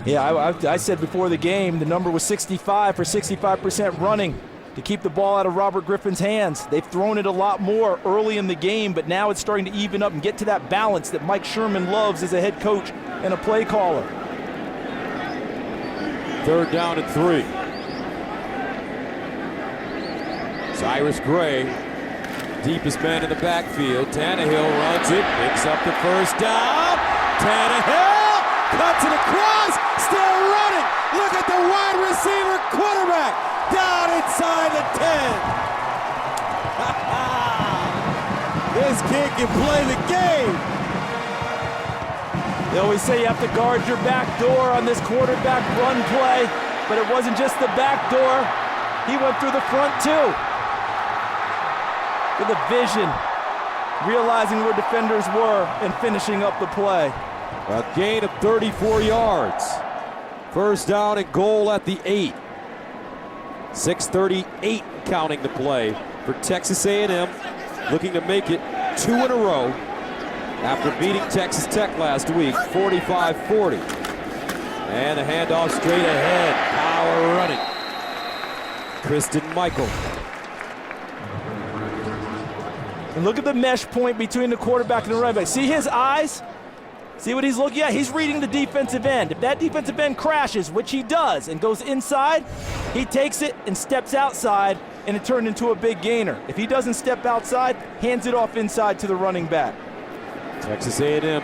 Yeah, I said before the game the number was 65 for 65% running to keep the ball out of Robert Griffin's hands. They've thrown it a lot more early in the game, but now it's starting to even up and get to that balance that Mike Sherman loves as a head coach and a play caller. 3rd down and 3. Cyrus Gray, deepest man in the backfield. Tannehill runs it, picks up the first down. Tannehill cuts it across, still running. Look at the wide receiver quarterback down inside the 10. This kid can play the game. They always say you have to guard your back door on this quarterback run play, but it wasn't just the back door. He went through the front too. With a vision, realizing where defenders were and finishing up the play. A gain of 34 yards. First down and goal at the 8. 6:38 counting the play for Texas A&M, looking to make it 2 in a row after beating Texas Tech last week, 45-40. And a handoff straight ahead. Power running. Kristen Michael. And look at the mesh point between the quarterback and the running back. See his eyes? See what he's looking at? He's reading the defensive end. If that defensive end crashes, which he does, and goes inside, he takes it and steps outside, and it turned into a big gainer. If he doesn't step outside, hands it off inside to the running back. Texas A&M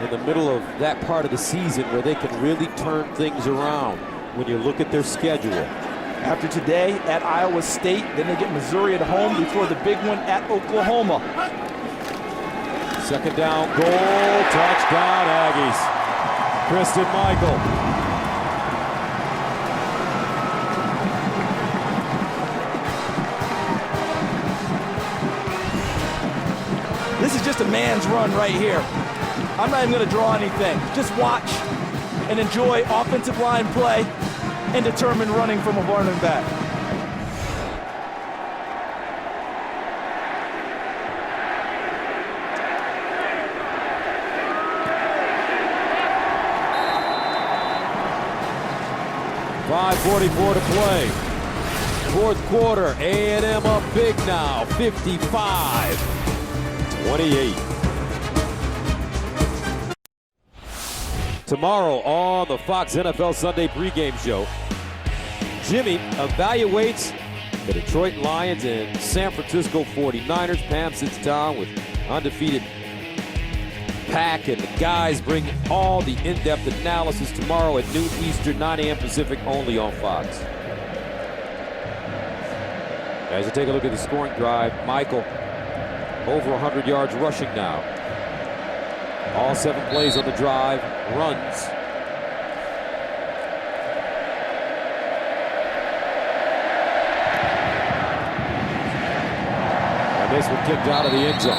in the middle of that part of the season where they can really turn things around when you look at their schedule. After today at Iowa State, then they get Missouri at home before the big one at Oklahoma. 2nd down, goal, touchdown, Aggies. Kristen Michael. This is just a man's run right here. I'm not even going to draw anything. Just watch and enjoy offensive line play and determined running from a running back. .544 to play. Fourth quarter, A&M up big now, 55-28. Tomorrow on the Fox NFL Sunday pregame show, Jimmy evaluates the Detroit Lions and San Francisco 49ers. Pam sits down with undefeated Pack, and the guys bring all the in-depth analysis tomorrow at noon Eastern, 9 a.m. Pacific, only on Fox. As you take a look at the scoring drive, Michael over 100 yards rushing now. All 7 plays on the drive, runs. And this one kicked out of the end zone.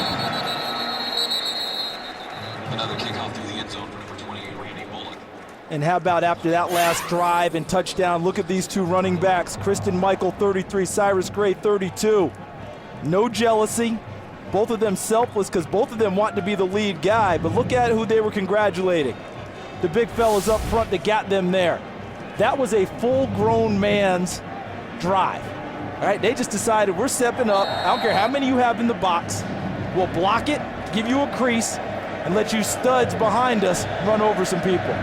Another kickoff through the end zone for number 28, Randy Bullock. And how about after that last drive and touchdown, look at these two running backs. Kristen Michael, 33, Cyrus Gray, 32. No jealousy. Both of them selfless because both of them want to be the lead guy, but look at who they were congratulating. The big fellas up front that got them there. That was a full-grown man's drive. All right, they just decided we're stepping up. I don't care how many you have in the box. We'll block it, give you a crease, and let you studs behind us run over some people.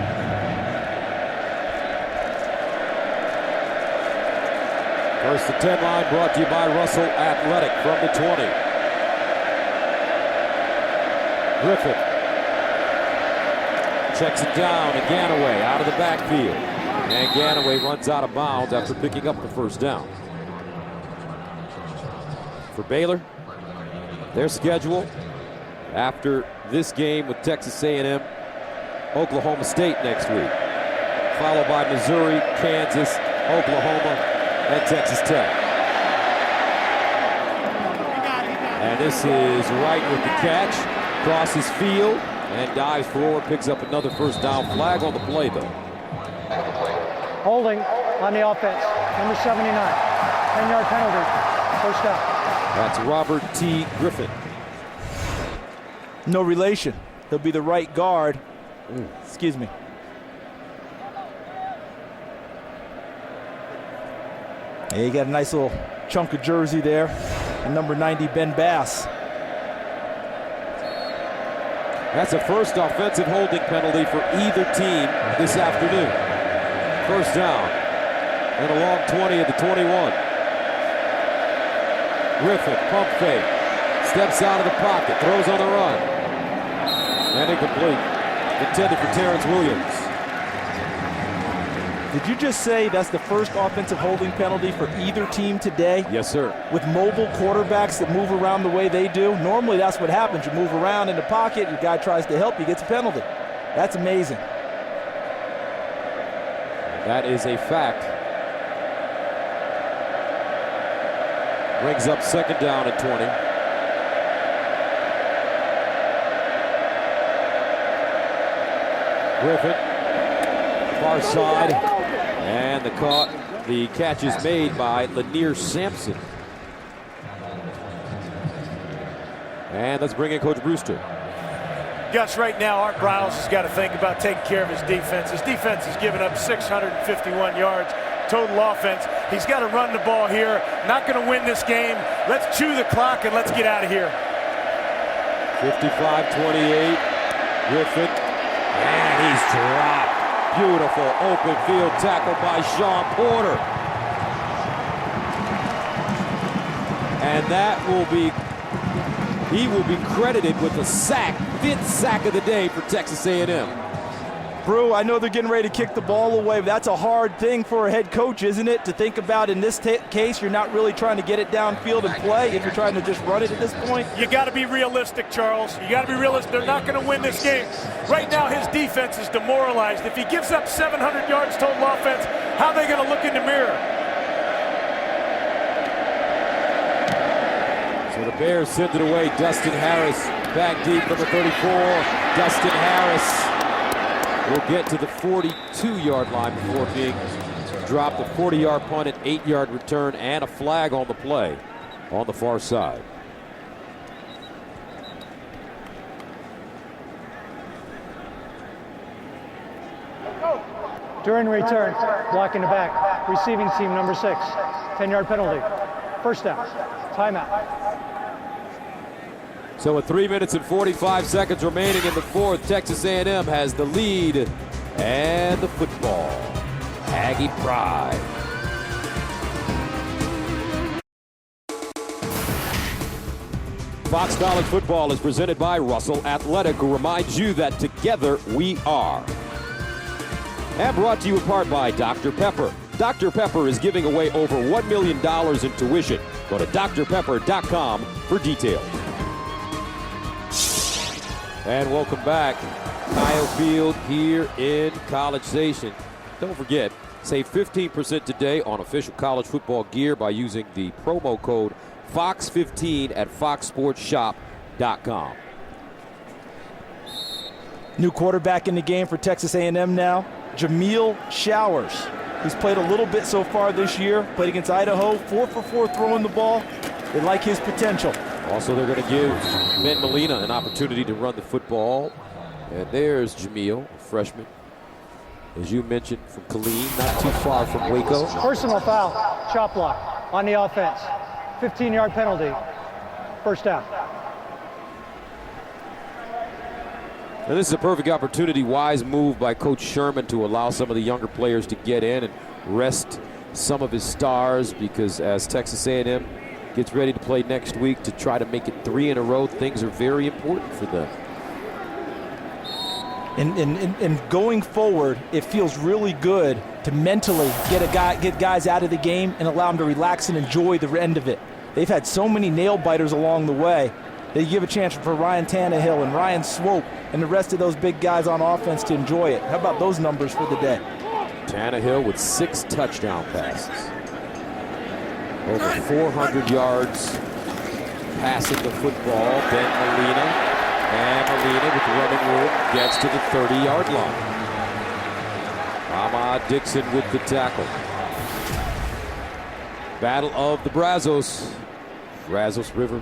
First and 10 line brought to you by Russell Athletic from the 20. Griffin checks it down to Ganaway out of the backfield. And Ganaway runs out of bounds after picking up the first down. For Baylor, their schedule after this game with Texas A&M, Oklahoma State next week, followed by Missouri, Kansas, Oklahoma, and Texas Tech. And this is Wright with the catch, crosses field, and dives forward, picks up another first down. Flag on the play, though. Holding on the offense, number 79. 10-yard penalty, first down. That's Robert T. Griffin. No relation. He'll be the right guard. Excuse me. Yeah, you got a nice little chunk of jersey there. And number 90, Ben Bass. That's a first offensive holding penalty for either team this afternoon. First down. And a long 20 at the 21. Griffin, pump fake. Steps out of the pocket, throws on the run. And incomplete. Intended for Terrence Williams. Did you just say that's the first offensive holding penalty for either team today? Yes, sir. With mobile quarterbacks that move around the way they do, normally that's what happens. You move around in the pocket, your guy tries to help you, gets a penalty. That's amazing. That is a fact. Brings up second down at 20. Griffin, far side, and the catch is made by Lanier Sampson. And let's bring in Coach Brewster. Gus, right now, Art Briles has got to think about taking care of his defense. His defense has given up 651 yards total offense. He's got to run the ball here. Not going to win this game. Let's chew the clock and let's get out of here. 55-28. Griffin. And he's dropped. Beautiful open field tackle by Sean Porter. And that will be, he will be credited with the sack, 5th sack of the day for Texas A&M. Brew, I know they're getting ready to kick the ball away, but that's a hard thing for a head coach, isn't it? To think about in this case, you're not really trying to get it downfield and play if you're trying to just run it at this point. You got to be realistic, Charles. You got to be realistic. They're not going to win this game. Right now, his defense is demoralized. If he gives up 700 yards total offense, how are they going to look in the mirror? So the Bears send it away. Dustin Harris back deep from the 34. Dustin Harris will get to the 42-yard line before being dropped. A 40-yard punt, an 8-yard return, and a flag on the play on the far side. During return, blocking the back, receiving team number 6, 10-yard penalty. First down, timeout. So with 3 minutes and 45 seconds remaining in the fourth, Texas A&M has the lead and the football. Aggie pride. Fox College Football is presented by Russell Athletic, who reminds you that together we are. And brought to you in part by Dr. Pepper. Dr. Pepper is giving away over $1 million in tuition. Go to drpepper.com for details. And welcome back. Kyle Field here in College Station. Don't forget, save 15% today on official college football gear by using the promo code FOX15 at foxsportshop.com. New quarterback in the game for Texas A&M now, Jameel Showers, who's played a little bit so far this year, played against Idaho, 4 for 4 throwing the ball. They like his potential. Also, they're going to give Ben Molina an opportunity to run the football. And there's Jameel, freshman, as you mentioned, from Killeen, not too far from Waco. Personal foul, chop block on the offense. 15-yard penalty, first down. Now this is a perfect opportunity, wise move by Coach Sherman to allow some of the younger players to get in and rest some of his stars, because as Texas A&M gets ready to play next week to try to make it 3 in a row, things are very important for them. And going forward, it feels really good to mentally get guys out of the game and allow them to relax and enjoy the end of it. They've had so many nail biters along the way. They give a chance for Ryan Tannehill and Ryan Swope and the rest of those big guys on offense to enjoy it. How about those numbers for the day? Tannehill with 6 touchdown passes. Over 400 yards passing the football. Ben Molina. And Molina with the running room gets to the 30-yard line. Ahmad Dixon with the tackle. Battle of the Brazos. Brazos River.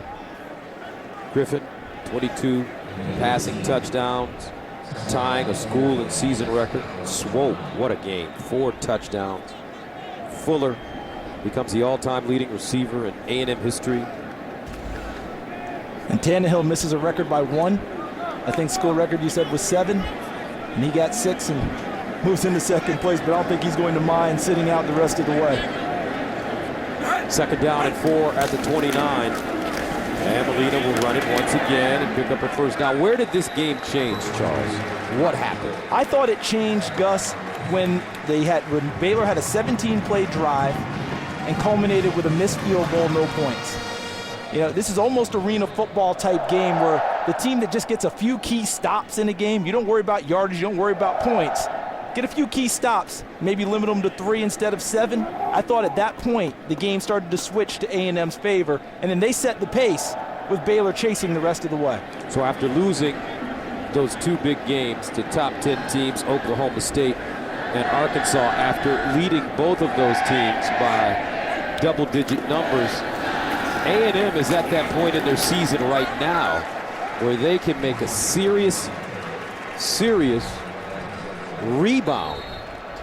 Griffin, 22 passing touchdowns, tying a school and season record. Swope, what a game. 4 touchdowns. Fuller becomes the all-time leading receiver in A&M history. And Tannehill misses a record by 1. I think school record you said was 7. And he got 6 and moves into second place, but I don't think he's going to mind sitting out the rest of the way. Second down and 4 at the 29. And Molina will run it once again and pick up a first down. Where did this game change, Charles? What happened? I thought it changed, Gus, when Baylor had a 17-play drive and culminated with a missed field goal, no points. You know, this is almost arena football type game where the team that just gets a few key stops in a game, you don't worry about yardage, you don't worry about points. Get a few key stops, maybe limit them to 3 instead of 7. I thought at that point the game started to switch to A&M's favor, and then they set the pace with Baylor chasing the rest of the way. So after losing those 2 big games to top 10 teams, Oklahoma State and Arkansas, after leading both of those teams by double-digit numbers, A&M is at that point in their season right now where they can make a serious rebound.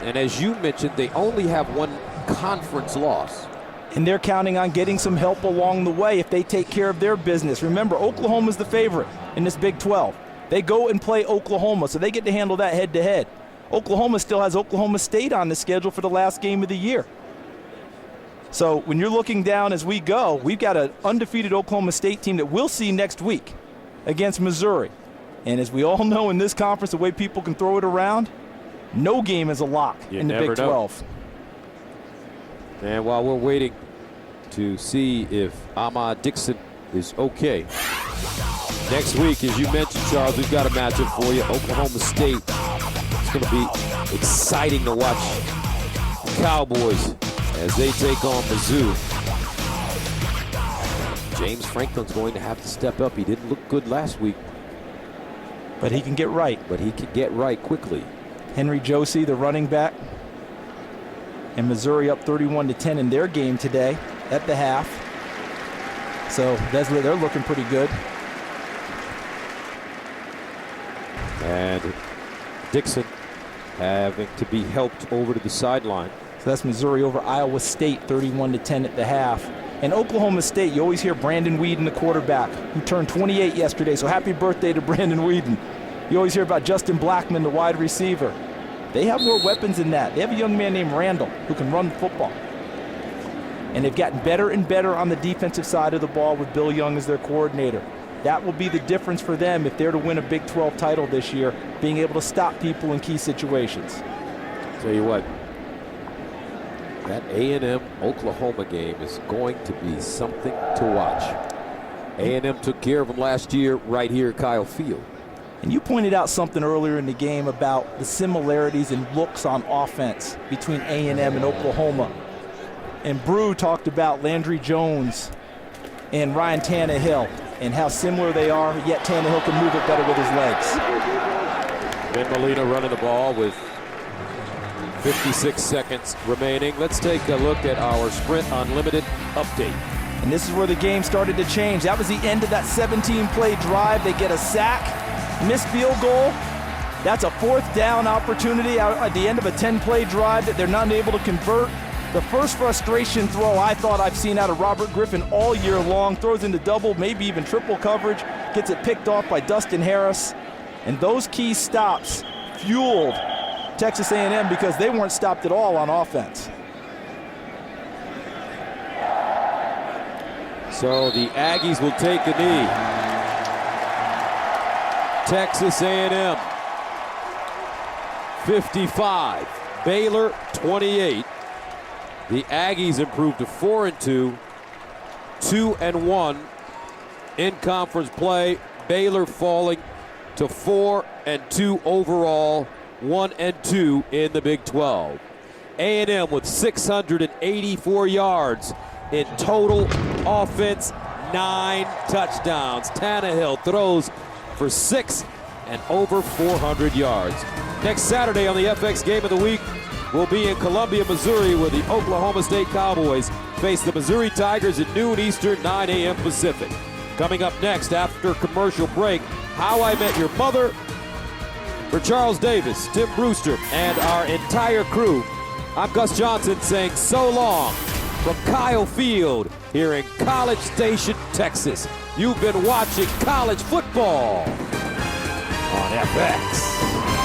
And as you mentioned, they only have 1 conference loss. And they're counting on getting some help along the way if they take care of their business. Remember, Oklahoma's the favorite in this Big 12. They go and play Oklahoma, so they get to handle that head-to-head. Oklahoma still has Oklahoma State on the schedule for the last game of the year. So when you're looking down as we go, we've got an undefeated Oklahoma State team that we'll see next week against Missouri. And as we all know in this conference, the way people can throw it around, no game is a lock in the Big 12. And while we're waiting to see if Ahmad Dixon is okay, next week, as you mentioned, Charles, we've got a matchup for you. Oklahoma State. It's going to be exciting to watch the Cowboys as they take on Mizzou. James Franklin's going to have to step up. He didn't look good last week. But he can get right. But he can get right quickly. Henry Josie, the running back. And Missouri up 31-10 in their game today at the half. So they're looking pretty good. And Dixon having to be helped over to the sideline. So that's Missouri over Iowa State, 31-10 at the half. And Oklahoma State, you always hear Brandon Weeden, the quarterback, who turned 28 yesterday. So happy birthday to Brandon Weeden. You always hear about Justin Blackman, the wide receiver. They have more weapons than that. They have a young man named Randall who can run the football. And they've gotten better and better on the defensive side of the ball with Bill Young as their coordinator. That will be the difference for them if they're to win a Big 12 title this year, being able to stop people in key situations. Tell you what, that A&M Oklahoma game is going to be something to watch. A&M took care of them last year right here at Kyle Field. And you pointed out something earlier in the game about the similarities in looks on offense between A&M and Oklahoma. And Brew talked about Landry Jones and Ryan Tannehill and how similar they are, yet Tannehill can move it better with his legs. Ben Molina running the ball with 56 seconds remaining. Let's take a look at our Sprint Unlimited update. And this is where the game started to change. That was the end of that 17-play drive. They get a sack, missed field goal. That's a 4th down opportunity at the end of a 10-play drive that they're not able to convert. The first frustration throw I thought I've seen out of Robert Griffin all year long. Throws into double, maybe even triple coverage. Gets it picked off by Dustin Harris. And those key stops fueled Texas A&M because they weren't stopped at all on offense. So the Aggies will take a knee. Texas A&M 55, Baylor 28. The Aggies improved to 4-2, 2-1 in conference play. Baylor falling to 4-2 overall, 1-2 in the Big 12. A&M with 684 yards in total offense, 9 touchdowns. Tannehill throws for 6 and over 400 yards. Next Saturday on the FX Game of the Week, we'll be in Columbia, Missouri, where the Oklahoma State Cowboys face the Missouri Tigers at noon Eastern, 9 a.m. Pacific. Coming up next after commercial break, How I Met Your Mother. For Charles Davis, Tim Brewster, and our entire crew, I'm Gus Johnson saying so long from Kyle Field here in College Station, Texas. You've been watching college football on FX.